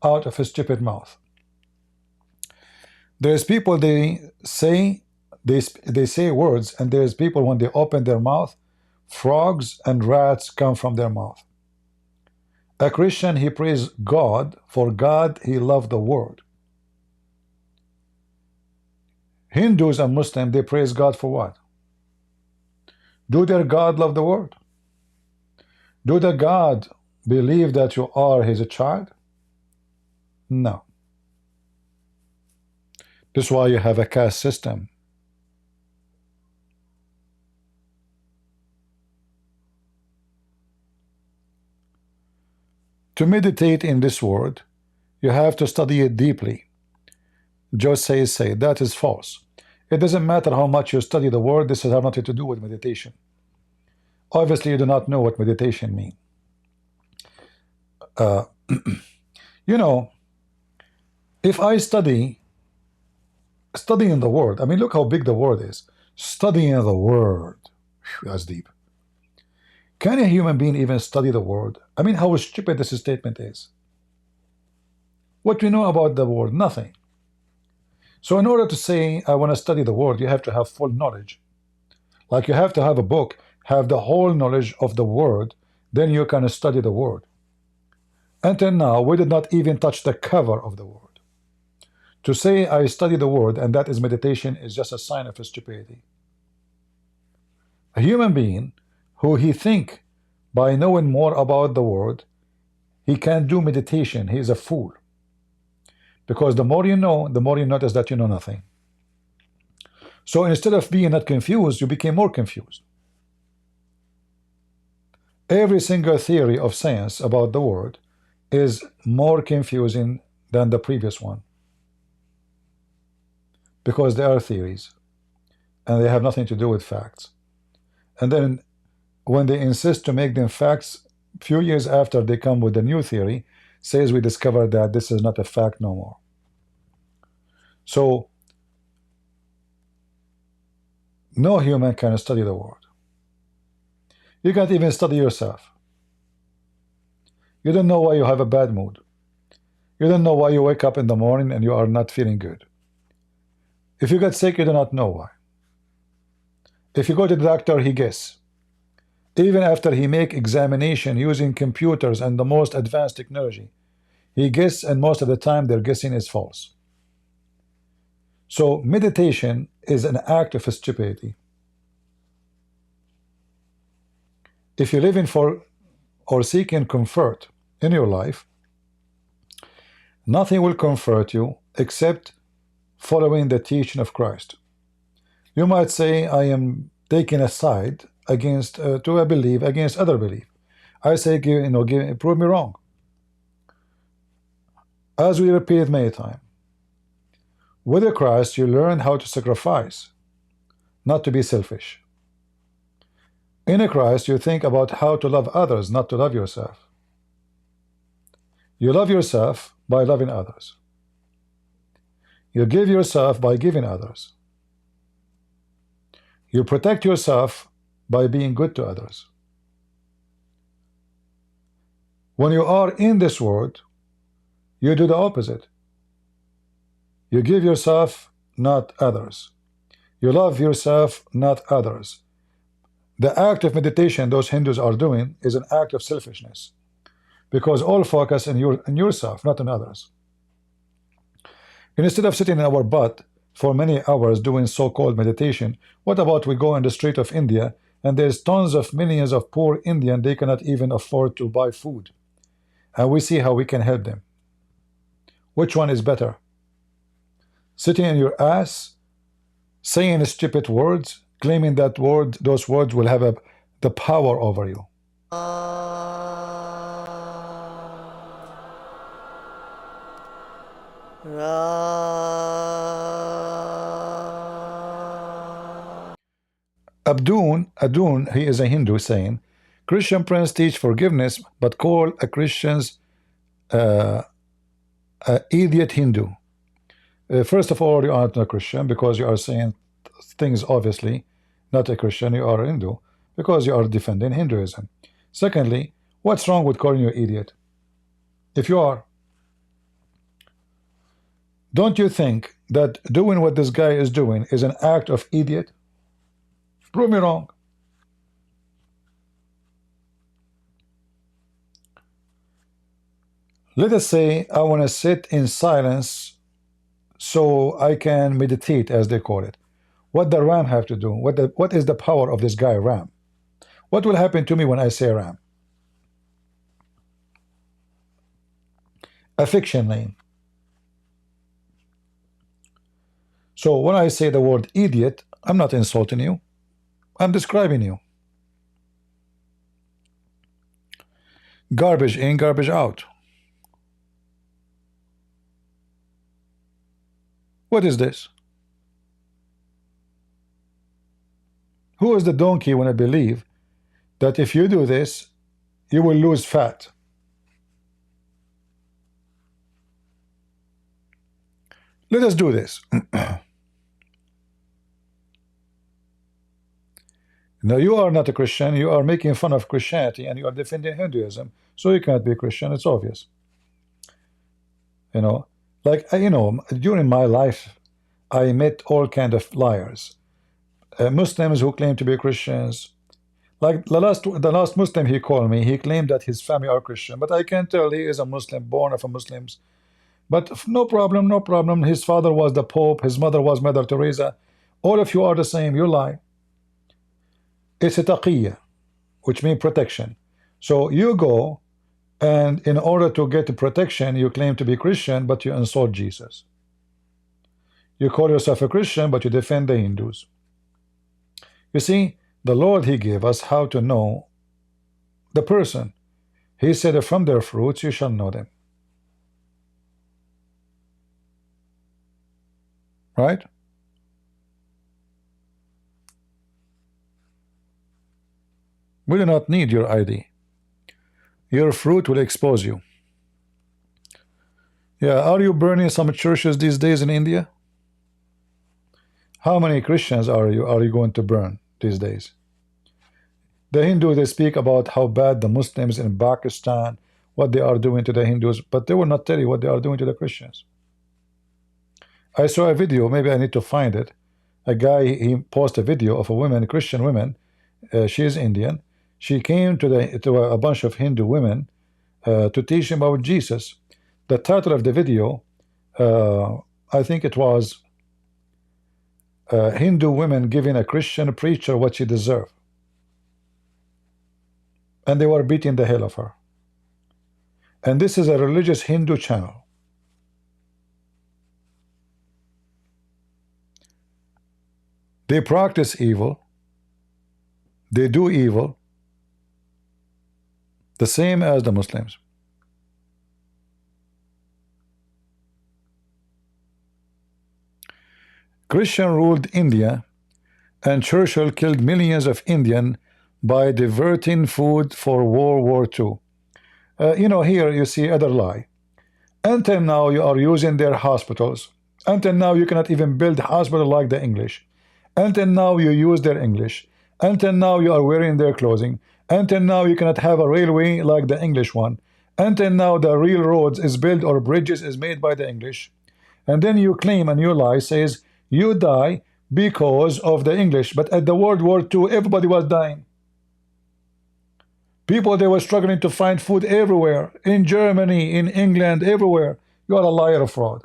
A: out of his stupid mouth. There's people, they say words, and there's people when they open their mouth, frogs and rats come from their mouth. A Christian, he prays God, for God he loved the world. Hindus and Muslims, they praise God for what? Do their God love the world? Do the God believe that you are his child? No. This is why you have a caste system. To meditate in this word, you have to study it deeply. Jose say that is false. It doesn't matter how much you study the word, this has nothing to do with meditation. Obviously, you do not know what meditation means. You know, if I studying the word, I mean, look how big the word is. Studying the word, that's deep. Can a human being even study the word? I mean, how stupid this statement is. What we know about the word? Nothing. So in order to say, I want to study the word, you have to have full knowledge. Like you have to have a book, have the whole knowledge of the word, then you can study the word. Until now, we did not even touch the cover of the word. To say I study the word and that is meditation is just a sign of stupidity. A human being who he think by knowing more about the word, he can do meditation. He is a fool. Because the more you know, the more you notice that you know nothing. So instead of being not confused, you became more confused. Every single theory of science about the word is more confusing than the previous one. Because they are theories. And they have nothing to do with facts. And then when they insist to make them facts, few years after they come with a new theory, says we discovered that this is not a fact no more. So no human can study the word. You can't even study yourself. You don't know why you have a bad mood. You don't know why you wake up in the morning and you are not feeling good. If you get sick, you do not know why. If you go to the doctor, he guess. Even after he make examination using computers and the most advanced technology, he guess, and most of the time their guessing is false. So meditation is an act of stupidity. If you're living for or seeking comfort in your life, nothing will comfort you except following the teaching of Christ. You might say, I am taking a side against to a belief against other belief. I say, prove me wrong. As we repeated many times, with Christ you learn how to sacrifice, not to be selfish. In Christ you think about how to love others, not to love yourself. You love yourself by loving others. You give yourself by giving others. You protect yourself by being good to others. When you are in this world, you do the opposite. You give yourself, not others. You love yourself, not others. The act of meditation those Hindus are doing is an act of selfishness, because all focus on yourself, not on others. And instead of sitting in our butt for many hours doing so-called meditation, what about we go in the street of India and there's tons of millions of poor Indians, they cannot even afford to buy food, and we see how we can help them. Which one is better? Sitting in your ass, saying stupid words, claiming that those words will have the power over you. Adun, he is a Hindu, saying, Christian prince teach forgiveness, but call a Christians idiot Hindu. First of all, you are not a Christian because you are saying things obviously not a Christian, you are a Hindu, because you are defending Hinduism. Secondly, what's wrong with calling you an idiot? If you are, don't you think that doing what this guy is doing is an act of idiot? Prove me wrong. Let us say I want to sit in silence so I can meditate, as they call it. What the Ram have to do? What is the power of this guy Ram? What will happen to me when I say Ram? A fiction name. So when I say the word idiot, I'm not insulting you. I'm describing you. Garbage in, garbage out. What is this? Who is the donkey when I believe that if you do this, you will lose fat? Let us do this. Now, you are not a Christian. You are making fun of Christianity and you are defending Hinduism. So you can't be a Christian. It's obvious. You know, like, during my life, I met all kind of liars. Muslims who claim to be Christians. Like the last Muslim he called me, he claimed that his family are Christian. But I can tell he is a Muslim, born of a Muslims. But no problem, no problem. His father was the Pope. His mother was Mother Teresa. All of you are the same. You lie. It's a taqiyya, which means protection. So you go, and in order to get protection, you claim to be Christian, but you insult Jesus. You call yourself a Christian, but you defend the Hindus. You see, the Lord, He gave us how to know the person. He said, from their fruits you shall know them. Right? We do not need your ID. Your fruit will expose you. Yeah, are you burning some churches these days in India? How many Christians are you going to burn these days? The Hindus, they speak about how bad the Muslims in Pakistan, what they are doing to the Hindus, but they will not tell you what they are doing to the Christians. I saw a video, maybe I need to find it. A guy, he posted a video of a woman, Christian woman. She is Indian. She came to a bunch of Hindu women to teach them about Jesus. The title of the video, I think it was Hindu women giving a Christian preacher what she deserved. And they were beating the hell of her. And this is a religious Hindu channel. They practice evil. They do evil. The same as the Muslims. Christian ruled India, and Churchill killed millions of Indians by diverting food for World War II. Here you see other lie. Until now you are using their hospitals. Until now you cannot even build a hospital like the English. Until now you use their English. Until now you are wearing their clothing. Until now you cannot have a railway like the English one. Until now the real roads is built or bridges is made by the English. And then you claim and you lie, says you die because of the English. But at the World War II everybody was dying. People, they were struggling to find food everywhere. In Germany, in England, everywhere. You are a liar, of fraud.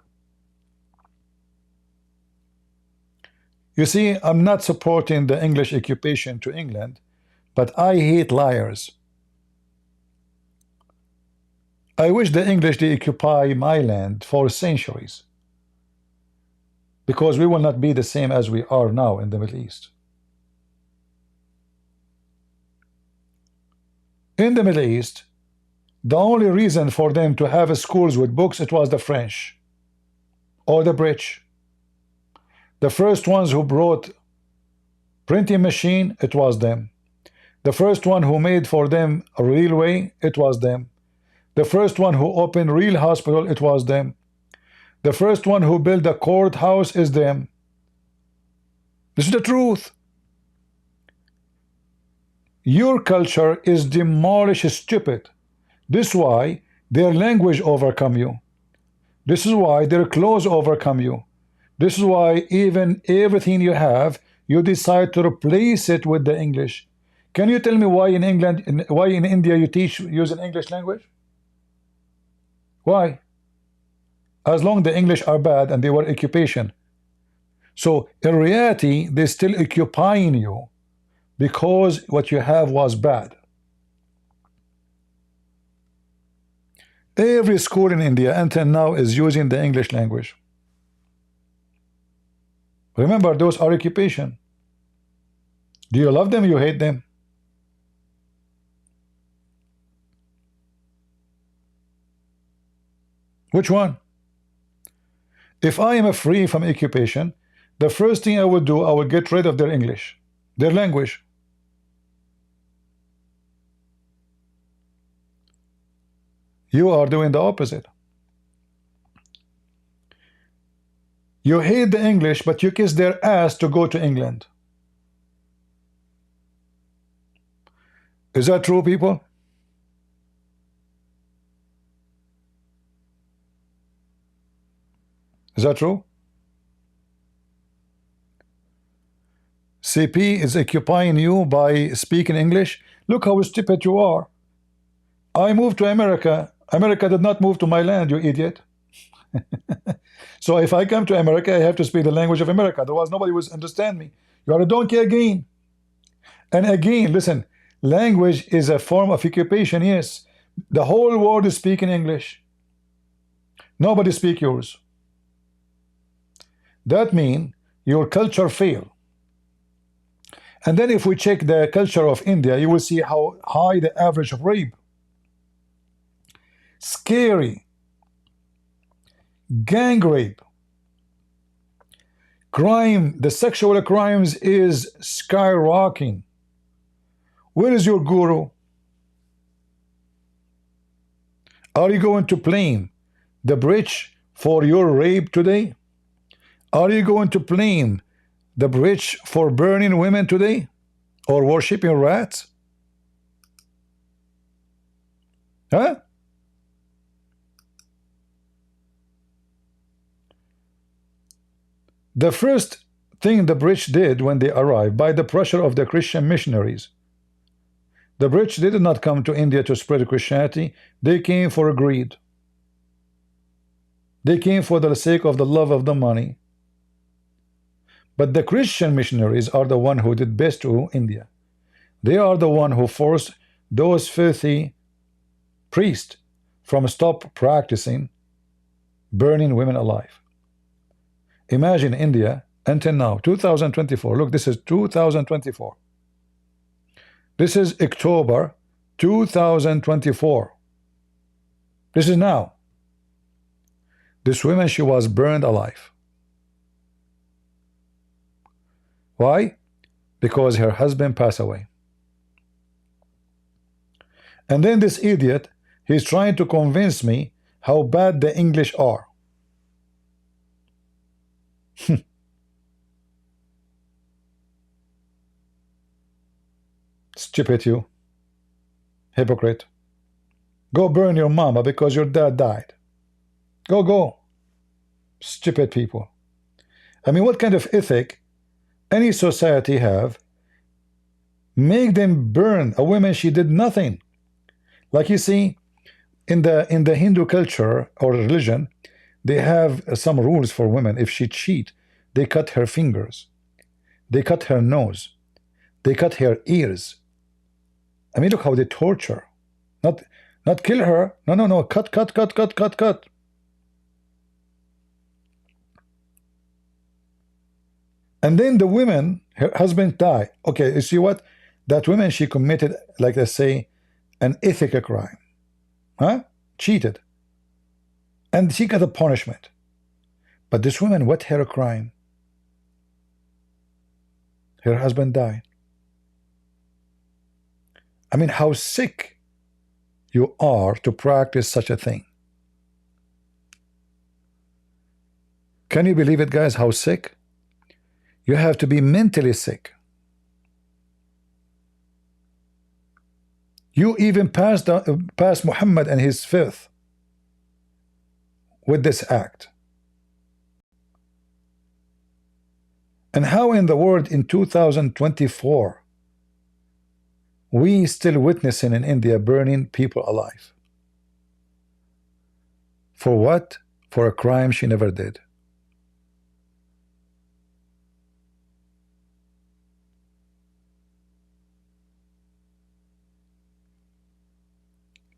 A: You see, I'm not supporting the English occupation to England, but I hate liars. I wish the English, they occupy my land for centuries, because we will not be the same as we are now in the Middle East. In the Middle East, the only reason for them to have schools with books, it was the French or the British. The first ones who brought printing machine, it was them. The first one who made for them a railway, it was them. The first one who opened real hospital, it was them. The first one who built a courthouse is them. This is the truth. Your culture is demolished stupid. This is why their language overcome you. This is why their clothes overcome you. This is why even everything you have, you decide to replace it with the English. Can you tell me why in England, why in India you teach using English language? Why? As long the English are bad and they were occupation. So in reality, they're still occupying you because what you have was bad. Every school in India until now is using the English language. Remember, those are occupation. Do you love them or you hate them? Which one? If I am free from occupation, the first thing I would do, I would get rid of their English, their language. You are doing the opposite. You hate the English, but you kiss their ass to go to England. Is that true, people? Is that true? CP is occupying you by speaking English. Look how stupid you are. I moved to America. America did not move to my land, you idiot. So if I come to America, I have to speak the language of America. Otherwise, nobody will understand me. You are a donkey again. And again, listen, language is a form of occupation, yes. The whole world is speaking English. Nobody speaks yours. That means your culture failed. And then if we check the culture of India, you will see how high the average of rape. Scary. Gang rape. Crime, the sexual crimes is skyrocketing. Where is your guru? Are you going to blame the British for your rape today? Are you going to blame the British for burning women today? Or worshipping rats? Huh? The first thing the British did when they arrived, by the pressure of the Christian missionaries, the British did not come to India to spread Christianity. They came for greed. They came for the sake of the love of the money. But the Christian missionaries are the one who did best to India. They are the one who forced those filthy priests from stop practicing burning women alive. Imagine India until now, 2024. Look, this is 2024. This is October 2024. This is now. This woman, she was burned alive. Why? Because her husband passed away. And then this idiot, he's trying to convince me how bad the English are. Stupid you. Hypocrite. Go burn your mama because your dad died. Go. Stupid people. I mean, what kind of ethic any society have? Make them burn a woman, she did nothing. Like you see, in the Hindu culture or religion, they have some rules for women. If she cheat, they cut her fingers, they cut her nose, they cut her ears. I mean, look how they torture. Not kill her. No. Cut. And then the women, her husband died. Okay, you see what? That woman, she committed, like they say, an ethical crime. Huh? Cheated. And she got a punishment. But this woman, what her crime? Her husband died. I mean, how sick you are to practice such a thing. Can you believe it, guys, how sick? You have to be mentally sick. You even passed Muhammad and his fifth with this act. And how in the world in 2024 we still witnessing in India burning people alive? For what? For a crime she never did.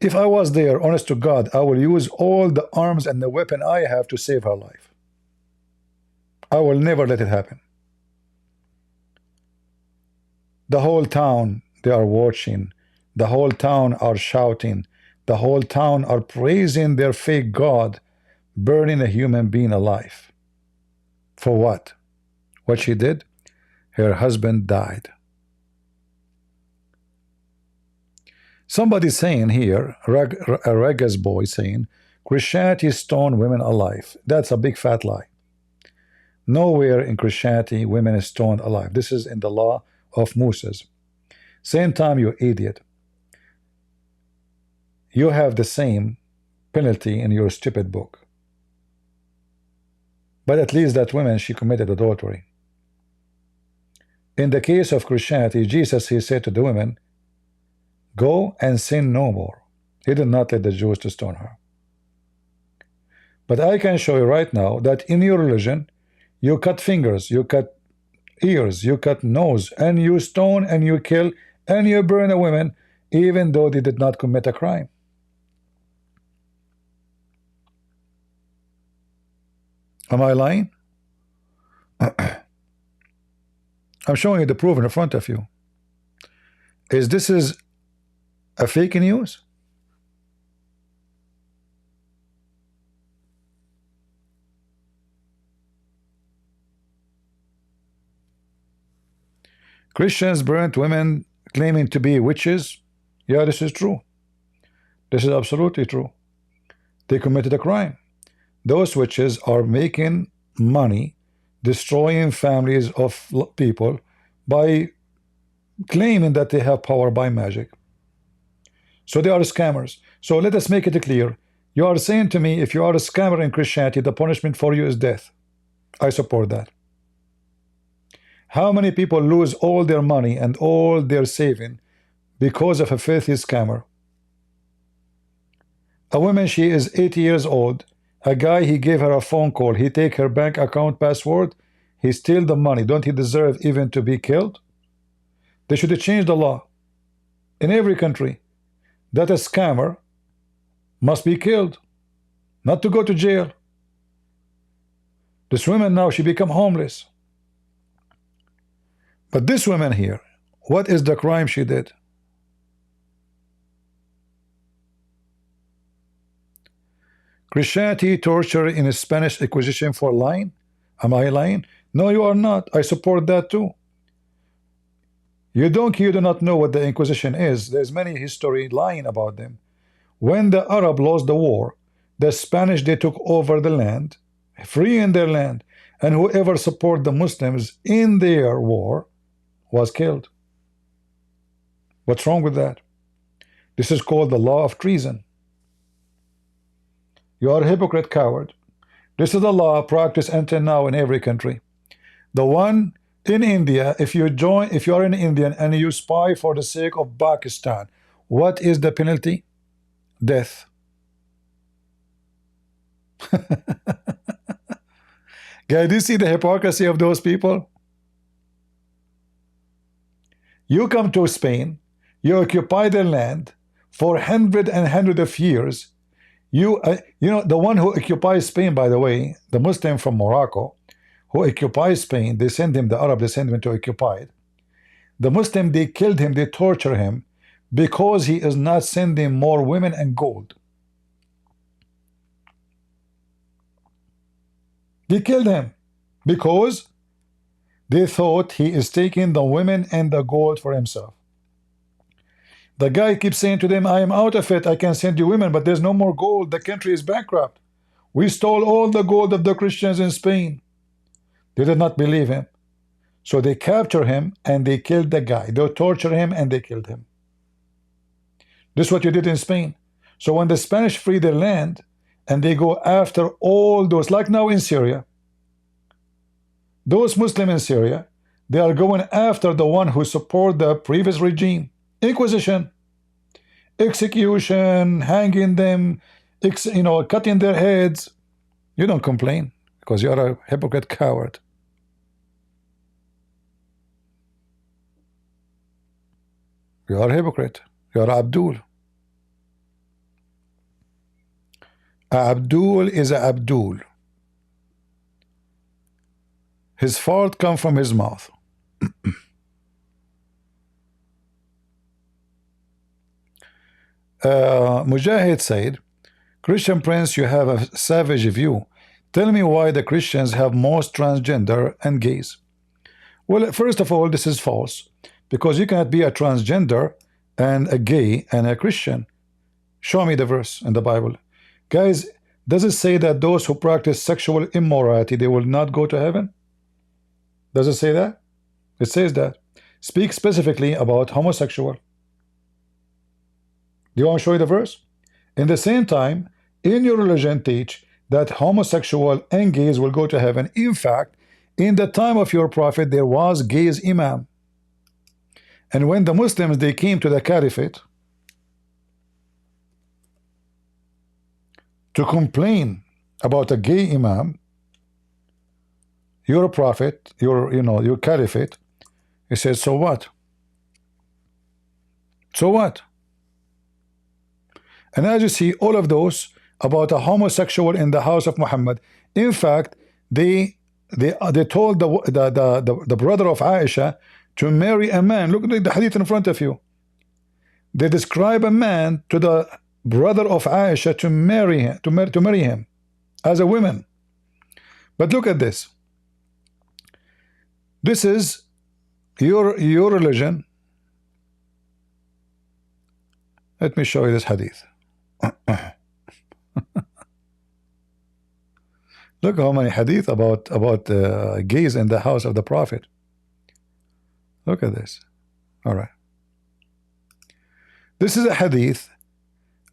A: If I was there, honest to God, I will use all the arms and the weapon I have to save her life. I will never let it happen. The whole town, they are watching. The whole town are shouting. The whole town are praising their fake God, burning a human being alive. For what? What she did? Her husband died. Somebody saying here, a Regga's boy saying, Christianity stoned women alive. That's a big fat lie. Nowhere in Christianity women is stoned alive. This is in the law of Moses. Same time, you idiot. You have the same penalty in your stupid book. But at least that woman, she committed adultery. In the case of Christianity, Jesus, he said to the women, go and sin no more. He did not let the Jews to stone her. But I can show you right now that in your religion, you cut fingers, you cut ears, you cut nose, and you stone and you kill and you burn a woman, even though they did not commit a crime. Am I lying? I'm showing you the proof in front of you. This is a fake news? Christians burnt women claiming to be witches. Yeah, this is true. This is absolutely true. They committed a crime. Those witches are making money, destroying families of people by claiming that they have power by magic. So they are scammers. So let us make it clear. You are saying to me, if you are a scammer in Christianity, the punishment for you is death. I support that. How many people lose all their money and all their saving because of a filthy scammer? A woman, she is 80 years old. A guy, he gave her a phone call. He take her bank account password. He steal the money. Don't he deserve even to be killed? They should change the law in every country that a scammer must be killed, not to go to jail. This woman now, she become homeless. But this woman here, what is the crime she did? Christianity torture in a Spanish Inquisition for lying? Am I lying? No, you are not. I support that too. You do not know what the Inquisition is. There's many history lying about them. When the Arab lost the war, the Spanish, they took over the land, freeing their land, and whoever supported the Muslims in their war was killed. What's wrong with that? This is called the law of treason. You are a hypocrite, coward. This is the law practiced until now in every country. The one in India, if you are an Indian and you spy for the sake of Pakistan, what is the penalty? Death. Guys, do you see the hypocrisy of those people? You come to Spain, you occupy their land for hundreds of years. You know, the one who occupies Spain, by the way, the Muslim from Morocco, who occupies Spain, they send him, the Arab, they send him to occupy it. The Muslim, they killed him, they torture him, because he is not sending more women and gold. They killed him because they thought he is taking the women and the gold for himself. The guy keeps saying to them, I am out of it, I can send you women, but there's no more gold, the country is bankrupt. We stole all the gold of the Christians in Spain. They did not believe him. So they captured him and they killed the guy. They tortured him and they killed him.
B: This is what you did in Spain. So when the Spanish free their land and they go after all those, like now in Syria, those Muslims in Syria, they are going after the one who support the previous regime. Inquisition, execution, hanging them, cutting their heads. You don't complain because you are a hypocrite coward. You are a hypocrite. You are Abdul. Abdul is a Abdul. His fart comes from his mouth. Mujahid said, Christian Prince, you have a savage view. Tell me why the Christians have most transgender and gays. Well, first of all, this is false, because you cannot be a transgender and a gay and a Christian. Show me the verse in the Bible. Guys, does it say that those who practice sexual immorality, they will not go to heaven? Does it say that? It says that. Speak specifically about homosexual. Do you want to show you the verse? In the same time, in your religion teach that homosexual and gays will go to heaven. In fact, in the time of your prophet, there was gays imam. And when the Muslims, they came to the caliphate to complain about a gay imam, your prophet, your caliphate, he said, so what? So what? And as you see, all of those about a homosexual in the house of Muhammad. In fact, they told the brother of Aisha to marry a man. Look at the hadith in front of you. They describe a man to the brother of Aisha to marry him, to marry him as a woman. But look at this. This is your religion. Let me show you this hadith. Look how many hadith about gays in the house of the Prophet. Look at this. All right. This is a hadith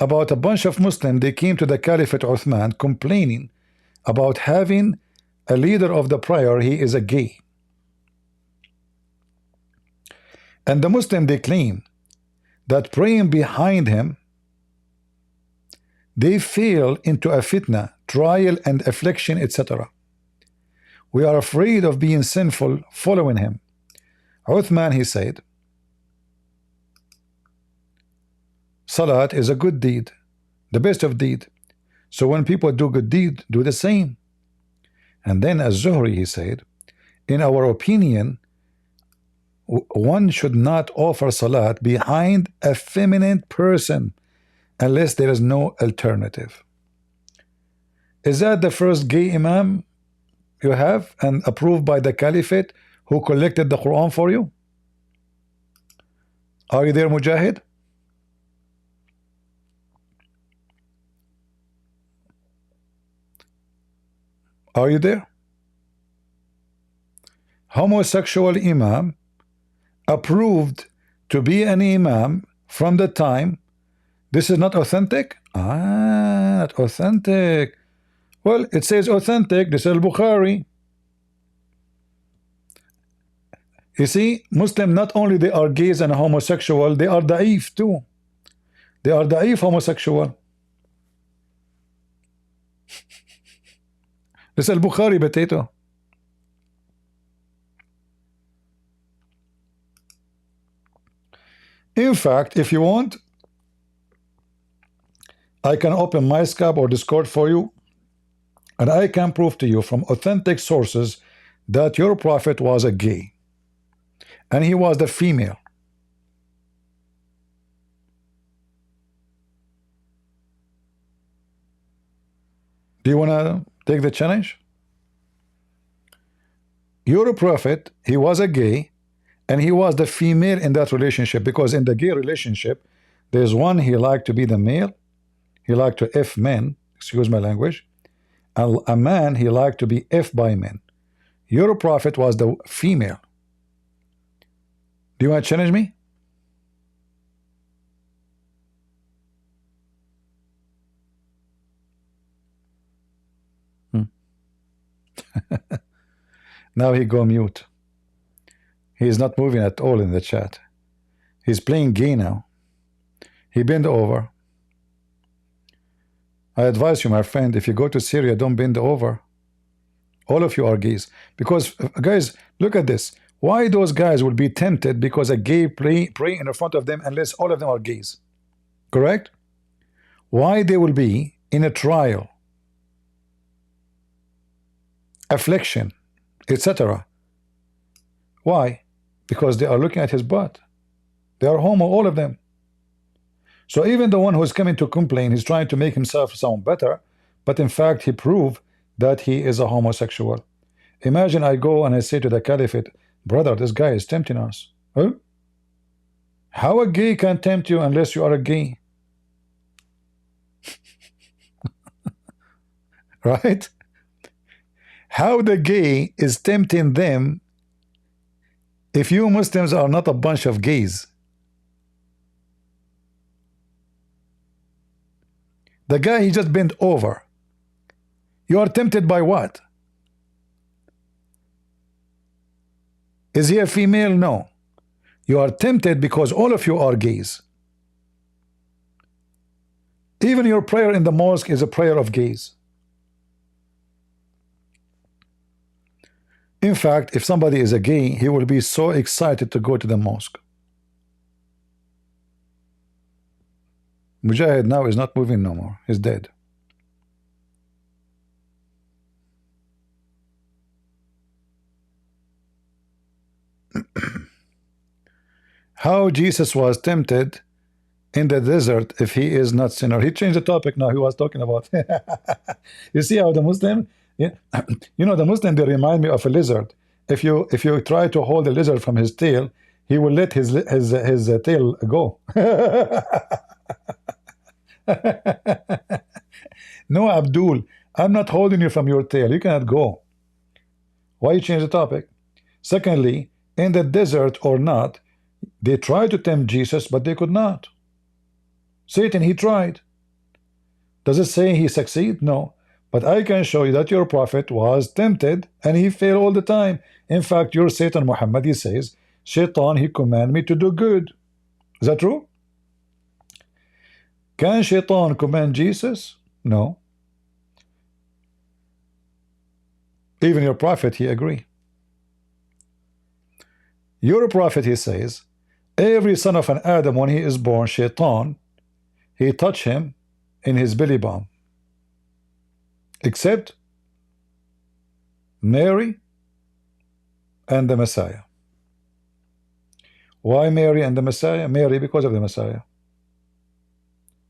B: about a bunch of Muslims. They came to the Caliphate Uthman complaining about having a leader of the prayer. He is a gay. And the Muslim, they claim that praying behind him, they fell into a fitna, trial and affliction, etc. We are afraid of being sinful following him. Uthman, he said, Salat is a good deed, the best of deed. So when people do good deed, do the same. And then as Zuhri, he said, in our opinion, one should not offer salat behind a feminine person unless there is no alternative. Is that the first gay imam you have and approved by the caliphate who collected the Quran for you? Are you there, Mujahid? Are you there? Homosexual imam approved to be an imam from the time. This is not authentic? Not authentic. Well, it says authentic. This is Al-Bukhari. You see, Muslim, not only they are gays and homosexual, they are da'if too. They are da'if homosexual. This is Al-Bukhari, potato. In fact, if you want, I can open my Skype or Discord for you, and I can prove to you from authentic sources that your prophet was a gay, and he was the female. Do you want to take the challenge? Your prophet, he was a gay, and he was the female in that relationship, because in the gay relationship, there's one, he liked to be the male, he liked to F men, excuse my language, and a man, he liked to be F by men. Your prophet was the female. Do you want to challenge me?
A: Now he go mute. He is not moving at all in the chat. He's playing gay now. He bend over. I advise you, my friend, if you go to Syria, don't bend over. All of you are gays. Because, guys, look at this. Why those guys will be tempted because a gay pray in front of them unless all of them are gays? Correct? Why they will be in a trial, affliction, etc. Why? Because they are looking at his butt. They are homo, all of them. So even the one who is coming to complain, he's trying to make himself sound better, but in fact he proved that he is a homosexual. Imagine I go and I say to the caliphate, brother, this guy is tempting us. Huh? How a gay can tempt you unless you are a gay? Right? How the gay is tempting them if you Muslims are not a bunch of gays? The guy, he just bent over. You are tempted by what? Is he a female? No. You are tempted because all of you are gays. Even your prayer in the mosque is a prayer of gays. In fact, if somebody is a gay, he will be so excited to go to the mosque. Mujahid now is not moving no more. He's dead. How Jesus was tempted in the desert if he is not sinner. He changed the topic now. He was talking about. You see how the Muslim, yeah, you know, the Muslim, they remind me of a lizard. If you try to hold a lizard from his tail, he will let his tail go. No, Abdul, I'm not holding you from your tail. You cannot go. Why you change the topic? Secondly, in the desert or not, they tried to tempt Jesus, but they could not. Satan, he tried. Does it say he succeeded? No. But I can show you that your prophet was tempted and he failed all the time. In fact, your Satan Muhammad, he says, Shaitan, he command me to do good. Is that true? Can Shaitan command Jesus? No. Even your prophet, he agree. Your prophet, he says, every son of an Adam, when he is born, Shaitan, he touch him in his belly bump. Except Mary and the Messiah. Why Mary and the Messiah? Mary because of the Messiah.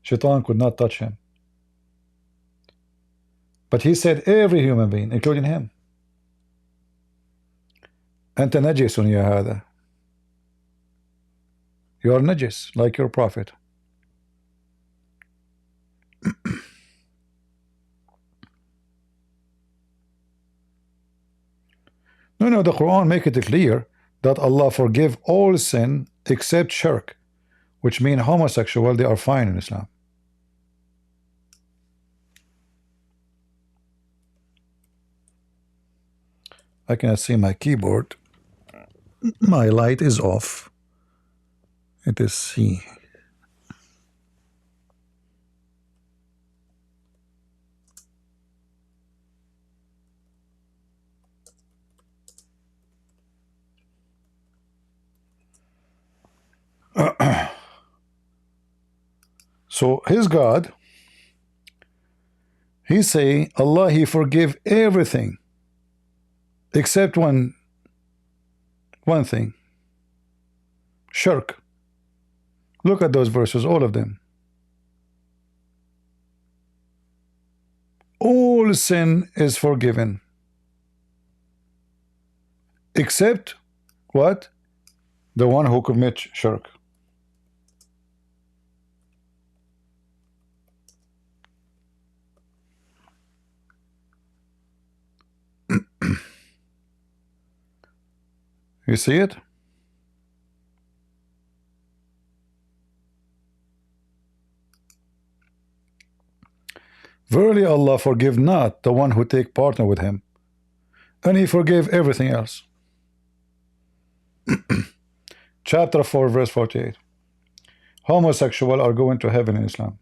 A: Shaitan could not touch him. But he said every human being, including him. أنت نجس يا هذا. You are najis, like your prophet. No, the Quran make it clear that Allah forgive all sin except shirk, which mean homosexual, they are fine in Islam. I cannot see my keyboard. My light is off. It is C. So his God, he say Allah, he forgive everything except one thing, shirk. Look at those verses, all of them. All sin is forgiven except what? The one who commits shirk. You see it? Verily Allah forgive not the one who take partner with him, And he forgave everything else. Chapter 4 verse 48. Homosexual are going to heaven in Islam.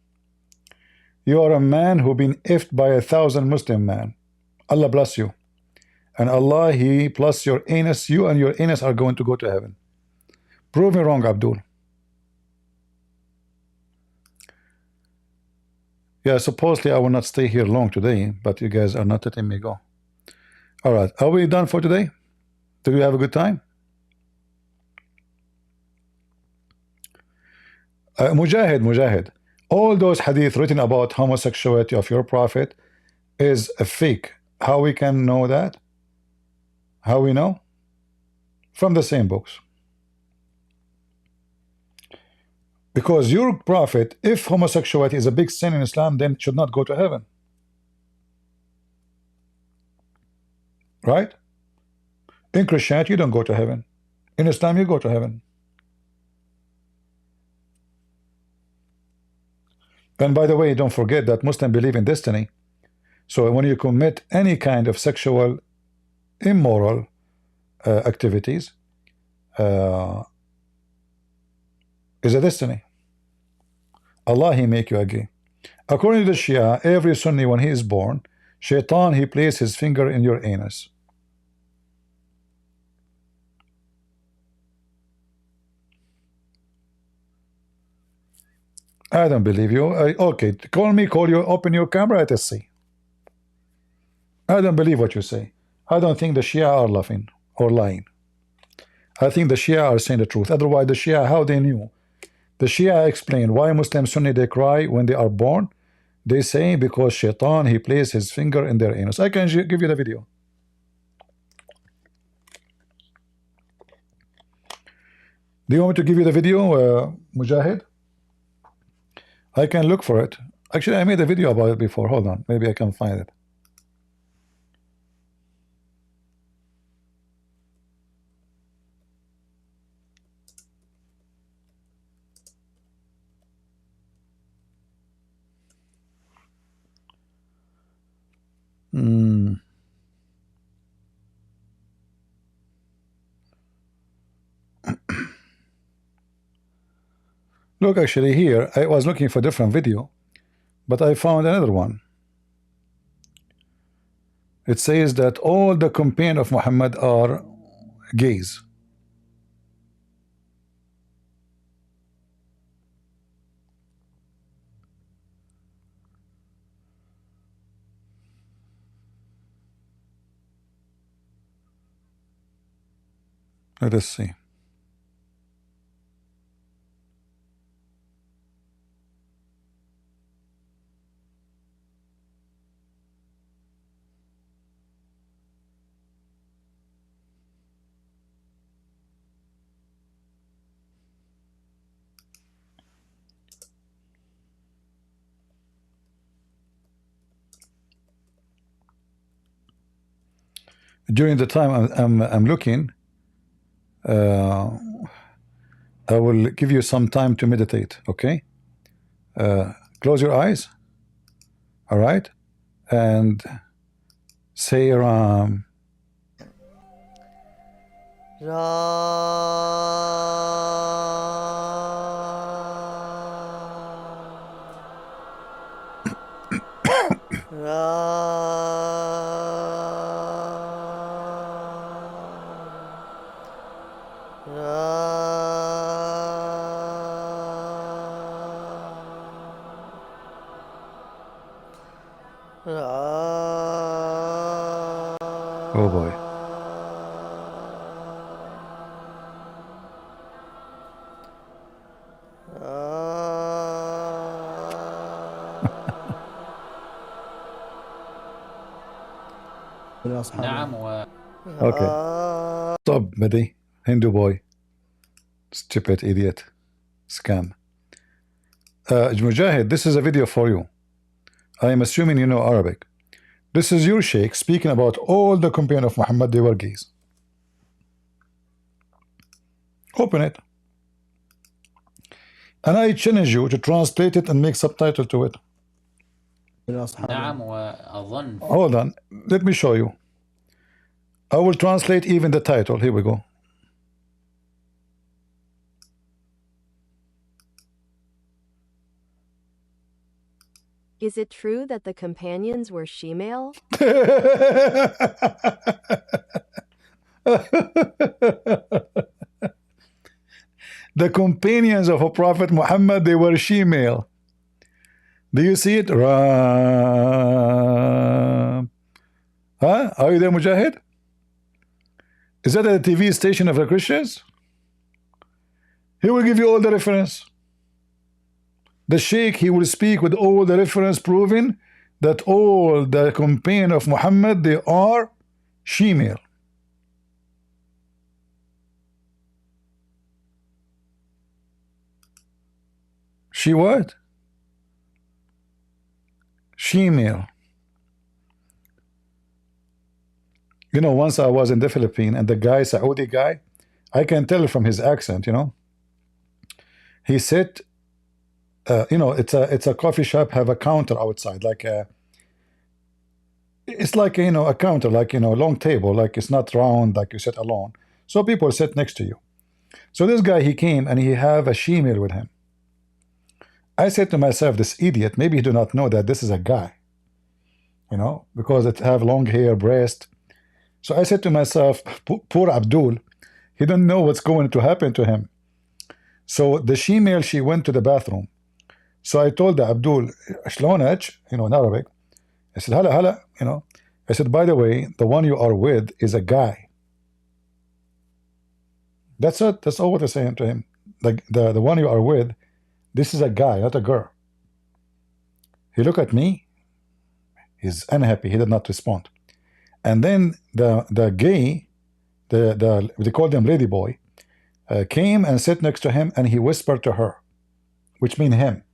A: You are a man who been effed by 1,000 Muslim men. Allah bless you. And Allah, He plus your anus, you and your anus are going to go to heaven. Prove me wrong, Abdul. Yeah, supposedly I will not stay here long today, but you guys are not letting me go. All right, are we done for today? Did you have a good time? Mujahid, all those hadith written about homosexuality of your prophet is a fake. How we can know that? How we know? From the same books. Because your prophet, if homosexuality is a big sin in Islam, then it should not go to heaven. Right? In Christianity, you don't go to heaven. In Islam, you go to heaven. And by the way, don't forget that Muslims believe in destiny. So when you commit any kind of sexual immoral activities, is a destiny. Allah, He make you a gay. According to the Shia, every Sunni when he is born, Shaitan, he places his finger in your anus. I don't believe you. Okay, call me, call you, open your camera, let us see. I don't believe what you say. I don't think the Shia are laughing or lying. I think the Shia are saying the truth. Otherwise, the Shia, how they knew? The Shia explain why Muslim Sunni they cry when they are born. They say because Shaitan, he places his finger in their anus. I can give you the video. Do you want me to give you the video, Mujahid? I can look for it. Actually, I made a video about it before. Hold on. Maybe I can find it. Look, actually here, I was looking for a different video, but I found another one. It says that all the companions of Muhammad are gays. Let us see. During the time I'm looking, I will give you some time to meditate, okay? Close your eyes, all right? And say Ram. Oh boy. Okay. Stop, Mehdi. Hindu boy. Stupid idiot. Scam. Mujahid, this is a video for you. I am assuming you know Arabic. This is your sheikh speaking about all the companions of Muhammad, they were gays. Open it. And I challenge you to translate it and make subtitle to it. Hold on. Let me show you.
B: I will translate even the title. Here we go.
E: Is it true that the companions were she-male?
B: The companions of a Prophet Muhammad, they were she-male. Do you see it? Ram. Huh? Are you there, Mujahid? Is that a TV station of the Christians? He will give you all the reference. The Sheikh, he will speak with all the reference proving that all the companions of Muhammad, they are she-male. She what? She-male. You know, once I was in the Philippines, and the guy, Saudi guy, I can tell from his accent, you know. He said, you know, it's a coffee shop, have a counter outside, like a, it's like, you know, a counter, like, you know, a long table, like it's not round, like you sit alone. So people sit next to you. So this guy, he came and he have a she-male with him. I said to myself, this idiot, maybe he do not know that this is a guy, you know, because it have long hair, breast. So I said to myself, poor Abdul, he don't know what's going to happen to him. So the she-male, she went to the bathroom. So I told the Abdul, شلونك, you know, in Arabic. I said, hala, hala, you know. I said, by the way, the one you are with is a guy. That's it. That's all what I'm saying to him. The one you are with, this is a guy, not a girl. He looked at me. He's unhappy. He did not respond. And then the gay, they call them lady boy, came and sat next to him, and he whispered to her, which mean him.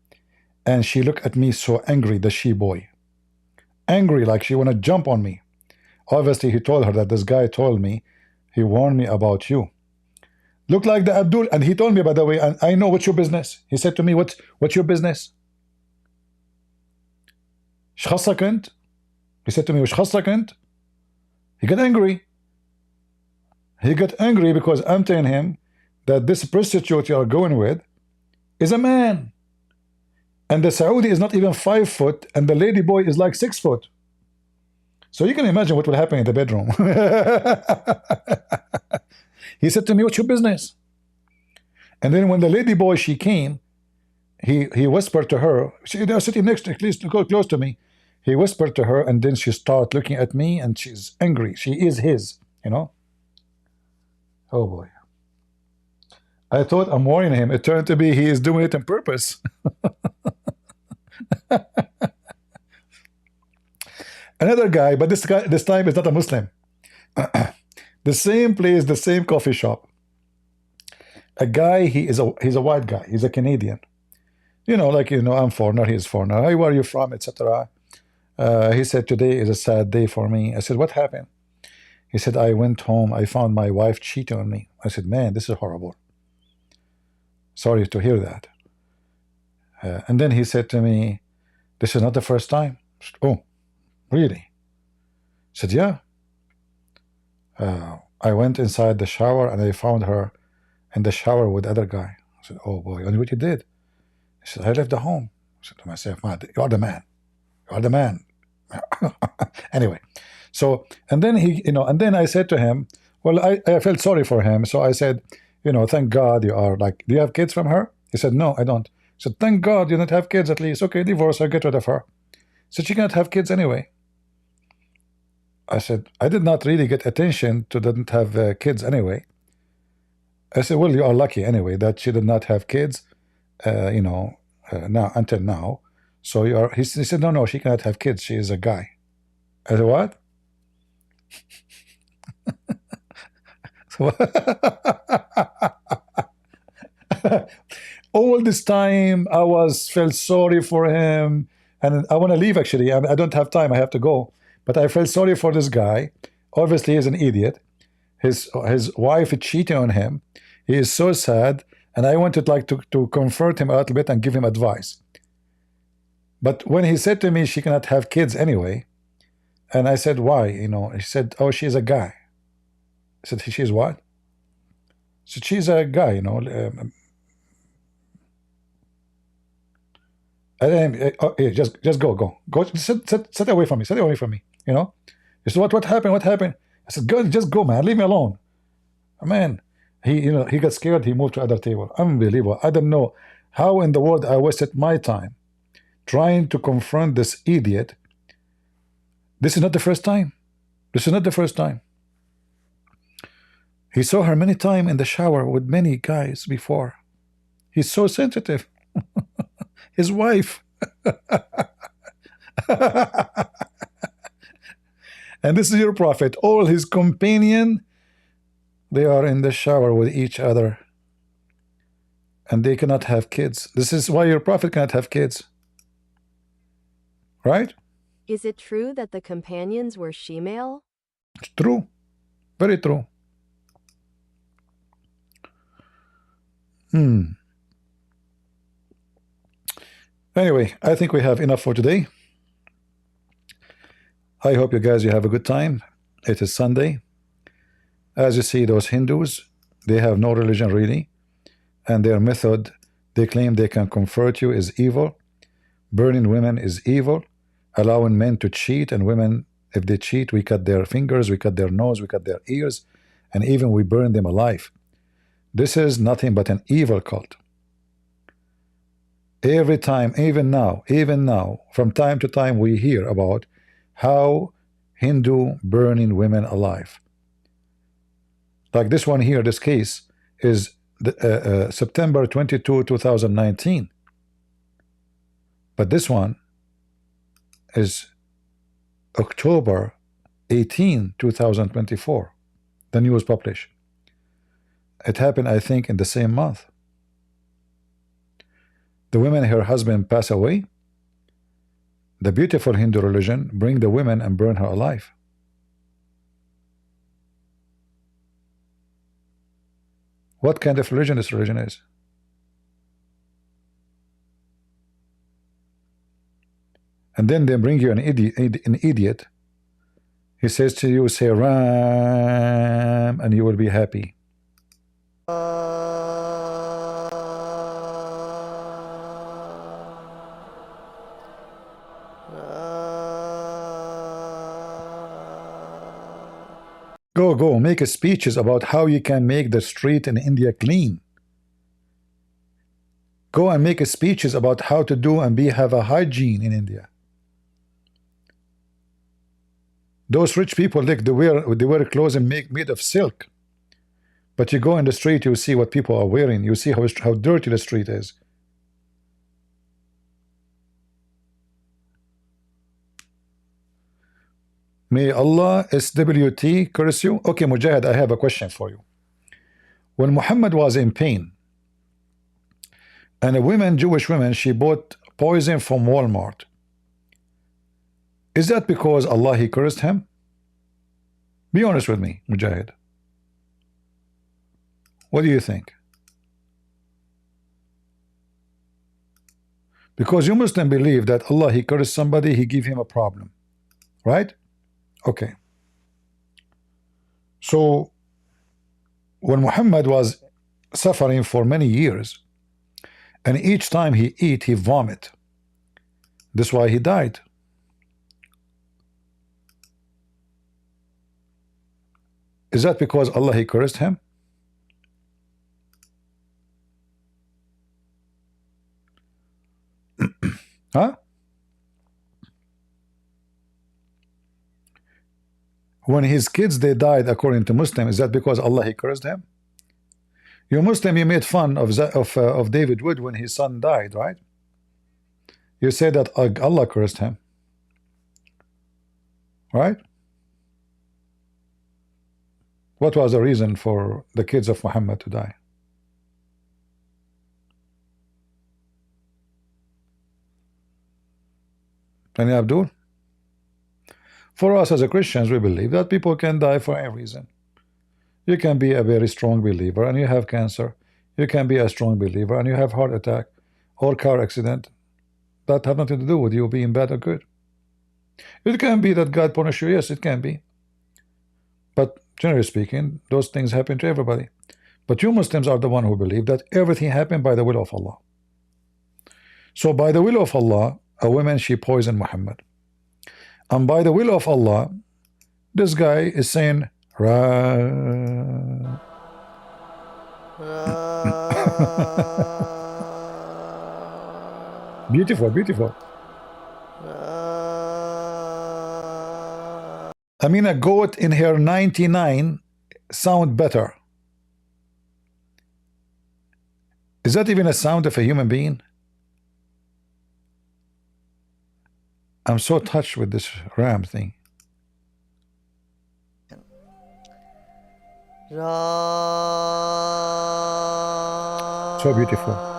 B: And she looked at me so angry, the she boy. Angry, like she want to jump on me. Obviously, he told her that this guy told me, he warned me about you. Look like the Abdul, and he told me, by the way, and I know what's your business. He said to me, what's your business? ايش خصك انت? He said to me, ايش خصك انت? He got angry. He got angry because I'm telling him that this prostitute you are going with is a man. And the Saudi is not even 5 foot, and the lady boy is like 6 foot. So you can imagine what will happen in the bedroom. He said to me, what's your business? And then when the lady boy, she came, he whispered to her, they are sitting next to, at least close to me. He whispered to her, and then she started looking at me, and she's angry. She is his, you know. Oh boy. I thought I'm warning him. It turned to be he is doing it on purpose. Another guy, but this guy this time is not a Muslim. The same place, the same coffee shop. A guy, he's a white guy. He's a Canadian. You know, like, you know, I'm foreigner, he's foreigner. Hey, where are you from, etc. He said, today is a sad day for me. I said, what happened? He said, I went home, I found my wife cheating on me. I said, man, this is horrible. Sorry to hear that. And then he said to me, this is not the first time. Said, oh, really? I said, yeah. I went inside the shower and I found her in the shower with the other guy. I said, oh boy, and what you did? He said, I left the home. I said to myself, man, you are the man. You are the man. Anyway, so, and then he, you know, and then I said to him, well, I felt sorry for him. So I said, you know, thank God you are like, do you have kids from her? He said, no, I don't. I said, thank God you don't have kids at least. Okay, divorce her, get rid of her. So she can't have kids anyway. I said, I did not really get attention to didn't have kids anyway. I said, well, you are lucky anyway that she did not have kids, you know, now until now. So you are. He said, no, she cannot have kids. She is a guy. I said, what? All this time I felt sorry for him, and I want to leave actually. I don't have time. I have to go. But I felt sorry for this guy. Obviously, he's an idiot. His wife is cheating on him. He is so sad, and I wanted like to comfort him a little bit and give him advice. But when he said to me, she cannot have kids anyway, and I said, why? You know, he said, oh, she's a guy.
A: I said, she's what? So she's a guy, you know. Just go. Sit away from me. Sit away from me. You know. He said, what happened? What happened? I said, go, just go, man. Leave me alone. Man, he got scared. He moved to other table. Unbelievable. I don't know how in the world I wasted my time trying to confront this idiot. This is not the first time. This is not the first time. He saw her many times in the shower with many guys before. He's so sensitive. His wife. And this is your prophet. All his companion, they are in the shower with each other. And they cannot have kids. This is why your prophet cannot have kids. Right?
E: Is it true that the companions were she-male?
A: It's true. Very true. Anyway, I think we have enough for today. I hope you guys have a good time. It is Sunday. As you see, those Hindus, they have no religion really, and their method, they claim they can convert you, is evil. Burning women is evil. Allowing men to cheat, and women, if they cheat, we cut their fingers, we cut their nose, we cut their ears, and even we burn them alive. This is nothing but an evil cult. Every time, even now, from time to time, we hear about how Hindu burning women alive. Like this one here, this case is September 22, 2019. But this one is October 18, 2024. The news published. It happened, I think, in the same month. The women, her husband passed away. The beautiful Hindu religion bring the women and burn her alive. What kind of religion this religion is? And then they bring you an idiot. He says to you, say Ram, and you will be happy. Go, make speeches about how you can make the street in India clean. Go and make speeches about how to do and have a hygiene in India. Those rich people, like they wear clothes and made of silk. But you go in the street, you see what people are wearing. You see how dirty the street is. May Allah SWT curse you. Okay, Mujahid, I have a question for you. When Muhammad was in pain, and Jewish woman, she bought poison from Walmart, is that because Allah, he cursed him? Be honest with me, Mujahid. What do you think? Because you Muslim believe that Allah, he cursed somebody, he give him a problem. Right? Okay. So when Muhammad was suffering for many years, and each time he eat, he vomit. That's why he died. Is that because Allah, he cursed him? Huh? When his kids, they died, according to Muslim, is that because Allah, he cursed him? You Muslim, you made fun of David Wood when his son died, right? You say that Allah cursed him, right? What was the reason for the kids of Muhammad to die? Any Abdul? For us as a Christians, we believe that people can die for any reason. You can be a very strong believer and you have cancer. You can be a strong believer and you have heart attack or car accident. That have nothing to do with you being bad or good. It can be that God punish you. Yes, it can be. But Generally speaking, those things happen to everybody. But you Muslims are the one who believe that everything happened by the will of Allah. So by the will of Allah, a woman, she poisoned Muhammad. And by the will of Allah, this guy is saying, Ra. Beautiful, beautiful. I mean, a goat in her 99 sound better. Is that even a sound of a human being? I'm so touched with this ram thing. So beautiful.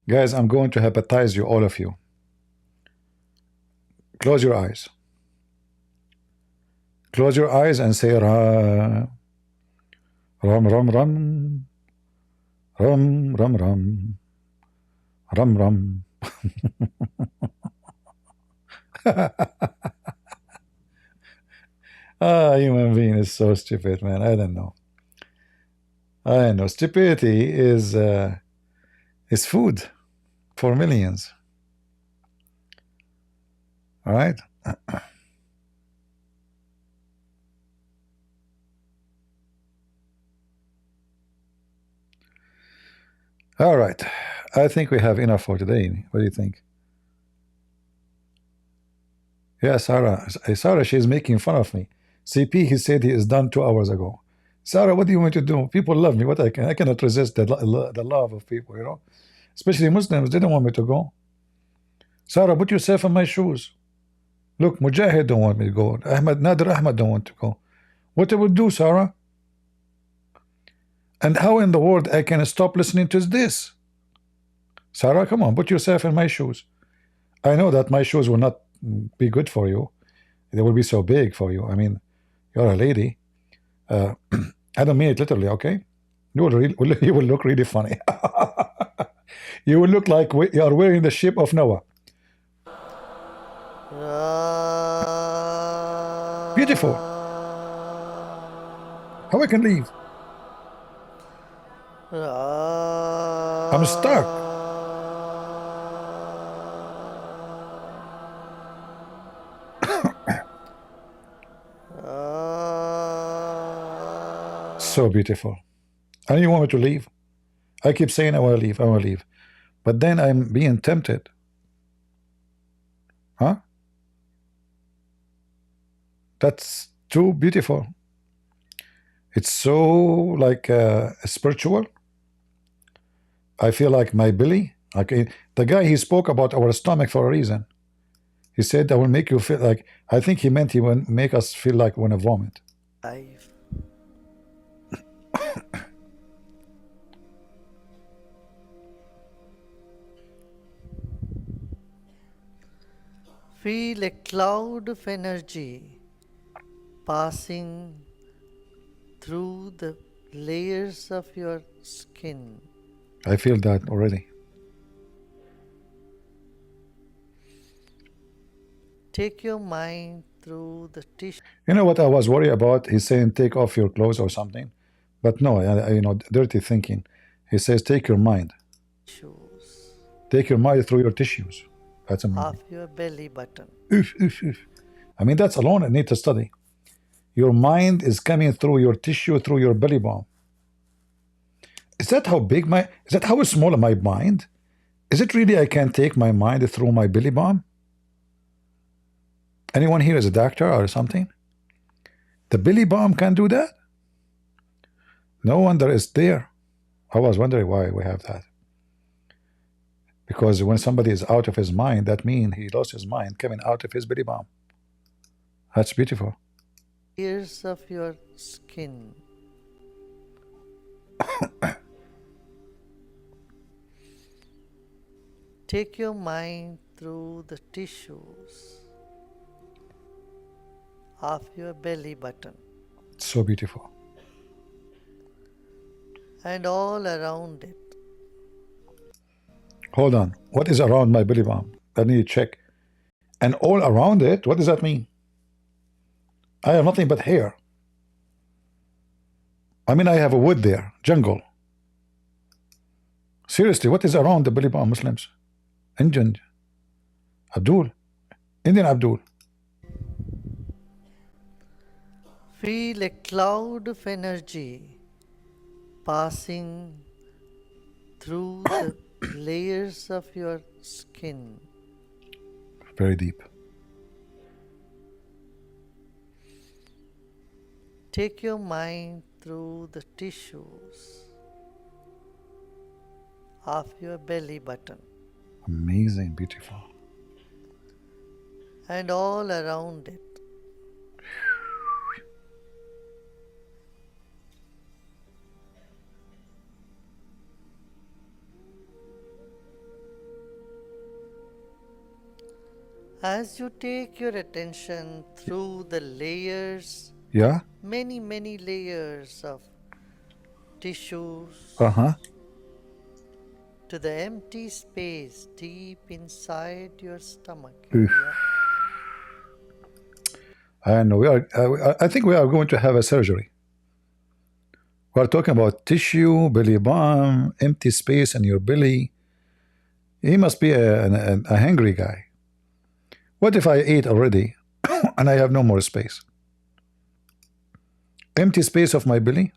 A: Guys, I'm going to hypnotize you, all of you. Close your eyes. Close your eyes and say Ra. Ram, ram, ram. Ram, ram, ram. Ram, ram. Human being is so stupid, man. I don't know. I know. Stupidity is food for millions. All right? All right. I think we have enough for today. What do you think? Yeah, Sarah. Sarah, she's making fun of me. CP, he said he is done 2 hours ago. Sarah, what do you want to do? People love me. What I cannot resist the love of people, you know? Especially Muslims, they don't want me to go. Sarah, put yourself in my shoes. Look, Mujahid don't want me to go. Nadir Ahmad don't want to go. What I would do, Sarah? And how in the world I can stop listening to this? Sarah, come on, put yourself in my shoes. I know that my shoes will not be good for you. They will be so big for you. I mean, you're a lady. I don't mean it literally, okay? You will look really funny. You will look like you are wearing the ship of Noah. Beautiful. How I can leave? I'm stuck. So beautiful. And you want me to leave? I keep saying I want to leave, I want to leave. But then I'm being tempted. Huh? That's too beautiful. It's so like spiritual. I feel like my belly. Okay, the guy, he spoke about our stomach for a reason. He said, I will make you feel like, I think he meant he will make us feel like we want to vomit.
C: Feel a cloud of energy passing through the layers of your skin.
A: I feel that already.
C: Take your mind through the tissue.
A: You know what I was worried about? He's saying take off your clothes or something. But no, you know, dirty thinking. He says take your mind. Take your mind through your tissues. That's amazing.
C: Off your belly button.
A: Oof, oof, oof. I mean, that's alone I need to study. Your mind is coming through your tissue, through your belly button. Is that how big is that how small my mind? Is it really I can take my mind through my belly button? Anyone here is a doctor or something? The belly button can do that? No wonder it's there. I was wondering why we have that. Because when somebody is out of his mind, that means he lost his mind coming out of his belly button. That's beautiful.
C: Layers of your skin. Take your mind through the tissues of your belly button.
A: So beautiful.
C: And all around it.
A: Hold on. What is around my belly bump? I need to check. And all around it, what does that mean? I have nothing but hair. I mean, I have a wood there, jungle. Seriously, what is around the belly bump, Muslims? Indian Abdul. Indian Abdul.
C: Feel a cloud of energy passing through the layers of your skin.
A: Very deep.
C: Take your mind through the tissues of your belly button
A: Amazing, beautiful.
C: and all around it. As you take your attention through the layers,
A: Yeah?
C: many layers of tissues
A: Uh-huh.
C: to the empty space deep inside your stomach
A: Oof.
C: area,
A: I know. I think we are going to have a surgery. We are talking about tissue, belly bump, empty space in your belly. He must be a hungry guy. What if I ate already and I have no more space? Empty space of my belly?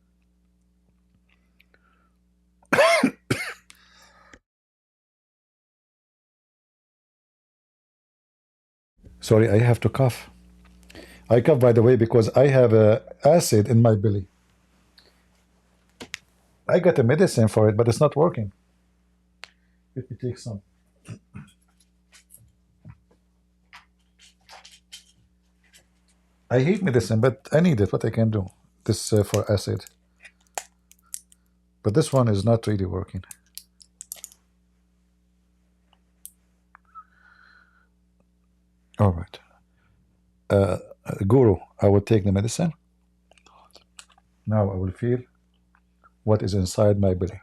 A: Sorry, I have to cough. I cough, by the way, because I have acid in my belly. I got a medicine for it, but it's not working. Let me take some. I hate medicine, but I need it. What I can do? This for acid. But this one is not really working. All right. Guru, I will take the medicine. Now I will feel what is inside my belly.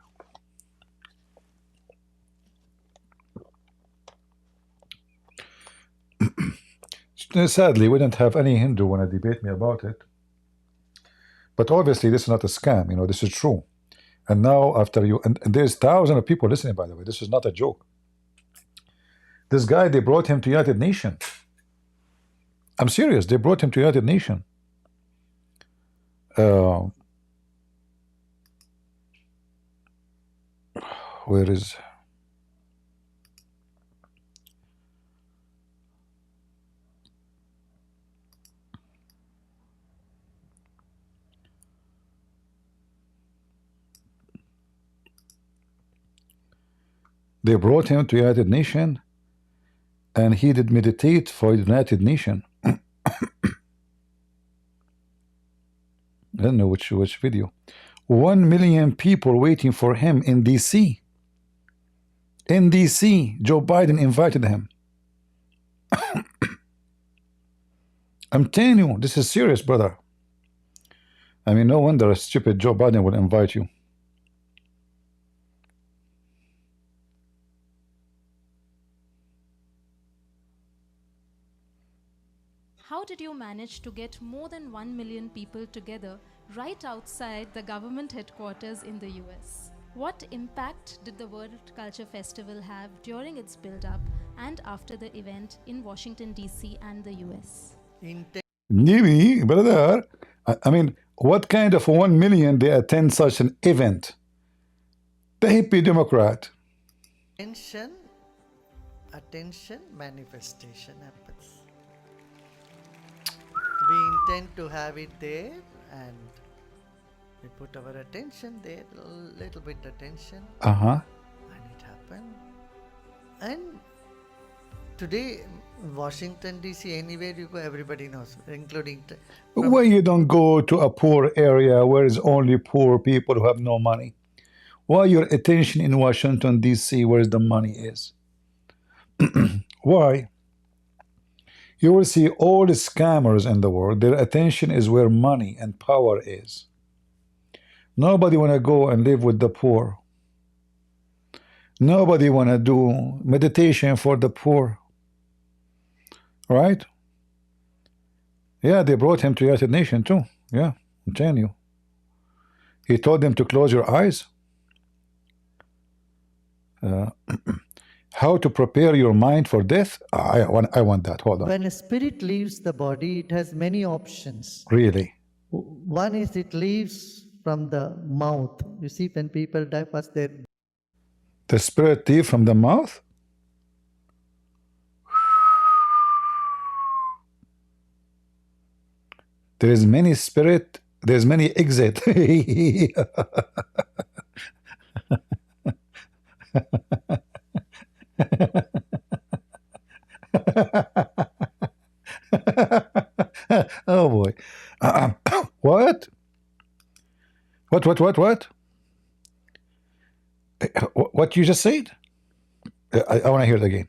A: Sadly, we didn't have any Hindu want to debate me about it. But obviously, this is not a scam. You know, this is true. And now, after you, and there's thousands of people listening, by the way. This is not a joke. This guy, they brought him to United Nations. I'm serious. They brought him to United Nations. Where is? They brought him to United Nations, and he did meditate for the United Nations. I don't know which video. 1 million people waiting for him in DC. In DC, Joe Biden invited him. I'm telling you, this is serious, brother. I mean, no wonder a stupid Joe Biden would invite you.
F: How did you manage to get more than 1 million people together right outside the government headquarters in the US? What impact did the World Culture Festival have during its build-up and after the event in Washington, D.C. and the US?
A: Maybe, brother. I mean, what kind of 1 million they attend such an event? The hippie Democrat.
C: Attention, manifestation happens. We intend to have it there, and we put our attention there, a little bit attention,
A: Uh-huh.
C: and it happened. And today, Washington DC, anywhere you go, everybody knows, including
A: Why you don't go to a poor area where is only poor people who have no money? Why your attention in Washington DC where the money is? Why? You will see all the scammers in the world, their attention is where money and power is. Nobody want to go and live with the poor. Nobody want to do meditation for the poor, right? Yeah, they brought him to United Nations too. Yeah, I'm telling you. He told them to close your eyes. How to prepare your mind for death? I want that. Hold on.
C: When a spirit leaves the body, it has many options.
A: Really?
C: One is it leaves from the mouth. You see, when people die, first they
A: The spirit leave from the mouth? There is many spirit, there's many exit. Oh boy. What? What? What you just said? I want to hear it again.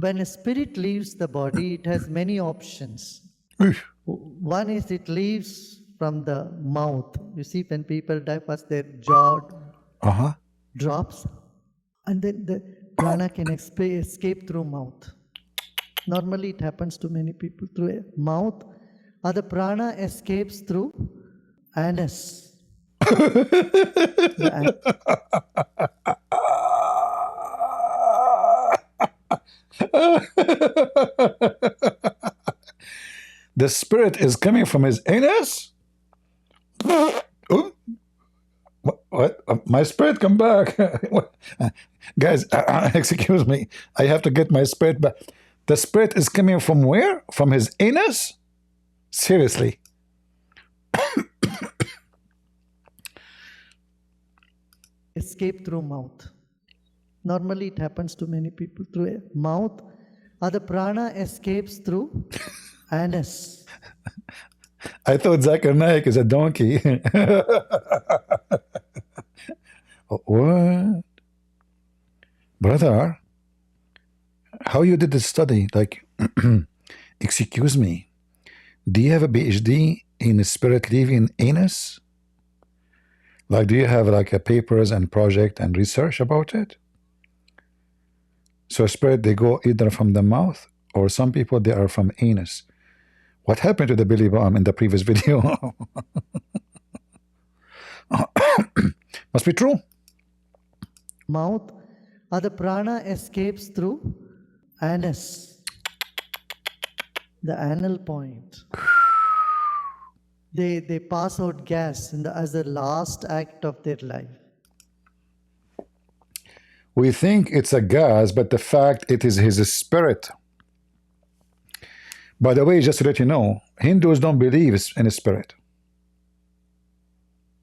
C: when a spirit leaves the body, it has many options.
A: Oof.
C: One is it leaves from the mouth. You see, when people die, first their jaw
A: Uh-huh.
C: drops, and then the prana can escape through mouth. Normally, it happens to many people through a mouth, or the prana escapes through anus.
A: The spirit is coming from his anus? Oh, what? My spirit come back. Guys, excuse me. I have to get my spirit back. The spirit is coming from where? From his anus? Seriously.
C: Escape through mouth. Normally, it happens to many people through a mouth, or the prana escapes through anus.
A: I thought Zakir Naik is a donkey. What? Brother, how you did this study? Like, excuse me, do you have a PhD in spirit leaving anus? Like, do you have like a papers and project and research about it? So spirit, they go either from the mouth, or some people, they are from anus. What happened to the Billy Bomb in the previous video? Must be true.
C: Mouth, or the prana escapes through anus, the anal point. They pass out gas as the last act of their life.
A: We think it's a gas, but the fact it is his spirit. By the way, just to let you know, Hindus don't believe in a spirit.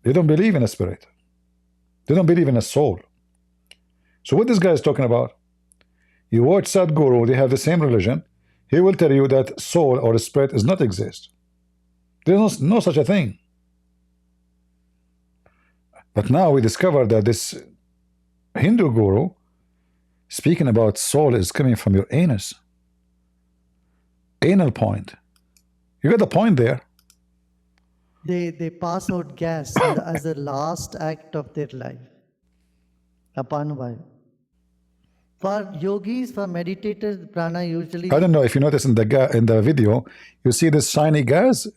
A: They don't believe in a spirit. They don't believe in a soul. So what this guy is talking about, you watch Sadhguru, they have the same religion. He will tell you that soul or spirit does not exist. There's no such a thing. But now we discover that this Hindu guru speaking about soul is coming from your anus. Anal point. You got the point there.
C: They pass out gas as the last act of their life. Apanvayu. For yogis, for meditators, prana usually.
A: I don't know if you notice in the video, you see this shiny gas.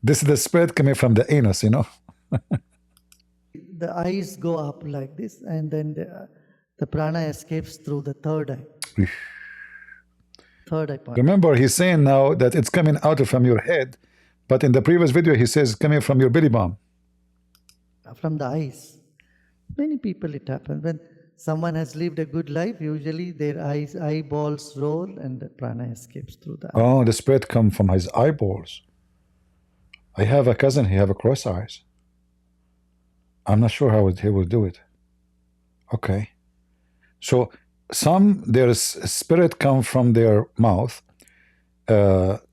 A: This is the spirit coming from the anus, you know.
C: The eyes go up like this, and then the prana escapes through the third eye. Third eye point.
A: Remember, he's saying now that it's coming out from your head, but in the previous video, he says it's coming from your belly bomb.
C: From the eyes. Many people it happens. When someone has lived a good life, usually their eyeballs roll and the prana escapes through the eye.
A: Oh, the spirit come from his eyeballs. I have a cousin, he have a cross eyes. I'm not sure how he will do it. Okay. So their spirit come from their mouth,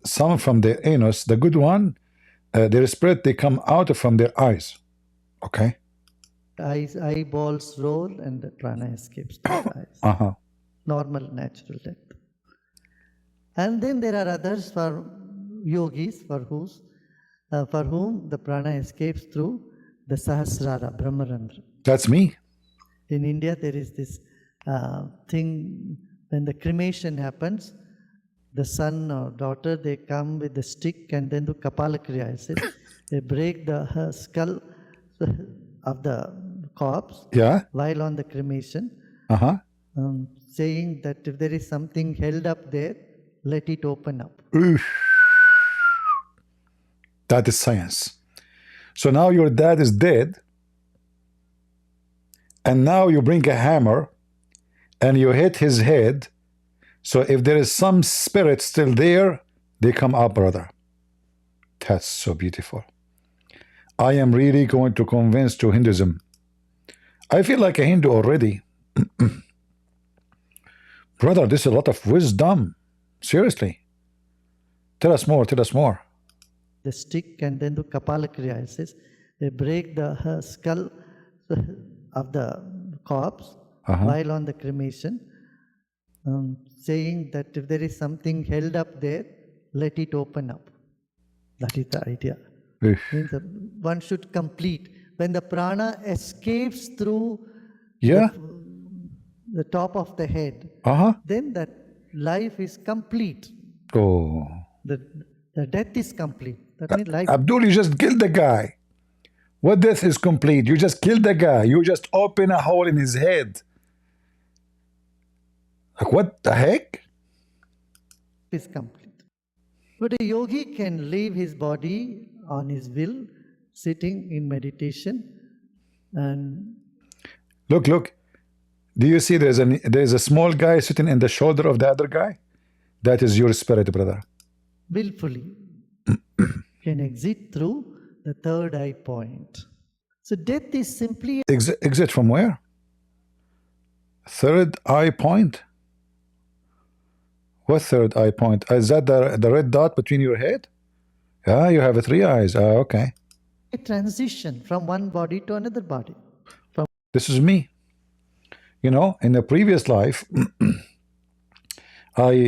A: some from their anus. The good one, their spirit, they come out from their eyes. Okay.
C: Eyeballs roll and the prana escapes through the eyes. Normal, natural death. And then there are others for yogis for whom the prana escapes through the Sahasrara, Brahmarandra.
A: That's me.
C: In India, there is this thing when the cremation happens, the son or daughter, they come with the stick and then do Kapala Kriya. It says they break the skull of the corpse
A: Yeah.
C: while on the cremation,
A: Uh-huh.
C: saying that if there is something held up there, let it open up.
A: Oof. That is science. So now your dad is dead, and now you bring a hammer and you hit his head. So if there is some spirit still there, they come up, brother. That's so beautiful. I am really going to convince to Hinduism. I feel like a Hindu already. Brother, this is a lot of wisdom. Seriously. Tell us more, tell us more.
C: The stick and then do Kapala Kriya. It says they break the skull of the corpse while on the cremation, saying that if there is something held up there, let it open up. That is the idea.
A: Oof.
C: Means that one should complete. When the prana escapes through
A: Yeah.
C: the top of the head,
A: Uh-huh.
C: then that life is complete.
A: Oh.
C: The death is complete. That means life.
A: Abdul, you just killed the guy. What death is complete? You just killed the guy. You just open a hole in his head. Like, what the heck?
C: Is complete. But a yogi can leave his body on his will, sitting in meditation, and
A: Look, look. Do you see there's a small guy sitting in the shoulder of the other guy? That is your spirit, brother.
C: willfully can exit through the third eye point. So death is simply
A: Exit from where? Third eye point? What third eye point? Is that the red dot between your head? Yeah, you have 3 eyes. Okay.
C: a transition from one body to another body.
A: This is me. You know, in the previous life, this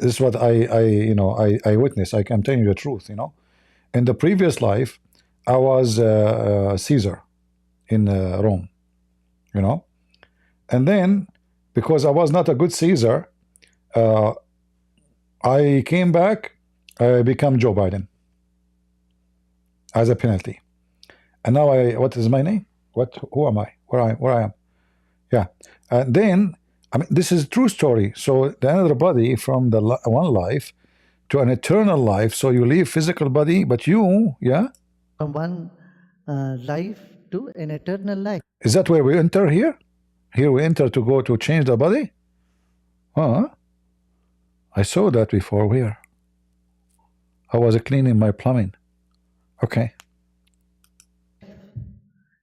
A: is what I witnessed. I'm telling you the truth, In the previous life, I was Caesar in Rome, And then, because I was not a good Caesar, I came back, I become Joe Biden as a penalty. And now what is my name? Who am I? Where I am? Yeah. And then, this is a true story. So the another body from the one life to an eternal life. So you leave physical body, but you, yeah?
C: From one life to an eternal life.
A: Is that where we enter here? Here we enter to go to change the body? Huh? I saw that before. Where? I was cleaning my plumbing. Okay.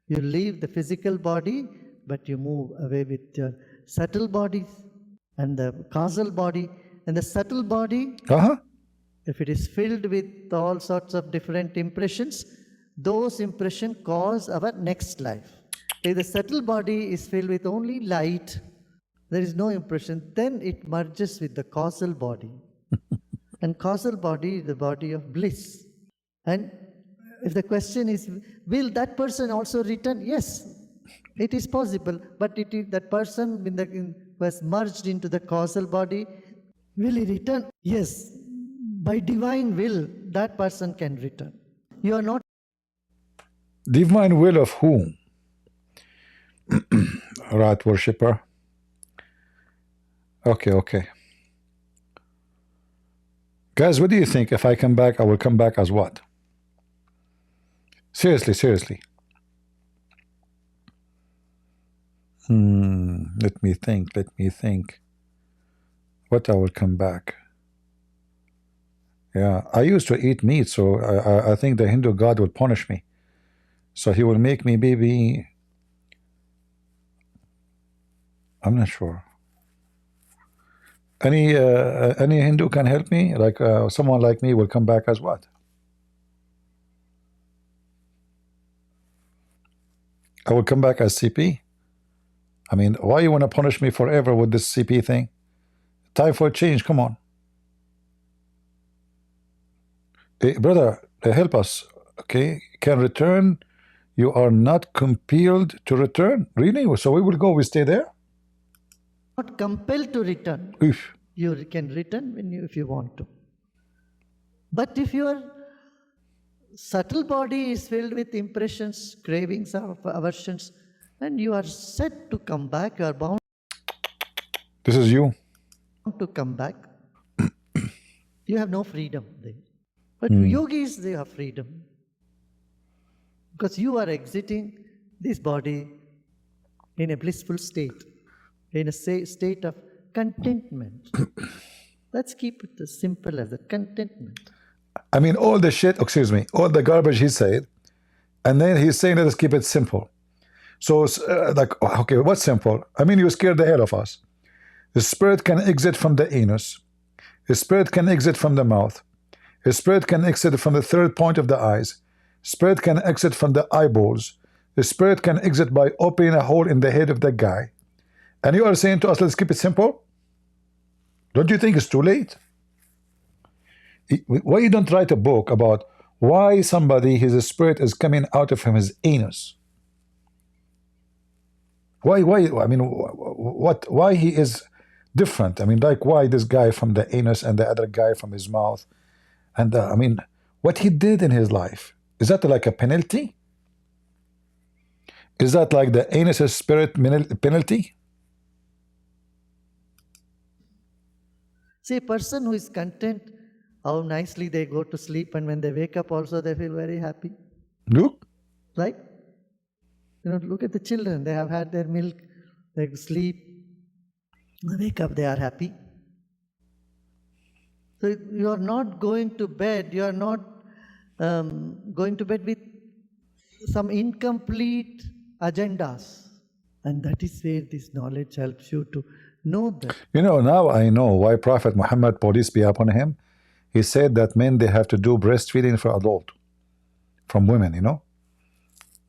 C: You leave the physical body, but you move away with your subtle bodies and the causal body. And the subtle body, if it is filled with all sorts of different impressions, those impressions cause our next life. If the subtle body is filled with only light, there is no impression, then it merges with the causal body. And causal body is the body of bliss. And if the question is, will that person also return? Yes, it is possible. But that person was merged into the causal body. Will he return? Yes. By divine will, that person can return. You are not.
A: Divine will of whom? Rat worshipper. Okay. Guys, what do you think? If I come back, I will come back as what? Seriously. Let me think. What I will come back? Yeah, I used to eat meat, so I think the Hindu god will punish me. So he will make me baby. I'm not sure. Any Hindu can help me? Like someone like me will come back as what? I will come back as CP. Why you want to punish me forever with this CP thing? Time for a change. Come on. Hey, brother, help us. Okay, can return you are not compelled to return. Really? So we will go, we stay there?
C: Not compelled to return.
A: Oof.
C: You can return if you want to. But if your subtle body is filled with impressions, cravings, aversions, and you are set to come back, you are bound
A: This is you.
C: to come back. You have no freedom there. But yogis, they have freedom. Because you are exiting this body in a blissful state, in a state of contentment. Let's keep it as simple as that, contentment.
A: I mean, all the shit, excuse me, all the garbage he said, and then he's saying, let us keep it simple. So, like, okay, what's simple? I mean, you scared the hell of us. The spirit can exit from the anus. The spirit can exit from the mouth. The spirit can exit from the third point of the eyes. Spirit can exit from the eyeballs. The spirit can exit by opening a hole in the head of the guy. And you are saying to us, let's keep it simple? Don't you think it's too late? Why you don't write a book about why somebody, his spirit is coming out of him, his anus? Why, I mean, why he is different? I mean, like, why this guy from the anus and the other guy from his mouth? And I mean, what he did in his life, is that like a penalty? Is that like the anus spirit penalty?
C: See, a person who is content, how nicely they go to sleep, and when they wake up also they feel very happy.
A: Look.
C: Right? You know, look at the children. They have had their milk, they sleep, they wake up, they are happy. So you are not going to bed, you are not going to bed with some incomplete agendas. And that is where this knowledge helps you to know that.
A: You know, now I know why Prophet Muhammad, peace be upon him, he said that men, they have to do breastfeeding for adult, from women, you know.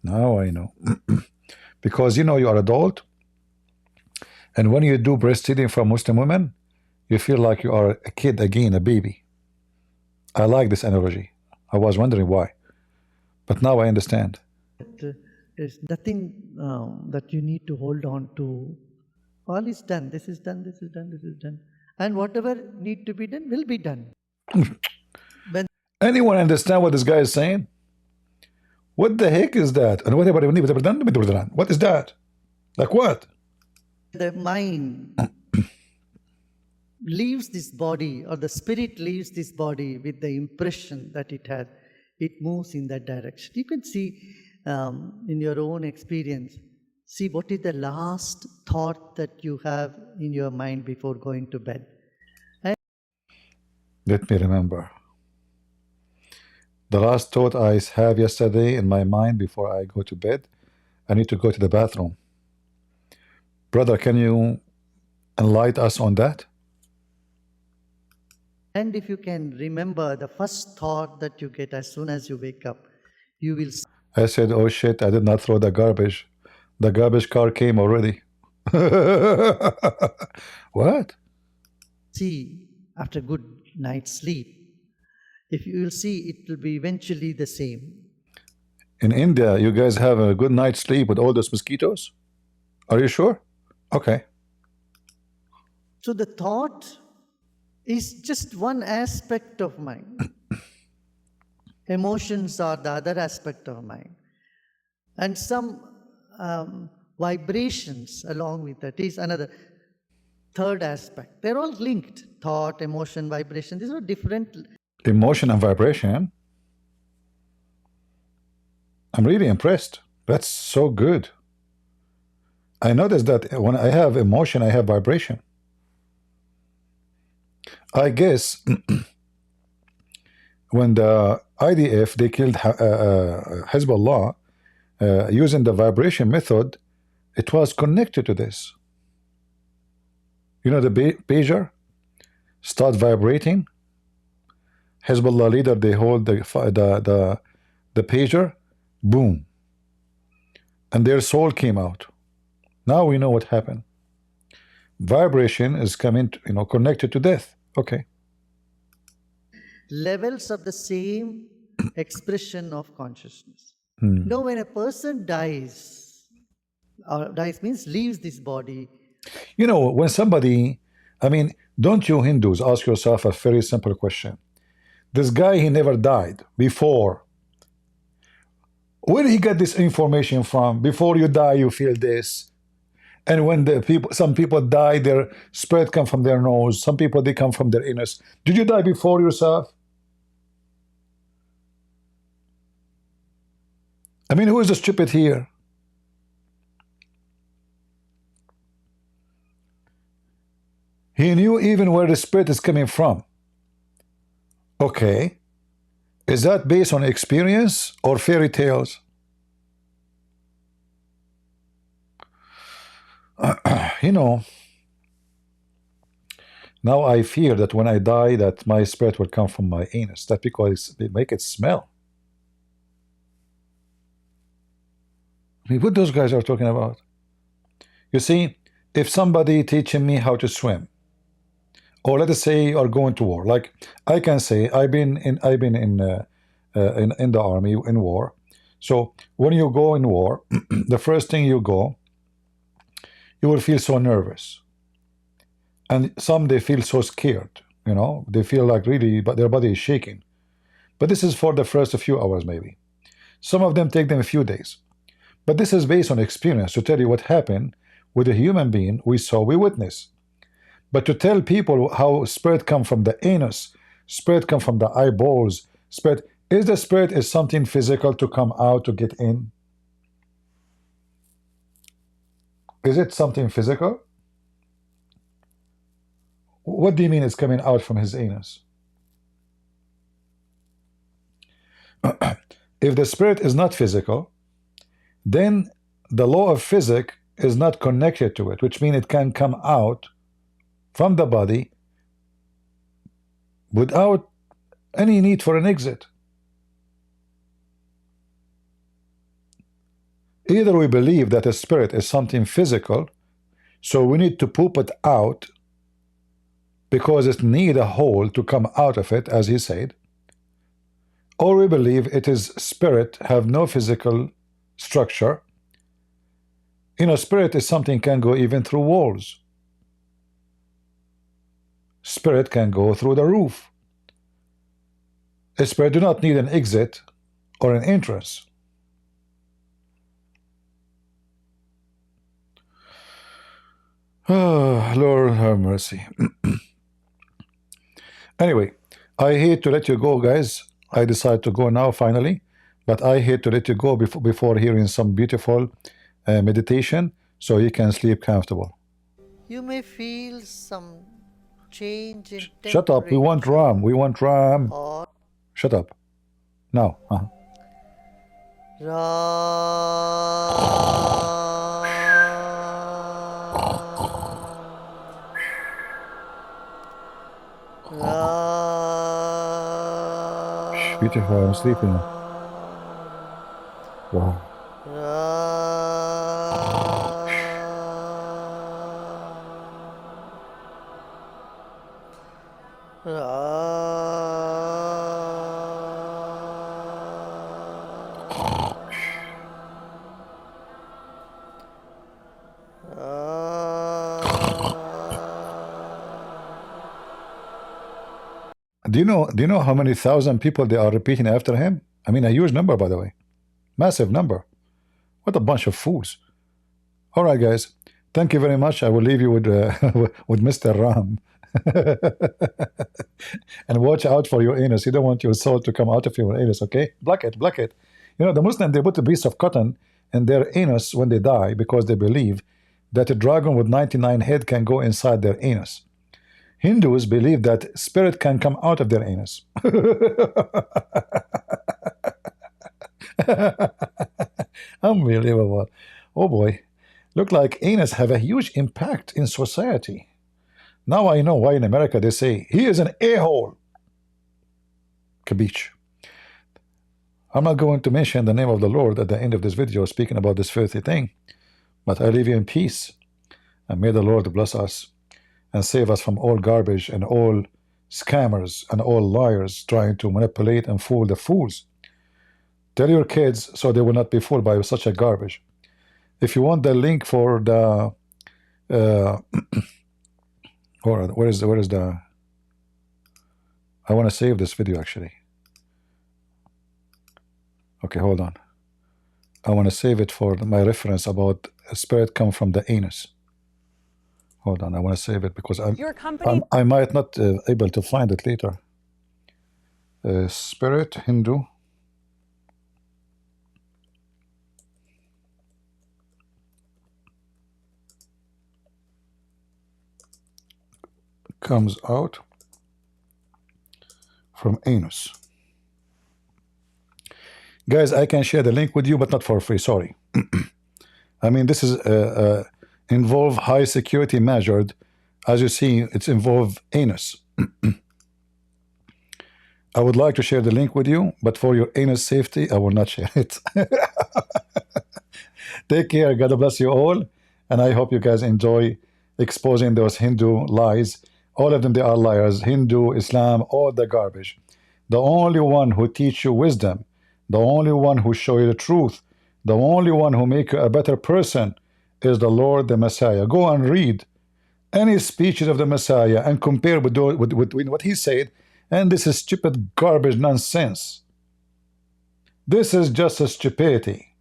A: Now I know. Because, you know, you are adult, and when you do breastfeeding from Muslim women, you feel like you are a kid again, a baby. I like this analogy. I was wondering why. But now I understand.
C: There's nothing that you need to hold on to. All is done. This is done, this is done, this is done. And whatever need to be done will be done. When
A: anyone understand what this guy is saying? What the heck is that? And what is that? Like what?
C: the mind leaves this body, or the spirit leaves this body with the impression that it has, it moves in that direction. You can see in your own experience, see what is the last thought that you have in your mind before going to bed.
A: Let me remember. The last thought I have yesterday in my mind before I go to bed, I need to go to the bathroom. Brother, can you enlighten us on that?
C: And if you can remember the first thought that you get as soon as you wake up, you will
A: I said, oh shit, I did not throw the garbage. The garbage car came already. What?
C: see after good night's sleep. If you will see, it will be eventually the same.
A: In India, you guys have a good night's sleep with all those mosquitoes? Are you sure? Okay.
C: So the thought is just one aspect of mind. Emotions are the other aspect of mind. And some vibrations along with that is another third aspect. They're all linked. Thought, emotion, vibration. These are different.
A: Emotion and vibration. I'm really impressed. That's so good. I noticed that when I have emotion, I have vibration. I guess when the IDF, they killed Hezbollah using the vibration method, it was connected to this. You know, the pager start vibrating. Hezbollah leader, they hold the pager, boom, and their soul came out. Now we know what happened. Vibration is coming, connected to death. Okay.
C: Levels of the same expression of consciousness. Now, when a person dies, or dies means leaves this body,
A: You know, when somebody, I mean, don't you Hindus ask yourself a very simple question? This guy, he never died before. Where did he get this information from? Before you die, you feel this. And when the people, some people die, their spirit come from their nose. Some people, they come from their anus. Did you die before yourself? I mean, who is the stupid here? He knew even where the spirit is coming from. Okay. Is that based on experience or fairy tales? You know, now I fear that when I die, that my spirit will come from my anus. That because they make it smell. I mean, what those guys are talking about? You see, if somebody teaching me how to swim, or let us say you are going to war, like I can say I've been in the army in war. So when you go in war, the first thing you go, you will feel so nervous, and some they feel so scared. You know, they feel like really, but their body is shaking. But this is for the first few hours, maybe. Some of them take them a few days. But this is based on experience to tell you what happened with a human being we saw, we witnessed. But to tell people how spirit come from the anus, spirit come from the eyeballs, spirit is something physical to come out to get in? Is it something physical? What do you mean it's coming out from his anus? If the spirit is not physical, then the law of physics is not connected to it, which means it can come out from the body without any need for an exit. Either we believe that a spirit is something physical, so we need to poop it out because it needs a hole to come out of it, as he said, or we believe it is spirit, have no physical structure. You know, spirit is something can go even through walls. Spirit can go through the roof. A spirit do not need an exit or an entrance. Oh, Lord have mercy. Anyway, I hate to let you go, guys. I decide to go now finally, but I hate to let you go before hearing some beautiful meditation so you can sleep comfortable.
C: you may feel some change in
A: Shut up. We want
C: temperature
A: Ram. We want Ram.
C: or
A: Shut up. Now. Beautiful. I'm sleeping. Wow. Do you know how many thousand people they are repeating after him? I mean, a huge number, by the way. Massive number. What a bunch of fools. All right, guys. Thank you very much. I will leave you with with Mr. Ram. And watch out for your anus. You don't want your soul to come out of your anus, okay? Block it, block it. You know, the Muslim, they put a piece of cotton in their anus when they die because they believe that a dragon with 99 heads can go inside their anus. Hindus believe that spirit can come out of their anus. Unbelievable. Oh boy. Look like anus have a huge impact in society. Now I know why in America they say, he is an a-hole. Kabich. I'm not going to mention the name of the Lord at the end of this video speaking about this filthy thing, but I leave you in peace. And may the Lord bless us and save us from all garbage and all scammers and all liars trying to manipulate and fool the fools. Tell your kids so they will not be fooled by such a garbage. If you want the link for the or where is the I want to save this video actually. Okay, hold on. I want to save it for my reference about a spirit come from the anus. Hold on, I want to save it because I might not able to find it later. Spirit Hindu. Comes out from anus. Guys, I can share the link with you, but not for free. Sorry. I mean, this is involve high security measured. As you see, it's involve anus. I would like to share the link with you, but for your anus safety, I will not share it. Take care. God bless you all. And I hope you guys enjoy exposing those Hindu lies. All of them, they are liars. Hindu, Islam, all the garbage. The only one who teach you wisdom, the only one who show you the truth, the only one who make you a better person is the Lord, the Messiah. Go and read any speeches of the Messiah and compare with what he said, and this is stupid garbage nonsense. This is just a stupidity.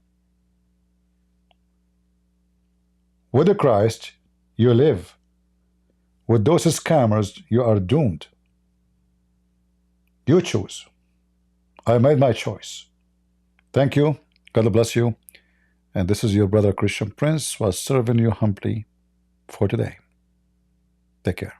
A: With the Christ, you live. With those scammers, you are doomed. You choose. I made my choice. Thank you. God bless you. And this is your brother Christian Prince was serving you humbly for today. Take care.